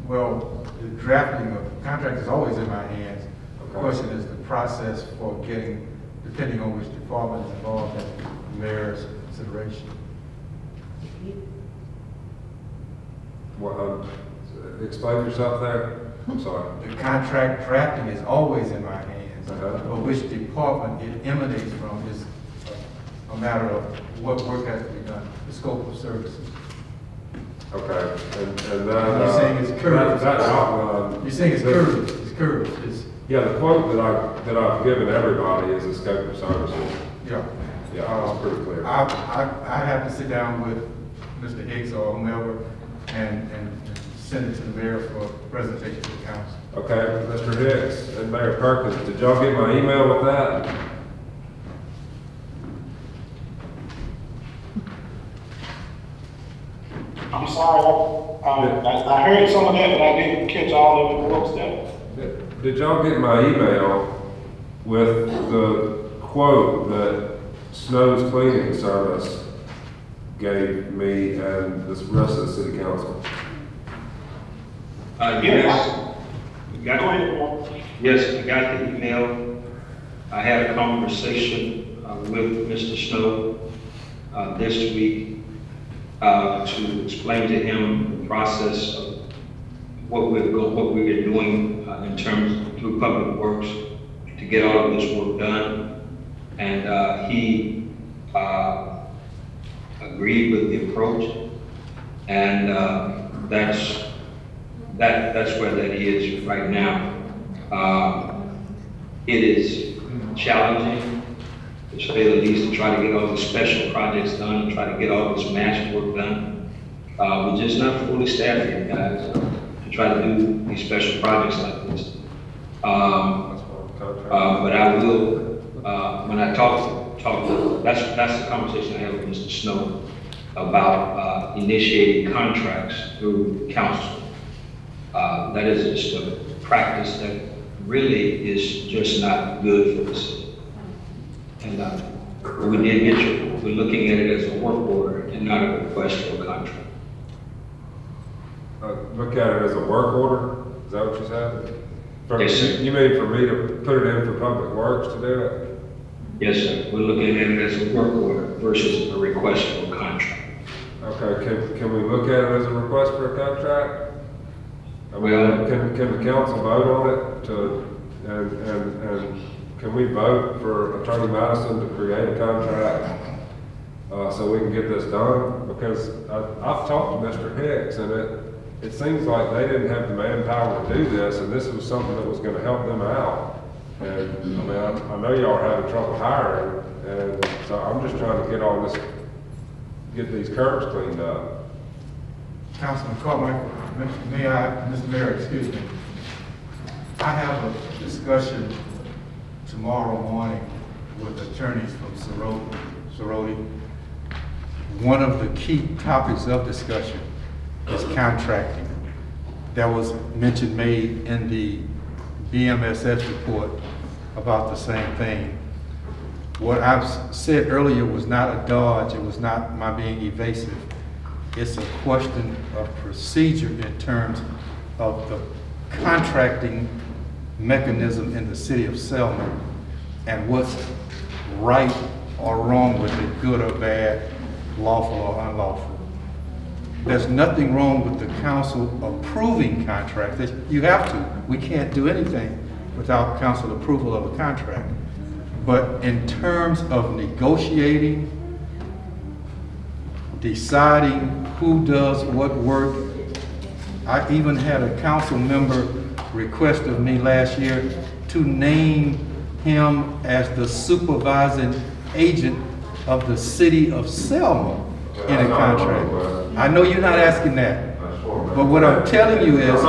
Well, the drafting of the contract is always in my hands. The question is the process for getting, depending on which department is involved, at the mayor's consideration. Well, explain yourself there. I'm sorry. The contract drafting is always in my hands, but which department it emanates from is a matter of what work has to be done, the scope of services. Okay, and that, You're saying it's curved. that outline. You're saying it's curved. It's curved. Yeah, the quote that I've given everybody is the scope of services. Yeah. Yeah, it's pretty clear. I have to sit down with Mr. Hicks or whomever and send it to the mayor for presentation to the council. Okay, Mr. Hicks and Mayor Perkins, did y'all get my email with that? I'm sorry, I heard some of that, but I didn't catch all of it. What was that? Did y'all get my email with the quote that Snow's Cleaning Service gave me and the rest of the city council? Yes. Yes, I got the email. I had a conversation with Mr. Snow this week to explain to him the process of what we're doing in terms through Public Works to get all of this work done. And he agreed with the approach, and that's where that is right now. It is challenging, to say the least, to try to get all the special projects done and try to get all this match work done. We're just not fully staffed yet, guys, to try to do these special projects like this. But I will, when I talk that's the conversation I had with Mr. Snow about initiating contracts through council. That is just a practice that really is just not good for the city. And we're looking at it as a work order and not a request for a contract. Look at it as a work order? Is that what you said? Yes, sir. You mean for me to put it in for Public Works to do it? Yes, sir. We're looking at it as a work order versus a request for a contract. Okay, can we look at it as a request for a contract? I mean, can the council vote on it and can we vote for Attorney Madison to create a contract so we can get this done? Because I've talked to Mr. Hicks, and it seems like they didn't have the manpower to do this, and this was something that was gonna help them out. And I mean, I know y'all are having trouble hiring, and so I'm just trying to get these curbs cleaned up. Councilman Carmichael, Mr. Mayor, excuse me. I have a discussion tomorrow morning with attorneys from Sorority. One of the key topics of discussion is contracting. That was made in the BMSS report about the same thing. What I've said earlier was not a dodge, it was not my being evasive. It's a question of procedure in terms of the contracting mechanism in the city of Selma and what's right or wrong with it, good or bad, lawful or unlawful. There's nothing wrong with the council approving contracts. You have to. We can't do anything without council approval of a contract. But in terms of negotiating, deciding who does what work, I even had a council member request of me last year to name him as the supervising agent of the city of Selma in a contract. I know you're not asking that, but what I'm telling you is,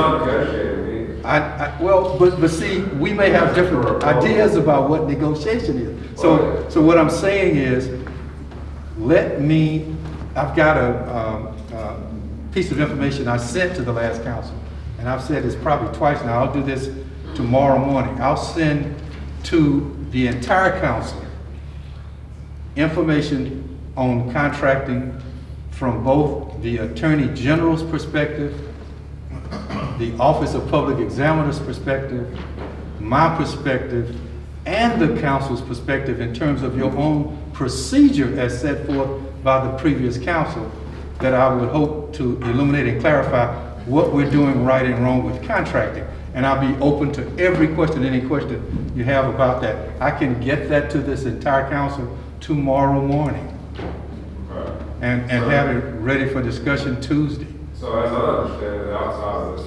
but see, we may have different ideas about what negotiation is. So what I'm saying is, I've got a piece of information I sent to the last council, and I've said this probably twice now. I'll do this tomorrow morning. I'll send to the entire council information on contracting from both the Attorney General's perspective, the Office of Public Examiner's perspective, my perspective, and the council's perspective in terms of your own procedure as set forth by the previous council, that I would hope to illuminate and clarify what we're doing right and wrong with contracting. And I'll be open to every question, any question you have about that. I can get that to this entire council tomorrow morning. Right. And have it ready for discussion Tuesday. So as I understand it, outside of this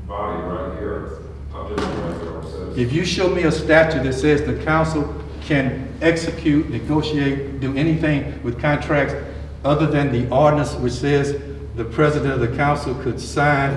body right here, I'm just a regular citizen. If you show me a statute that says the council can execute, negotiate, do anything with contracts other than the ordinance which says the president of the council could sign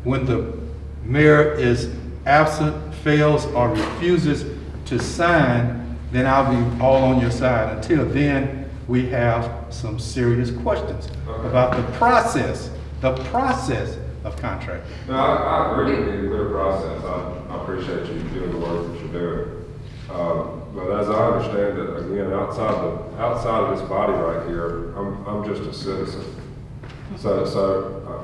when the mayor is absent, fails, or refuses to sign, then I'll be all on your side. Until then, we have some serious questions about the process of contracting. No, I agree with you, clear process. I appreciate you doing the work that you're doing. But as I understand it, again, outside of this body right here, I'm just a citizen. So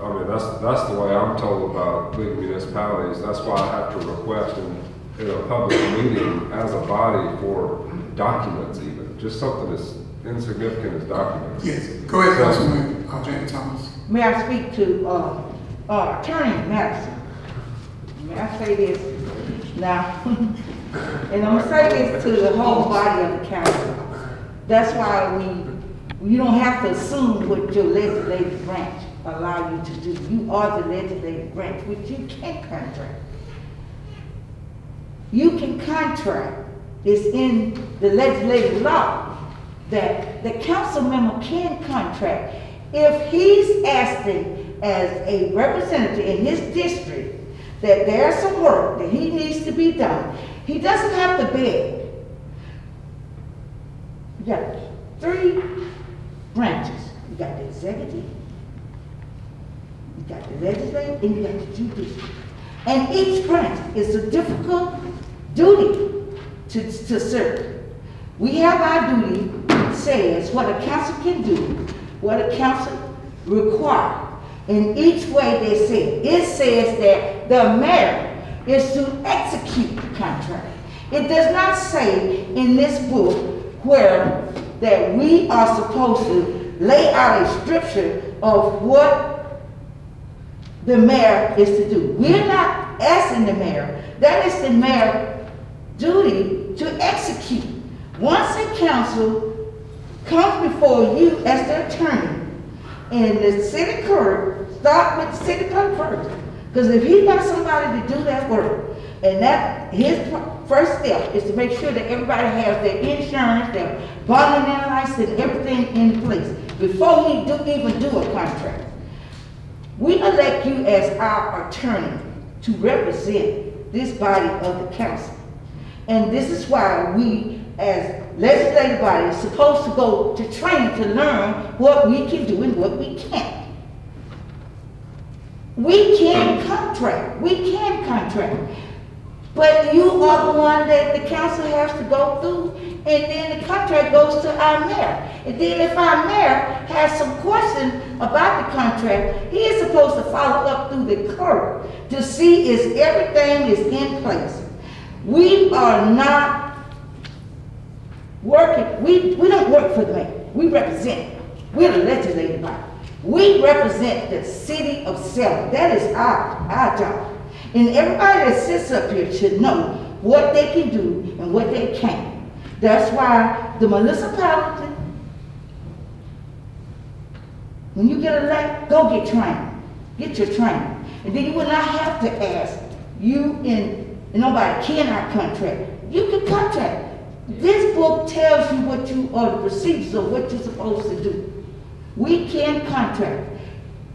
I mean, that's the way I'm told about big municipalities. That's why I have to request in a public meeting as a body for documents, even just something as insignificant as documents. Yes, go ahead, Councilman James Thomas. May I speak to Attorney Madison? May I say this now? And I'm gonna say this to the whole body of the council. That's why you don't have to assume what your legislative branch allow you to do. You are the legislative branch, which you can contract. You can contract. It's in the legislative law that the council member can contract. If he's asking as a representative in his district that there's some work that he needs to be done, he doesn't have to beg. You got 3 branches. You got the executive, you got the legislative, and you got the judicial. And each branch is a difficult duty to serve. We have our duty, says what a council can do, what a council requires. In each way they say it says that the mayor is to execute the contract. It does not say in this book where that we are supposed to lay out a scripture of what the mayor is to do. We're not asking the mayor. That is the mayor's duty to execute. Once a council comes before you as the attorney, and the city clerk, start with the city clerk first. Because if he got somebody to do that work, and that his first step is to make sure that everybody has their insurance, their bonding and license, everything in place before he even do a contract. We elect you as our attorney to represent this body of the council. And this is why we, as legislative body, is supposed to go to training to learn what we can do and what we can't. We can contract. But you are the one that the council has to go through, and then the contract goes to our mayor. And then if our mayor has some questions about the contract, he is supposed to follow up through the clerk to see if everything is in place. We are not working, we don't work for the mayor. We represent, we're the legislative body. We represent the city of Selma. That is our job. And everybody that sits up here should know what they can do and what they can't. That's why the municipality, when you get elected, go get trained. Get your training. And then you will not have to ask you and nobody cannot contract. You can contract. This book tells you what you are, the procedures of what you're supposed to do. We can contract.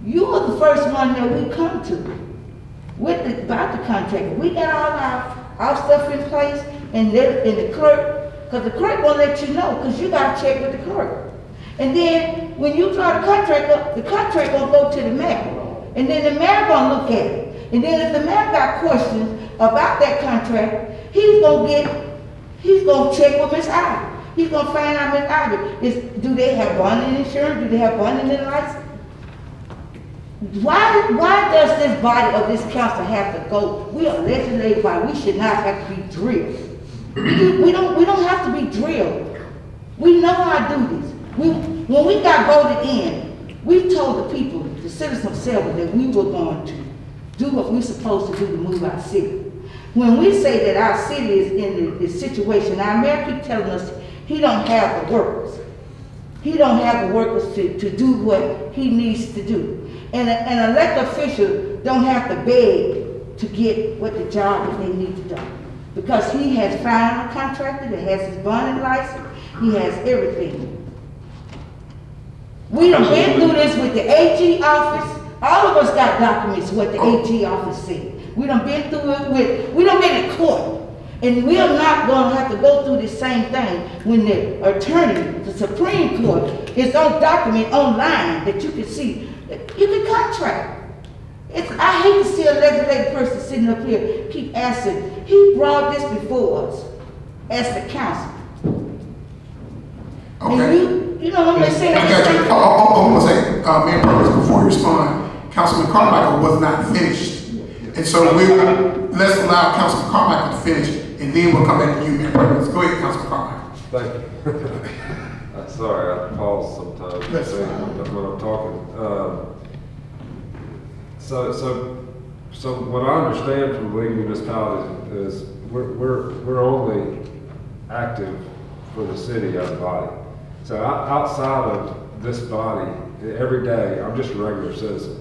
You are the first one that we come to about the contract. We got all our stuff in place, and the clerk, because the clerk won't let you know, because you got to check with the clerk. And then when you draw the contract up, the contract will go to the mayor, and then the mayor gonna look at it. And then if the mayor got questions about that contract, he's gonna check with Ms. Ivy. He's gonna find out Ms. Ivy, do they have bonding insurance? Do they have bonding and license? Why does this body of this council have to go? We are a legislative body. We should not have to be drilled. We don't have to be drilled. We know how to do this. When we got voted in, we told the people, the citizens of Selma, that we were going to do what we're supposed to do to move our city. When we say that our city is in this situation, our mayor keeps telling us he don't have the workers. He don't have the workers to do what he needs to do. And an elected official don't have to beg to get what the job that they need to do. Because he has found a contractor that has his bonding license, he has everything. We done been through this with the AG office. All of us got documents what the AG office said. We done been through it we done been in court. And we're not gonna have to go through the same thing when the attorney, the Supreme Court, is on document online that you can see. You can contract. I hate to see a legislative person sitting up here keep asking. He brought this before us as the council. Okay. And you know what I'm saying? I got you. Hold on a second. Mayor Purvis, before you respond, Councilman Carmichael was not finished. And so let's allow Councilman Carmichael to finish, and then we'll come back to you, Mayor Purvis. Go ahead, Councilman Carmichael. Thank you. Sorry, I pause sometimes when I'm talking. So what I understand from leading municipalities is we're only active for the city as a body. So outside of this body, every day, I'm just a regular citizen.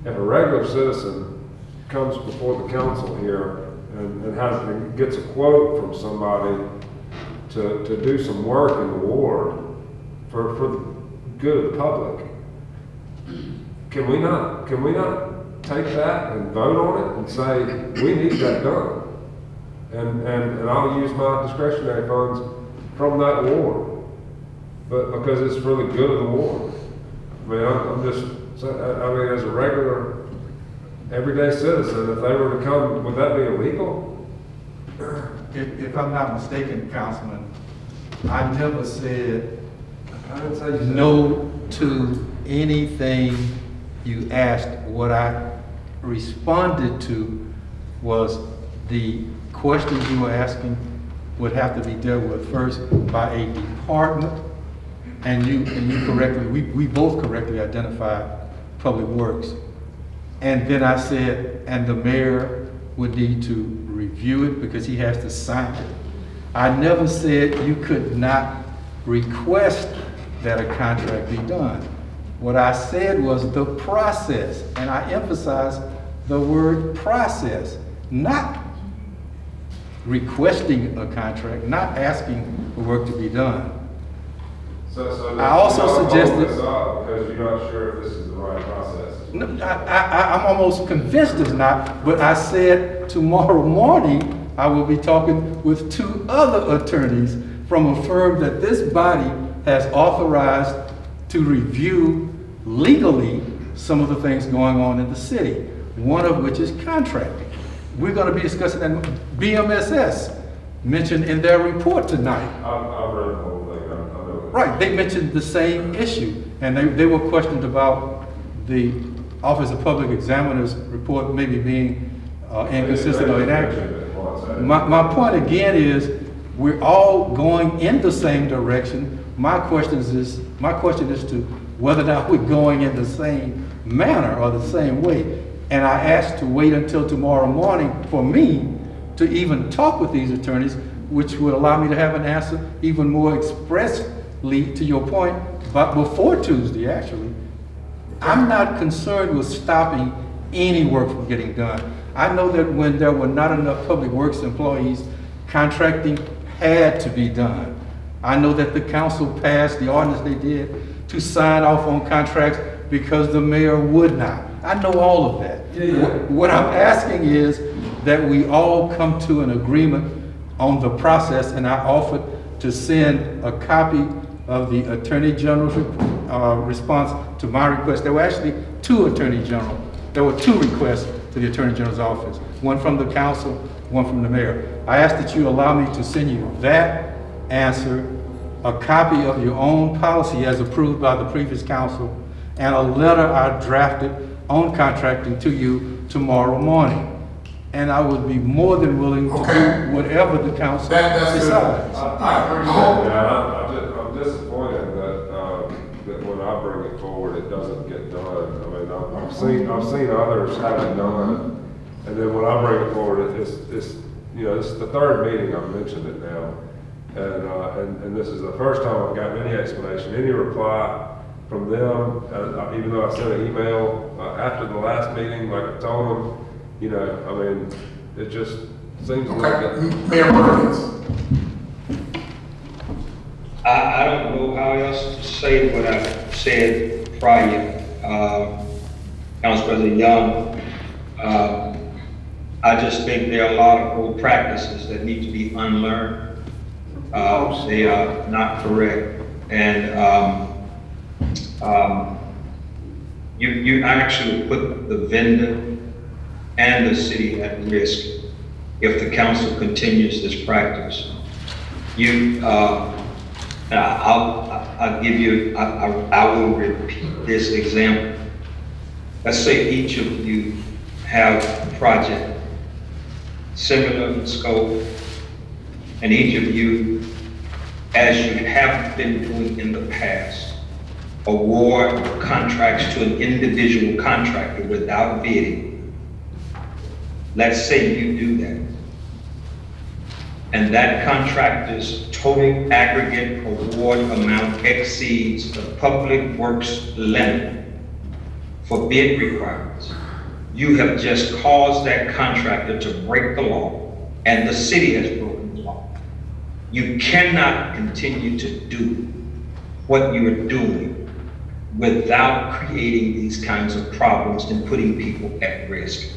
If a regular citizen comes before the council here and gets a quote from somebody to do some work in the ward for the good of the public, can we not take that and vote on it and say we need that done, and I'll use my discretionary funds from that ward, but because it's for the good of the ward. I mean, as a regular everyday citizen, if they were to come, would that be illegal? If I'm not mistaken, Councilman, I never said I didn't say you said no to anything you asked. What I responded to was the questions you were asking would have to be dealt with first by a department, and you correctly, we both correctly identified Public Works. And then I said, and the mayor would need to review it because he has to sign it. I never said you could not request that a contract be done. What I said was the process, and I emphasize the word process, not requesting a contract, not asking for work to be done. So I also you're not suggested- holding this up because you're not sure if this is the right process. No, I'm almost convinced it's not, but I said tomorrow morning, I will be talking with 2 other attorneys from a firm that this body has authorized to review legally some of the things going on in the city, one of which is contracting. We're going to be discussing that. BMSS mentioned in their report tonight. I've read the whole thing. I know that. Right, they mentioned the same issue, and they were questioned about the Office of Public Examiner's report maybe being inconsistent or inaccurate. My point again is, we're all going in the same direction. My question is to whether or not we're going in the same manner or the same way. And I asked to wait until tomorrow morning for me to even talk with these attorneys, which would allow me to have an answer even more expressly to your point, but before Tuesday, actually. I'm not concerned with stopping any work from getting done. I know that when there were not enough public works employees, contracting had to be done. I know that the council passed the ordinance they did to sign off on contracts because the mayor would not. I know all of that. What I'm asking is that we all come to an agreement on the process, and I offered to send a copy of the Attorney General's response to my request. There were actually 2 Attorney General. There were 2 requests to the Attorney General's office, one from the council, one from the mayor. I ask that you allow me to send you that answer, a copy of your own policy as approved by the previous council, and a letter I drafted on contracting to you tomorrow morning. And I would be more than willing to do whatever the council decides. I'm disappointed that when I bring it forward, it doesn't get done. I mean, I've seen others have it done, and then when I bring it forward, it's this is the 3rd meeting I've mentioned it now, and this is the first time I've gotten any explanation, any reply from them, even though I sent an email after the last meeting, like I told them. It just seems like Mayor Perkins. I don't know how else to say what I said prior. Council President Young, I just think there are a lot of old practices that need to be unlearned. They are not correct. And you actually put the vendor and the city at risk if the council continues this practice. I'll give you, I will repeat this example. Let's say each of you have a project similar in scope, and each of you, as you have been doing in the past, award contracts to an individual contractor without bidding. Let's say you do that. And that contractor's total aggregate award amount exceeds the public works limit for bid requirements. You have just caused that contractor to break the law, and the city has broken the law. You cannot continue to do what you're doing without creating these kinds of problems and putting people at risk.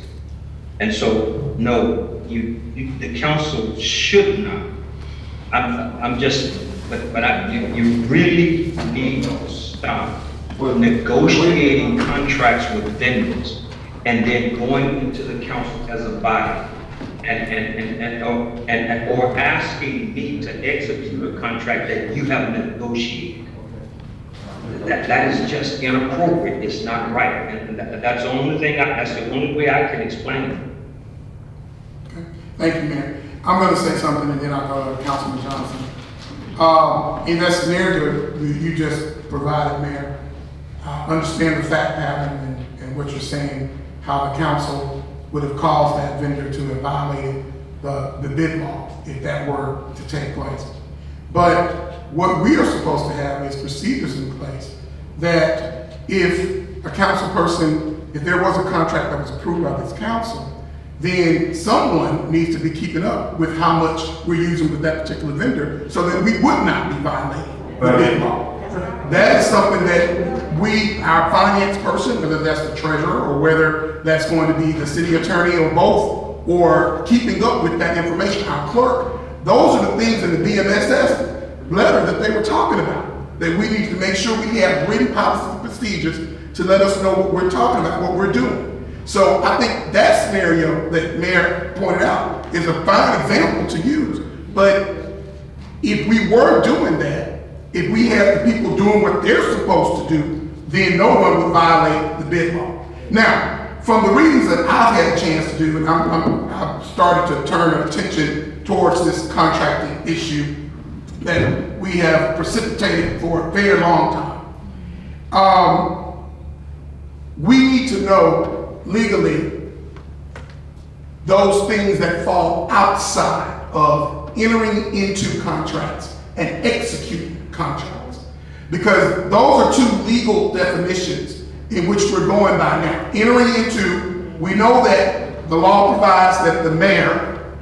And so, no, the council should not. You really need to stop negotiating contracts with vendors and then going into the council as a body or asking me to execute a contract that you have negotiated. That is just inappropriate. It's not right, and that's the only thing. That's the only way I can explain it. Okay. Thank you, Mayor. I'm going to say something, and then I'll go to Councilman Johnson. In that scenario you just provided, Mayor, understand the fact pattern and what you're saying, how the council would have caused that vendor to have violated the bid law if that were to take place. But what we are supposed to have is procedures in place that if a council person, if there was a contract that was approved by this council, then someone needs to be keeping up with how much we're using with that particular vendor so that we would not be violating the bid law. That is something that we, our finance person, whether that's the treasurer or whether that's going to be the city attorney or both, or keeping up with that information, our clerk, those are the things in the BMSS letter that they were talking about, that we need to make sure we have written policies and procedures to let us know what we're talking about, what we're doing. So I think that scenario that Mayor pointed out is a fine example to use. But if we were doing that, if we had the people doing what they're supposed to do, then no one would violate the bid law. Now, from the readings that I've had a chance to do, and I've started to turn attention towards this contracting issue that we have precipitated for a very long time. We need to know legally those things that fall outside of entering into contracts and executing contracts, because those are two legal definitions in which we're going by now. Entering into, we know that the law provides that the mayor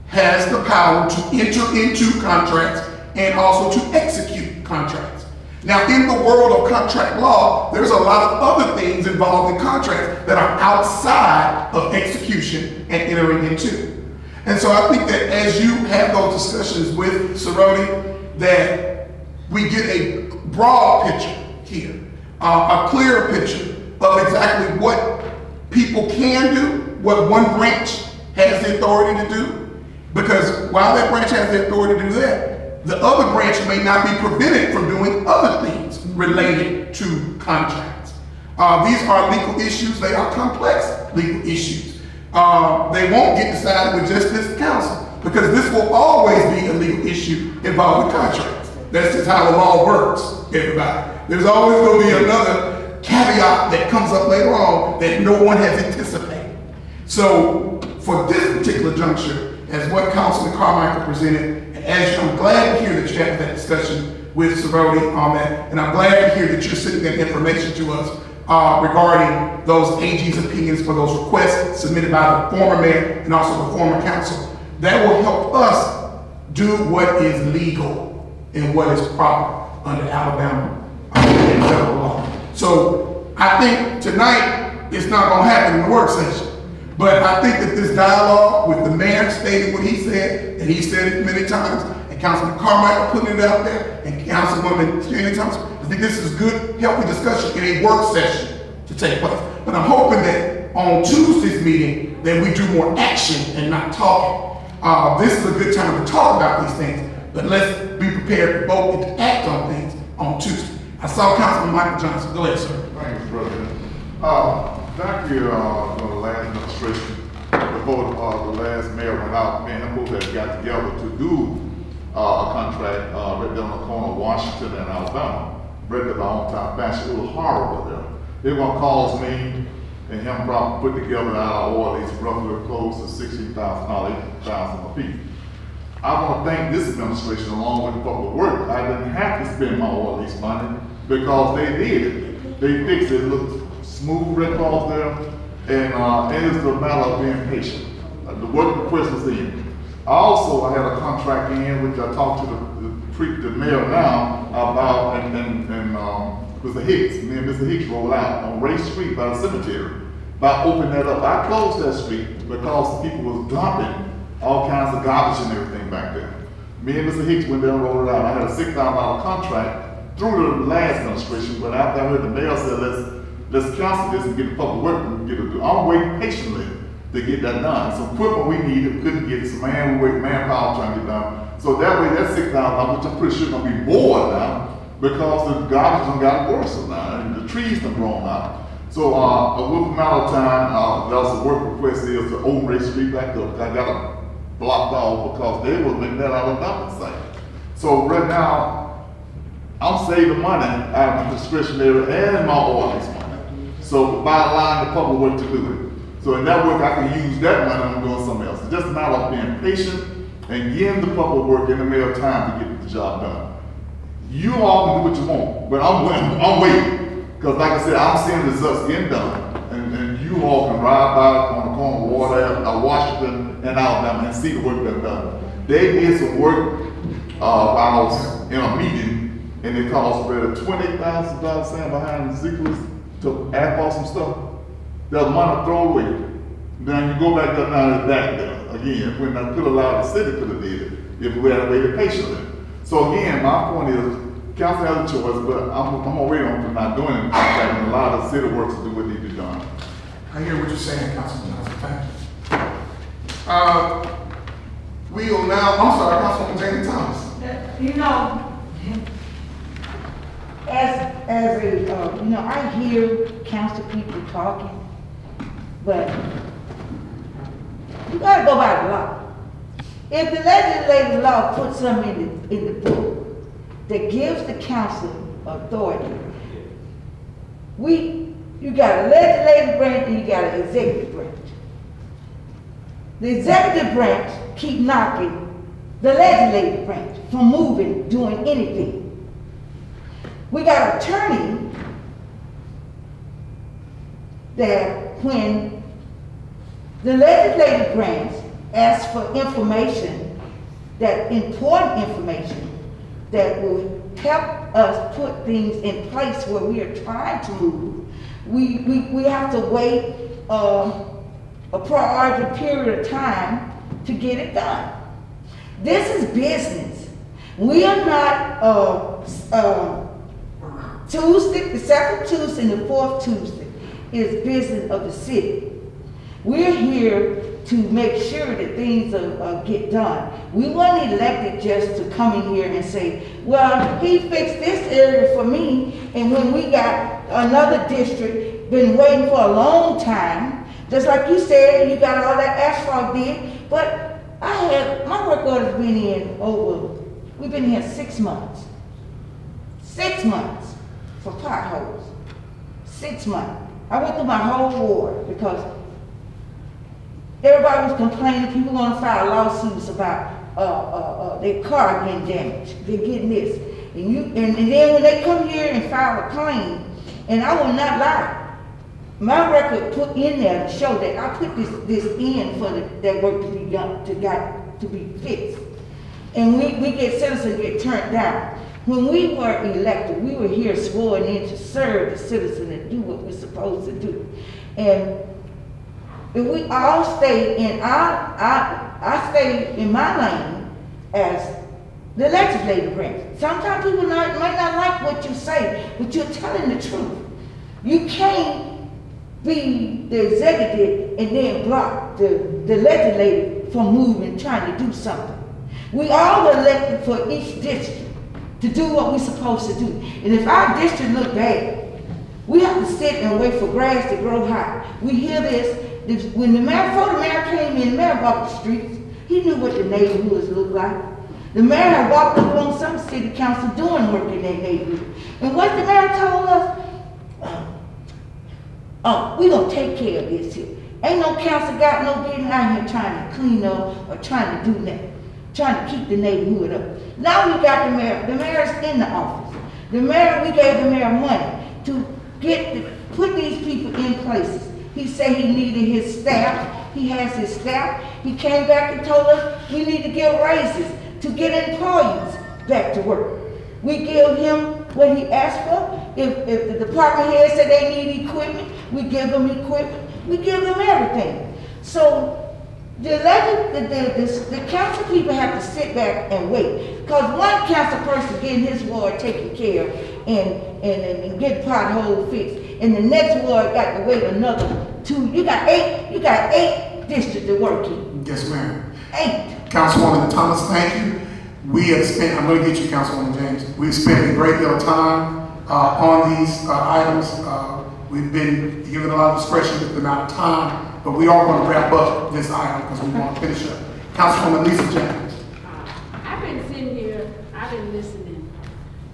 has the power to enter into contracts and also to execute contracts. Now, in the world of contract law, there's a lot of other things involved in contracts that are outside of execution and entering into. And so I think that as you have those discussions with Cerrone, that we get a broad picture here, a clearer picture of exactly what people can do, what one branch has the authority to do, because while that branch has the authority to do that, the other branch may not be prevented from doing other things related to contracts. These are legal issues. They are complex legal issues. They won't get decided with just this council, because this will always be a legal issue involving contracts. That's just how the law works, everybody. There's always going to be another caveat that comes up later on that no one has anticipated. So for this particular juncture, as what Councilman Carmichael presented, and as I'm glad to hear that you had that discussion with Cerrone on that, and I'm glad to hear that you're sending that information to us regarding those AG's opinions for those requests submitted by the former mayor and also the former council. That will help us do what is legal and what is proper under Alabama and federal law. So I think tonight it's not going to happen in the work session. But I think that this dialogue with the mayor stating what he said, and he said it many times, and Councilman Carmichael putting it out there, and Councilwoman Jenny Thompson, I think this is good, healthy discussion in a work session to take place. But I'm hoping that on Tuesday's meeting, that we do more action and not talking. This is a good time to talk about these things, but let's be prepared to vote and to act on things on Tuesday. I saw Councilman Michael Johnson. Go ahead, sir. Thank you, President. Back here, the last administration, before the last mayor went out, me and him both had got together to do a contract right there on the corner of Washington and Alabama, right there by on-time fashion. It was horrible there. They one calls me and him probably put together our oil lease roughly close to $16,000, $18,000 a piece. I want to thank this administration along with public work. I didn't have to spend my oil lease money because they did it. They fixed it. It looked smooth right across there, and it is a matter of being patient. The work request was in. Also, I had a contract in which I talked to the mayor now about, and Mr. Hicks. Me and Mr. Hicks rolled out on Ray Street by the cemetery. By opening that up, I closed that street because the people was dumping all kinds of garbage and everything back there. Me and Mr. Hicks went there and rolled it out. I had a $6,000 contract through the last administration, but after I heard the mayor said, let's cancel this and get the public work and get it done. I'm waiting patiently to get that done. So equipment we needed, couldn't get it. So we wait manpower trying to get done. So that way, that $6,000, which I'm pretty sure gonna be more now, because the garbage done got worse now, and the trees done grown out. So a little amount of time, there was a work request is to open Ray Street back up. I got them blocked off because they was making that out of dumping site. So right now, I'm saving money out of the discretionary and my oil lease money. So by allowing the public work to do it. So in that work, I can use that money and I'm doing something else. It's just a matter of being patient and giving the public work and the mayor time to get the job done. You all can do what you want, but I'm waiting. Because like I said, I'm seeing results getting done. And you all can ride by on the corner of Washington and Alabama and see the work that's done. They did some work while I was in a meeting, and it cost better $20,000 standing behind the Ziegler's to add on some stuff. There's money thrown away. Then you go back up now to that again, when I could allow the city could have did it, if we had waited patiently. So again, my point is, council has a choice, but I'm gonna wait on them not doing it, and allow the city workers to do what needs to be done. I hear what you're saying, Councilman Johnson, thank you. We will now, I'm sorry, Councilwoman Jamie Thomas. You know, as a, you know, I hear council people talking, but you gotta go by the law. If the legislative law puts something in the book that gives the council authority, you got a legislative branch and you got an executive branch. The executive branch keep knocking the legislative branch from moving, doing anything. We got an attorney that when the legislative branch asks for information, that important information that will help us put things in place where we are trying to move, we have to wait a priority period of time to get it done. This is business. We are not Tuesday, the second Tuesday and the fourth Tuesday is business of the city. We're here to make sure that things get done. We weren't elected just to come in here and say, well, he fixed this area for me, and when we got another district, been waiting for a long time, just like you said, you got all that asphalt did, but my work order's been in we've been here 6 months. 6 months for potholes. 6 months. I went through my whole ward because everybody was complaining, people gonna file lawsuits about their car getting damaged. They're getting this. And then when they come here and file a claim, and I will not lie, my record put in there to show that I put this in for that work to be done, to be fixed. And we get citizens get turned down. When we were elected, we were here sworn in to serve the citizen and do what we're supposed to do. And if we all stay in I stay in my lane as the legislative branch. Sometimes people might not like what you say, but you're telling the truth. You can't be the executive and then block the legislative from moving, trying to do something. We all elected for each district to do what we're supposed to do. And if our district look bad, we have to sit and wait for grass to grow high. We hear this. When before the mayor came in, the mayor walked the streets. He knew what the neighborhoods looked like. The mayor had walked up on some city council doing work in their neighborhood. And what the mayor told us, we gonna take care of this here. Ain't no council got no business out here trying to clean up or trying to do nothing, trying to keep the neighborhood up. Now we got the mayor. The mayor's in the office. We gave the mayor money to put these people in places. He said he needed his staff. He has his staff. He came back and told us we need to give raises to get employees back to work. We give him what he asked for. If the department head said they need equipment, we give them equipment. We give them everything. So the council people have to sit back and wait. Because one council person getting his ward taken care of and get pothole fixed, and the next ward got to wait another 2. You got eight districts to work in. Yes, ma'am. 8. Councilwoman Thomas, thank you. We have spent, I'm going to get you, Councilwoman James. We've spent a great deal of time on these items. We've been given a lot of discretion with the amount of time, but we are going to wrap up this item because we want to finish up. Councilwoman Lisa James. I've been sitting here, I've been listening.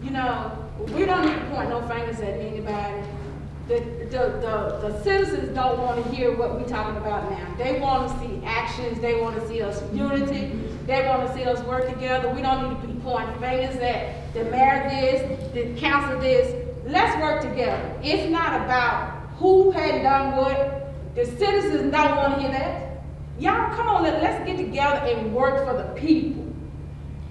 You know, we don't need to point no fingers at anybody. the citizens don't want to hear what we're talking about now. They want to see actions, they want to see us unity, they want to see us work together. We don't need to be pointing fingers at the mayor this, the council this. Let's work together. It's not about who had done what. The citizens don't want to hear that. Y'all, come on, let's get together and work for the people.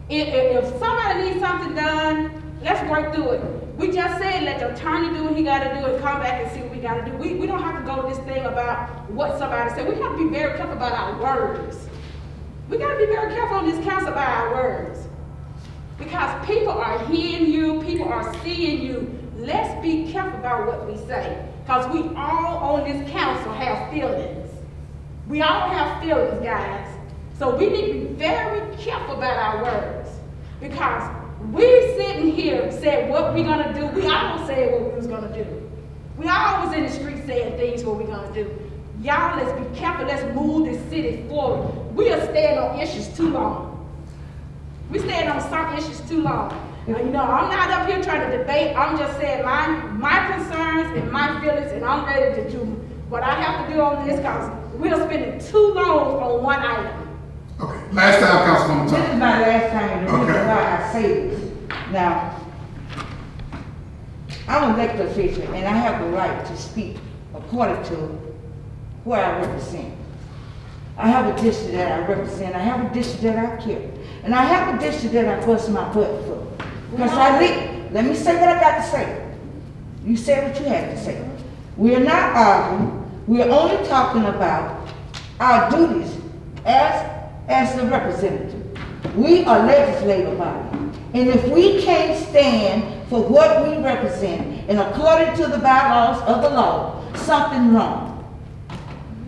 If somebody needs something done, let's work through it. We just said let the attorney do what he got to do and come back and see what we got to do. We don't have to go to this thing about what somebody said. We have to be very careful about our words. We got to be very careful on this council about our words. Because people are hearing you, people are seeing you. Let's be careful about what we say. Because we all on this council have feelings. We all have feelings, guys. So we need to be very careful about our words. Because we sitting here saying what we're gonna do. We all said what we was gonna do. We all was in the street saying things what we're gonna do. Y'all, let's be careful. Let's move this city forward. We are staying on issues too long. We staying on some issues too long. Now, you know, I'm not up here trying to debate. I'm just saying my concerns and my feelings, and I'm ready to do what I have to do on this because we're spending too long on one item. Okay, last time, Councilwoman This Thomas. is my last time, and the reason Okay. why I say this. Now, I'm an elected official, and I have the right to speak according to where I represent. I have a district that I represent, I have a district that I care, and I have a district that I bust my butt for. Because let me say what I got to say. You say what you have to say. We're not arguing, we're only talking about our duties as the representative. We are legislative body. And if we can't stand for what we represent, and according to the bylaws of the law, something wrong.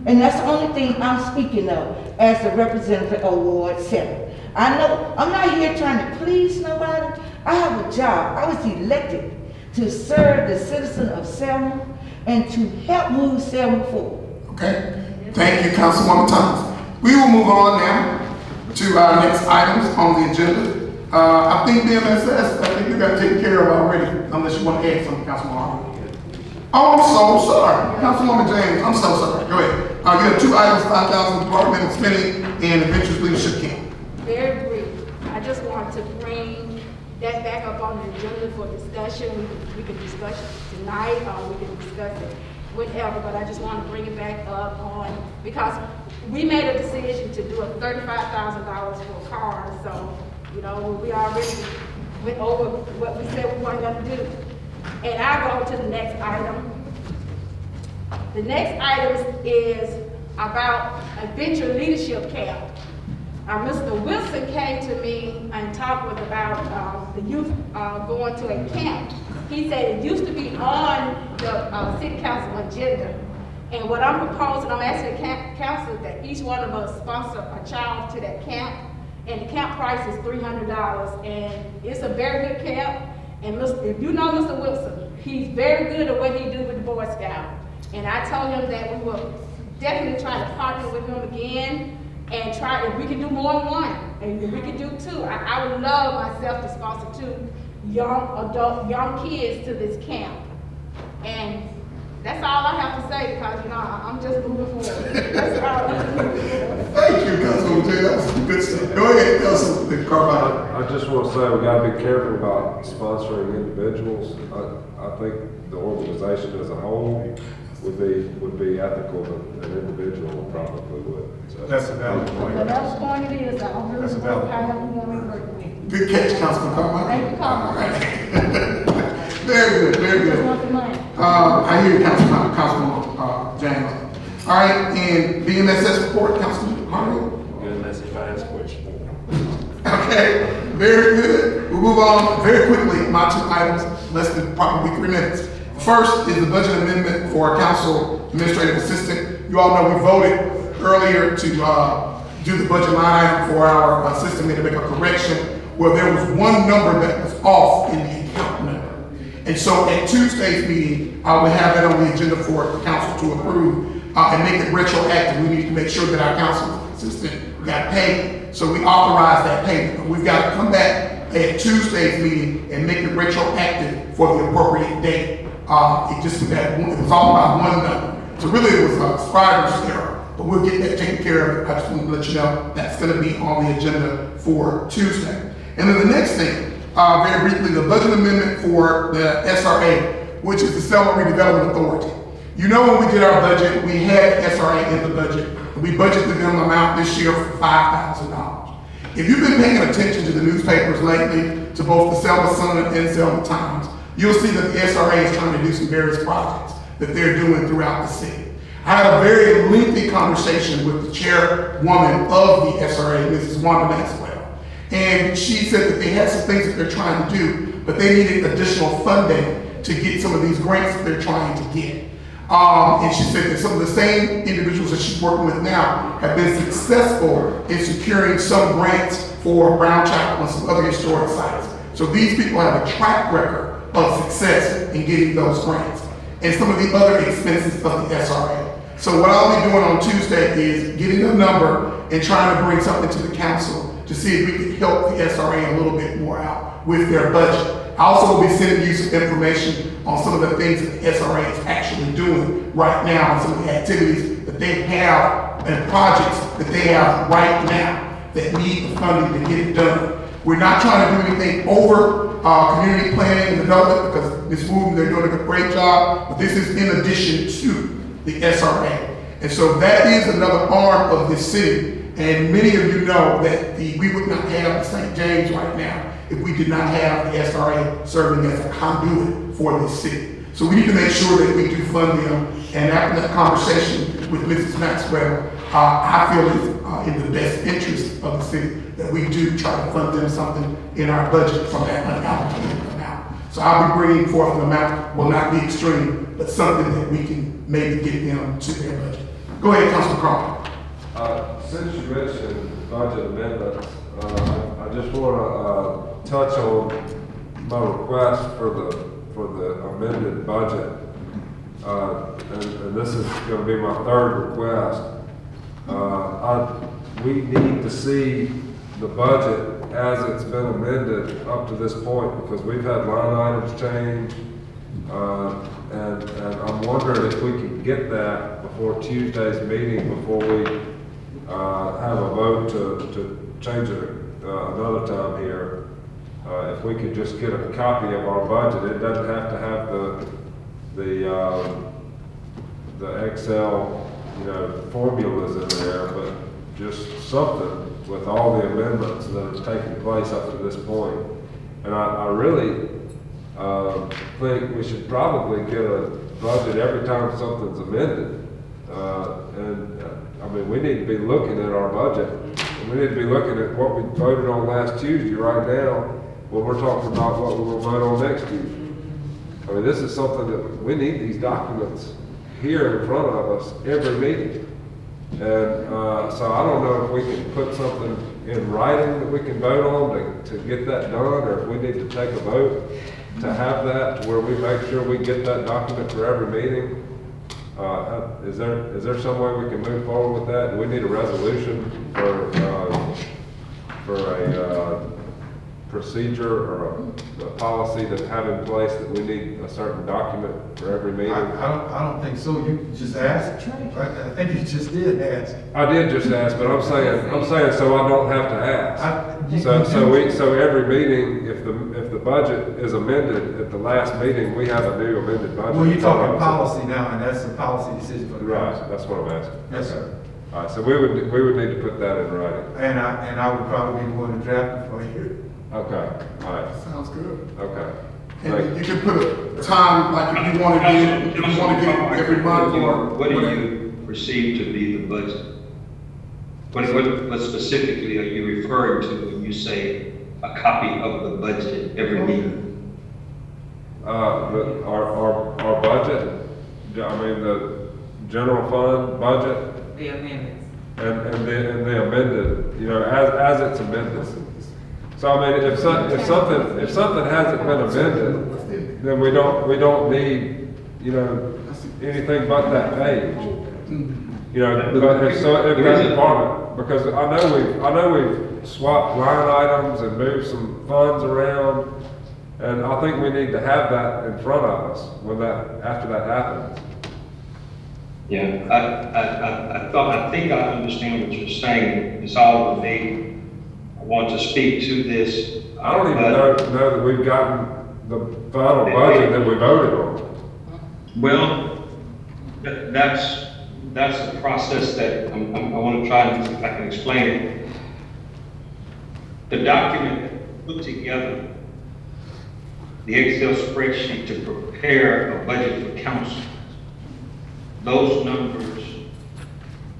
And that's the only thing I'm speaking of as the representative of Ward 7. I know, I'm not here trying to please nobody. I have a job. I was elected to serve the citizen of Selma and to help move Selma forward. Okay, thank you, Councilwoman Thomas. We will move on now to our next items on the agenda. I think the MSS, I think you got taken care of already, unless you want to add something, Councilwoman Harvey. Oh, I'm so sorry. Councilwoman James, I'm so sorry. Go ahead. You have two items, 5,000 departmental spending and Adventures Leadership Camp. Very brief. I just want to bring that back up on the agenda for discussion. We can discuss it tonight, or we can discuss it whenever, but I just want to bring it back up on, because we made a decision to do a $35,000 for cars, so, you know, we already went over what we said we weren't going to do. And I'll go to the next item. The next item is about Adventure Leadership Camp. Mr. Wilson came to me and talked with about the youth going to a camp. He said it used to be on the city council agenda. And what I'm proposing, I'm asking the council that each one of us sponsor a child to that camp. And the camp price is $300. And it's a very good camp. And if you know Mr. Wilson, he's very good at what he do with the Boy Scout. And I told him that we will definitely try to partner with him again and try, if we can do more than one, and if we can do two. I would love myself to sponsor two young kids to this camp. And that's all I have to say, because, you know, I'm just moving forward. That's all I have to say. Thank you, Councilwoman James. That was some good stuff. Go ahead, Councilwoman Carmichael. I just want to say we got to be careful about sponsoring individuals. I think the organization as a whole would be ethical, but an individual probably would. So, That's a valid point. Whatever point it is, I'll really That's a work valid however you want me to work with. Good catch, Councilman Carmichael. Thank you, Carmichael. Very good, very Just good. want the money. I hear you, Councilwoman James. All right, and the MSS report, Councilman Mario. Good message, I ask questions. Okay, very good. We'll move on very quickly. My two items, less than probably 3 minutes. First is the budget amendment for council administrative assistant. You all know we voted earlier to do the budget line item for our assistant to make a correction where there was one number that was off in the account number. And so at Tuesday's meeting, I will have that on the agenda for council to approve and make it retroactive. We need to make sure that our council assistant got paid. So we authorize that payment. But we've got to come back at Tuesday's meeting and make it retroactive for the appropriate date it was all about one number. So really it was a scrivener's error, but we'll get that taken care of. I just want to let you know that's going to be on the agenda for Tuesday. And then the next thing, very briefly, the budget amendment for the SRA, which is the Selma Redevelopment Authority. You know, when we did our budget, we had SRA in the budget, and we budgeted them amount this year for $5,000. If you've been paying attention to the newspapers lately, to both the Selma Sun and Selma Times, you'll see that the SRA is trying to do some various projects that they're doing throughout the city. I had a very lengthy conversation with the chairwoman of the SRA, Mrs. Wanda Maxwell. And she said that they had some things that they're trying to do, but they needed additional funding to get some of these grants that they're trying to get. And she said that some of the same individuals that she's working with now have been successful in securing some grants for Brown Chapel and some other historic sites. So these people have a track record of success in getting those grants and some of the other expenses of the SRA. So what I'll be doing on Tuesday is getting a number and trying to bring something to the council to see if we can help the SRA a little bit more out with their budget. I also will be sending you some information on some of the things that the SRA is actually doing right now and some of the activities that they have and projects that they have right now that need the funding to get it done. We're not trying to do anything over community planning and development because this movement, they're doing a great job, but this is in addition to the SRA. And so that is another arm of this city. And many of you know that we would not have the St. James right now if we did not have the SRA serving as a conduit for this city. So we need to make sure that we do fund them. And after that conversation with Mrs. Maxwell, I feel it's in the best interest of the city that we do try to fund them something in our budget from that unallocated amount. So I'll be bringing forth an amount, will not be extreme, but something that we can maybe get them to their budget. Go ahead, Councilman Crawford. Since you mentioned budget amendments, I just want to touch on my request for the amended budget, and this is going to be my third request. We need to see the budget as it's been amended up to this point because we've had line items change, and I'm wondering if we can get that before Tuesday's meeting before we have a vote to change it another time here. If we could just get a copy of our budget, it doesn't have to have the Excel, formulas in there, but just something with all the amendments that have taken place up to this point. And I really think we should probably get a budget every time something's amended. I mean, we need to be looking at our budget. And we need to be looking at what we voted on last Tuesday right now when we're talking about what we're going to vote on next Tuesday. I mean, this is something that we need these documents here in front of us every meeting. And so I don't know if we can put something in writing that we can vote on to get that done, or if we need to take a vote to have that to where we make sure we get that document for every meeting. Is there some way we can move forward with that? Do we need a resolution for a procedure or a policy to have in place that we need a certain document for every meeting? I don't think so. You just asked. I think you just did ask. I did just ask, but I'm saying so I don't have to ask. So every meeting, if the budget is amended at the last meeting, we have a new amended budget. Well, you're talking policy now, and that's a policy decision for the council. Right, that's what I'm asking. Yes, sir. All right, so we would need to put that in writing. And I would probably be the one to draft it for you. Okay, all right. Sounds good. Okay. And you can put a time, like if you want to get it every month or what do you perceive to be the budget? What specifically are you referring to when you say a copy of the budget every meeting? Our budget, I mean the general fund budget. The amendments. And the amended, as it's amended. So I mean, if something hasn't been amended, then we don't need, anything but that page. But if that department, because I know we've swapped line items and moved some funds around, And I think we need to have that in front of us after that happens. Yeah, I think I understand what you're saying. It's all of me. I want to speak to this. I don't even know that we've gotten the final budget that we voted on. Well, that's a process that I want to try and see if I can explain it. The document put together, the Excel spreadsheet to prepare a budget for council, those numbers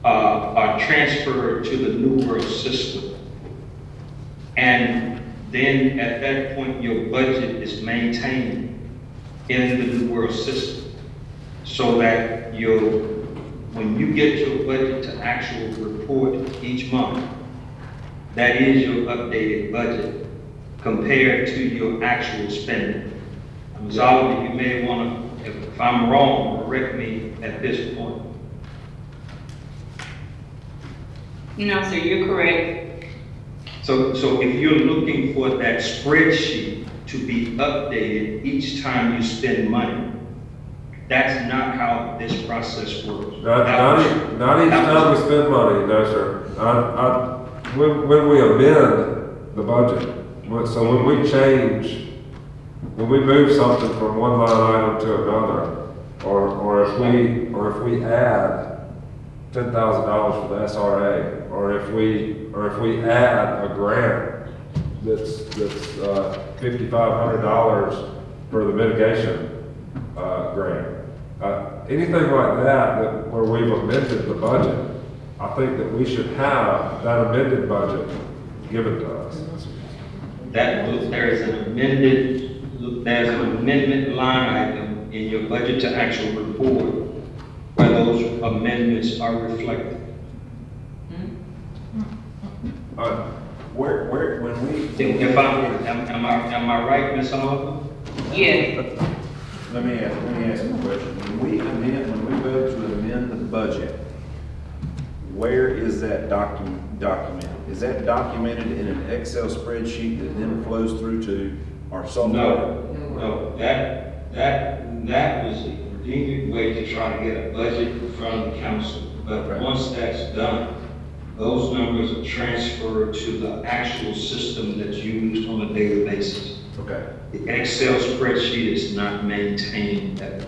are transferred to the New World system. And then at that point, your budget is maintained in the New World system so that when you get your budget to actual report each month, that is your updated budget compared to your actual spending. Ms. Oliver, you may want to, if I'm wrong, correct me at this point. No, sir, you're correct. So if you're looking for that spreadsheet to be updated each time you spend money, that's not how this process works. Not each time we spend money, no, sir. When we amend the budget, so when we move something from one line item to another, or if we add $10,000 for the SRA, or if we add a grant that's $5,500 for the mitigation grant, anything like that where we've amended the budget, I think that we should have that amended budget given to us. There's an amendment line item in your budget to actual report where those amendments are reflected. When we, am I right, Ms. Oliver? Yes. let me ask you a question. When we vote to amend the budget, where is that documented? Is that documented in an Excel spreadsheet that then flows through to our software? No, that was a convenient way to try to get a budget in front of the council. But once that's done, those numbers are transferred to the actual system that's used on a daily basis. Okay. The Excel spreadsheet is not maintained that way.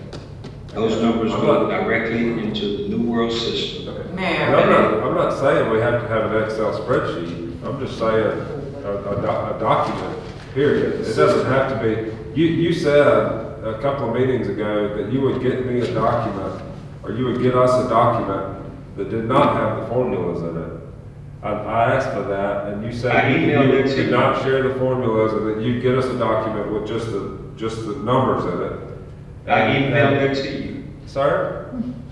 Those numbers go directly into the New World system. I'm not saying we have to have an Excel spreadsheet. I'm just saying a document, period. It doesn't have to be, you said a couple of meetings ago that you would get me a document, or you would get us a document that did not have the formulas in it. I asked for that, and you said you did not share the formulas, and that you'd get us a document with just the numbers in it. I emailed that to you. Sir?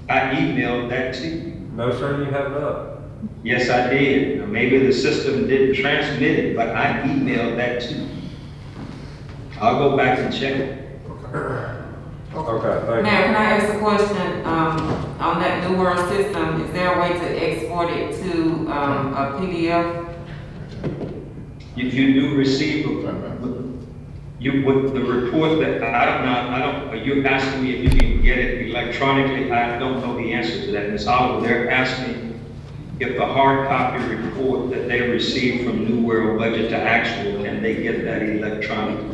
I emailed that to you. No, sir, you have not. Yes, I did. Now, maybe the system didn't transmit it, but I emailed that to you. I'll go back and check it. Okay, thank you. Mayor, can I ask a question? On that New World system, is there a way to export it to a PDF? If you do receive with the report that you're asking me if you can get it electronically, I don't know the answer to that, Ms. Oliver. They're asking if the hard copy report that they received from New World Budget to Actual, can they get that electronically?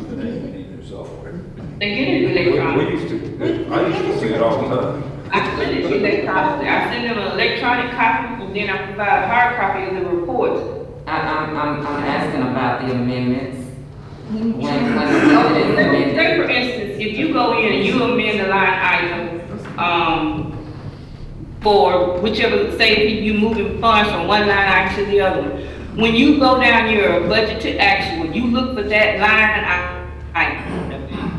They get it electronically. I used to see it all the time. I send it electronically. I send them an electronic copy, and then I provide a hard copy of the report. I'm asking about the amendments. Say for instance, if you go in and you amend a line item, for whichever, say if you moving funds from one line item to the other one, when you go down your budget to actual, you look for that line item.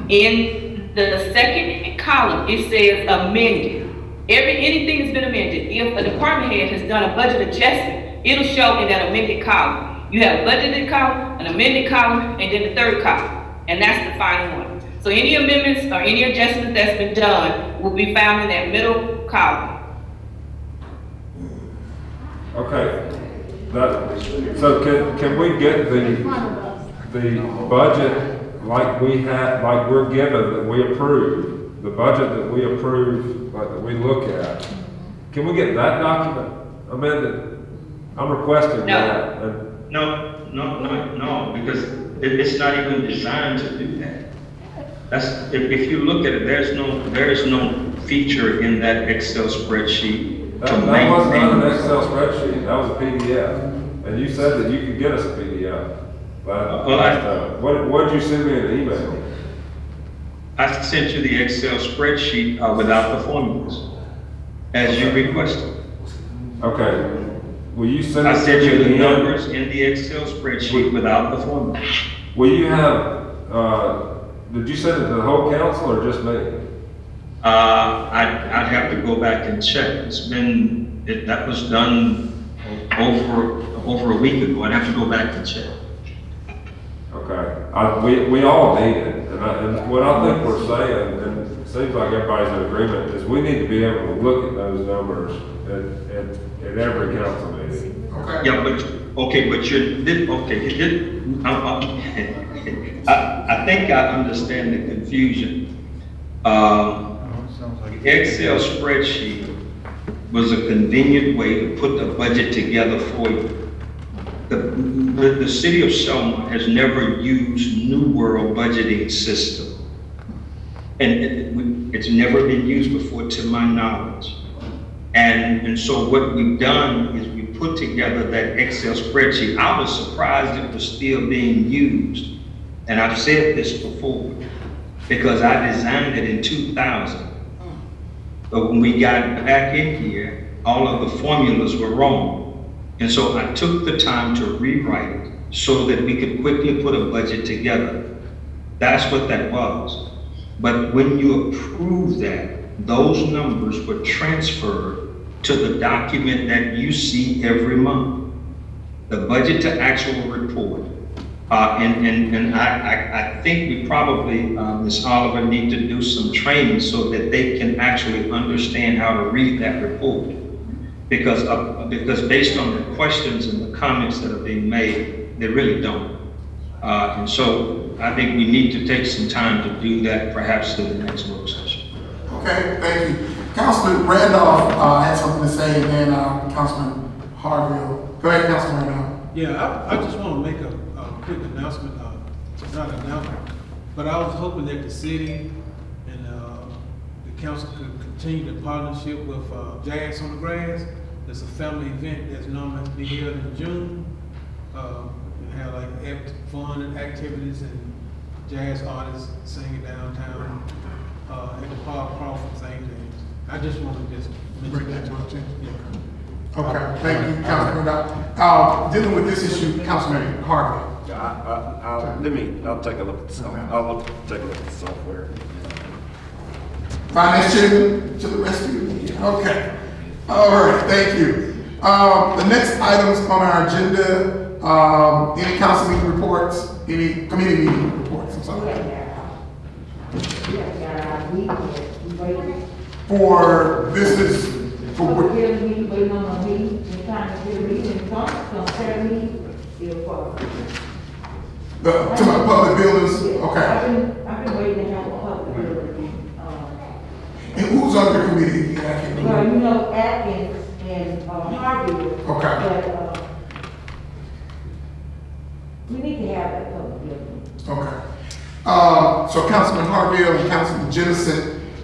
In the second column, it says amended. Anything that's been amended, if a department head has done a budget adjustment, it'll show in that amended column. You have a budgeted column, an amended column, and then the third column. And that's the final one. So any amendments or any adjustments that's been done will be found in that middle column. Okay. So can we get the budget like we're given, that we approve, the budget that we approve, like that we look at, can we get that document amended? I'm requesting that. No, because it's not even designed to do that. If you look at it, there is no feature in that Excel spreadsheet. That was not an Excel spreadsheet, that was a PDF. And you said that you could get us a PDF. What did you send me an email? I sent you the Excel spreadsheet without the formulas, as you requested. Okay, will you send I it sent to you me the again? numbers in the Excel spreadsheet without the formulas. Will you have, did you send it to the whole council or just me? I'd have to go back and check. That was done over a week ago. I'd have to go back and check. Okay, we all need it, and what I think we're saying, and it seems like everybody's in agreement, is we need to be able to look at those numbers at every council meeting. Okay. Yeah, I think I understand the confusion. The Excel spreadsheet was a convenient way to put the budget together for you. The city of Selma has never used New World budgeting system. And it's never been used before, to my knowledge. And so what we've done is we put together that Excel spreadsheet. I was surprised it was still being used. And I've said this before, because I designed it in 2000. But when we got back in here, all of the formulas were wrong. And so I took the time to rewrite it so that we could quickly put a budget together. That's what that was. But when you approve that, those numbers were transferred to the document that you see every month, the budget to actual report. And I think we probably, Ms. Oliver, need to do some training so that they can actually understand how to read that report. Because based on the questions and the comments that are being made, they really don't. And so I think we need to take some time to do that, perhaps in the next work session. Okay, thank you. Councilman Randolph had something to say, and then Councilman Harville. Go ahead, Councilman Randolph. Yeah, I just want to make a quick announcement, not an announcement, but I was hoping that the city and the council could continue the partnership with Jazz on the Grass. It's a family event that's normally to be held in June. We have like fun and activities and jazz artists singing downtown at the Park Crawford St. James. I just want to mention that. Yeah. Okay, thank you, Councilman Randolph. Dealing with this issue, Councilman Harvey. I'll take a look at the software. I'll take a look at the software. Finance Chairman to the rescue. Okay. All right, thank you. The next items on our agenda, any council meeting reports, any committee meeting reports, I'm sorry. For, this is, for what? To my public buildings, okay. I've been waiting to have a public building. And who's on your committee? Well, you know, Atkins and Harvey. Okay. But, we need to have that public building. Okay. So Councilman Harville and Councilman Jennison,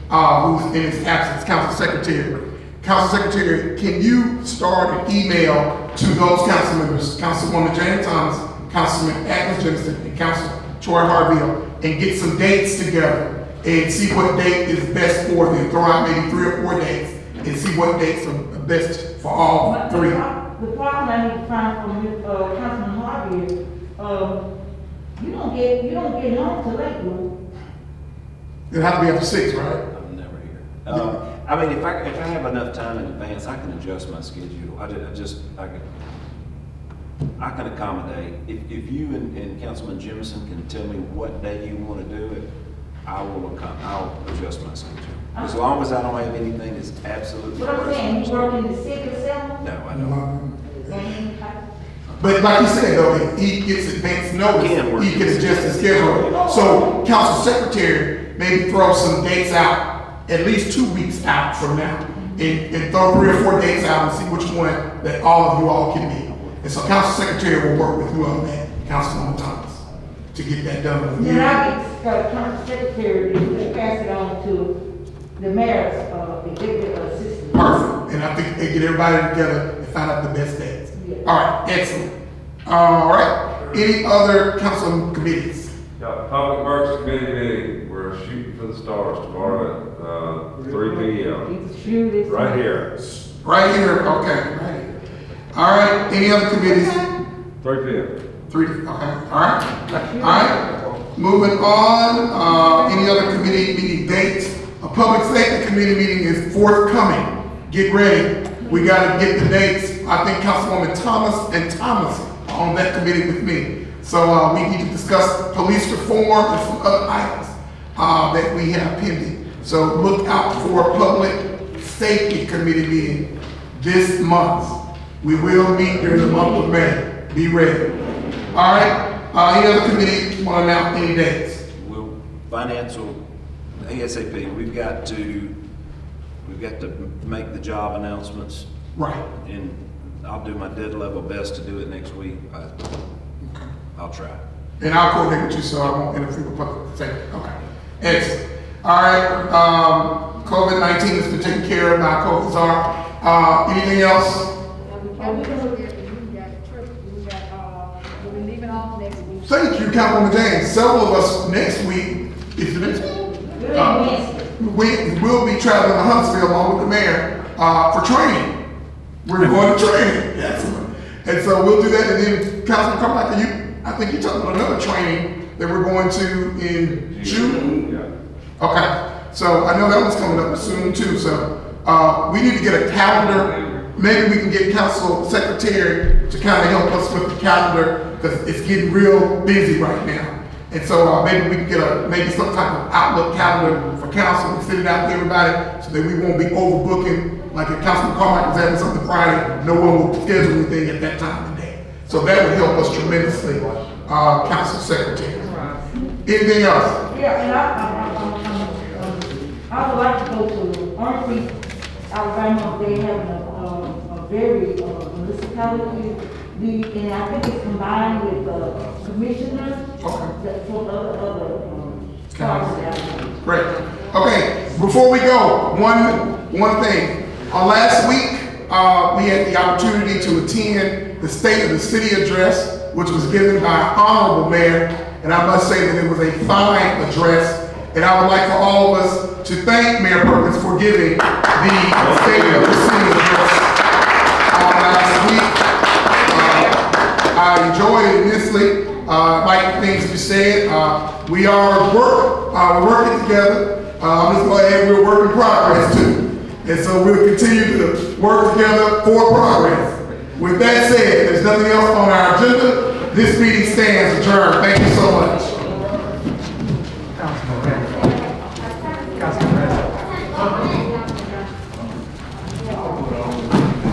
who's in his absence, Council Secretary. Council Secretary, can you start an email to those council members, Councilwoman Jane Thomas, Councilman Atkins Jennison, and Council Troy Harville, and get some dates together and see what date is best for them. Throw out maybe 3 or 4 dates and see what dates are best for all three. The problem I need to find from you, Councilman Harvey is, you don't get home till late, bro. It'll have to be after 6, right? I'm never here. I mean, if I have enough time in advance, I can adjust my schedule. I can accommodate. If you and Councilman Jemison can tell me what day you want to do it, I'll adjust my schedule. As long as I don't have anything that's absolutely. What I'm saying, you work in the city of Selma? No, I don't. But like you said though, if he gets advance notice, Can work. he can adjust his schedule. So council secretary, maybe throw some dates out, at least 2 weeks out from now. And throw 3 or 4 dates out and see which one that all of you all can be. And so council secretary will work with you on that, Councilwoman Thomas, to get that done. Then I get council secretary to pass it on to the mayor's executive assistant. Perfect. And I think they get everybody together and find out the best dates. All right, excellent. All right, any other council committees? Yeah, Public Works Committee meeting, we're shooting for the stars tomorrow at 3 p.m. Right here. Right here, okay. Right here. All right, any other committees? 3 p.m. 3, okay, all right. All right, moving on, any other committee meeting dates? A public safety committee meeting is forthcoming. Get ready. We gotta get the dates. I think Councilwoman Thomas and Thomas are on that committee with me. So we need to discuss police reform and some other items that we have pending. So look out for a public safety committee meeting this month. We will meet during the month of May. Be ready. All right. Any other committee want to announce any dates? We'll financial ASAP. We've got to make the job announcements. Right. And I'll do my dead level best to do it next week. I'll try. And I'll coordinate with you so I won't interfere with public safety. Okay. Excellent. All right. COVID-19 has been taken care of by COVID. Anything else? Thank you, Councilwoman James. Several of us next week, is the next week, we will be traveling to Huntsville along with the mayor for training. We're going to training. Excellent. And so we'll do that. And then, Councilman Carmichael, I think you talked about another training that we're going to in June. Yeah. Okay. So I know that one's coming up soon too. So we need to get a calendar. Maybe we can get council secretary to kind of help us with the calendar because it's getting real busy right now. And so maybe we can get maybe some type of Outlook calendar for council and send it out to everybody so that we won't be overbooking. Like if Councilman Carmichael was having something Friday, no one will schedule anything at that time of day. So that would help us tremendously, council secretary. Anything else? Yeah, and I would like to go to Orange Creek, Alabama. They have a very municipality league, and I think it's combined with commissioners from other Great. Okay, before we go, one thing. Last week, we had the opportunity to attend the State of the City address, which was given by our honorable mayor, and I must say that it was a fine address, and I would like for all of us to thank Mayor Perkins for giving the State of the City address last week. I enjoyed it immensely. Like things you said, we are we're working together. I'm just going to add we're a work in progress too. And so we'll continue to work together for progress. With that said, there's nothing else on our agenda. This meeting stands adjourned. Thank you so much.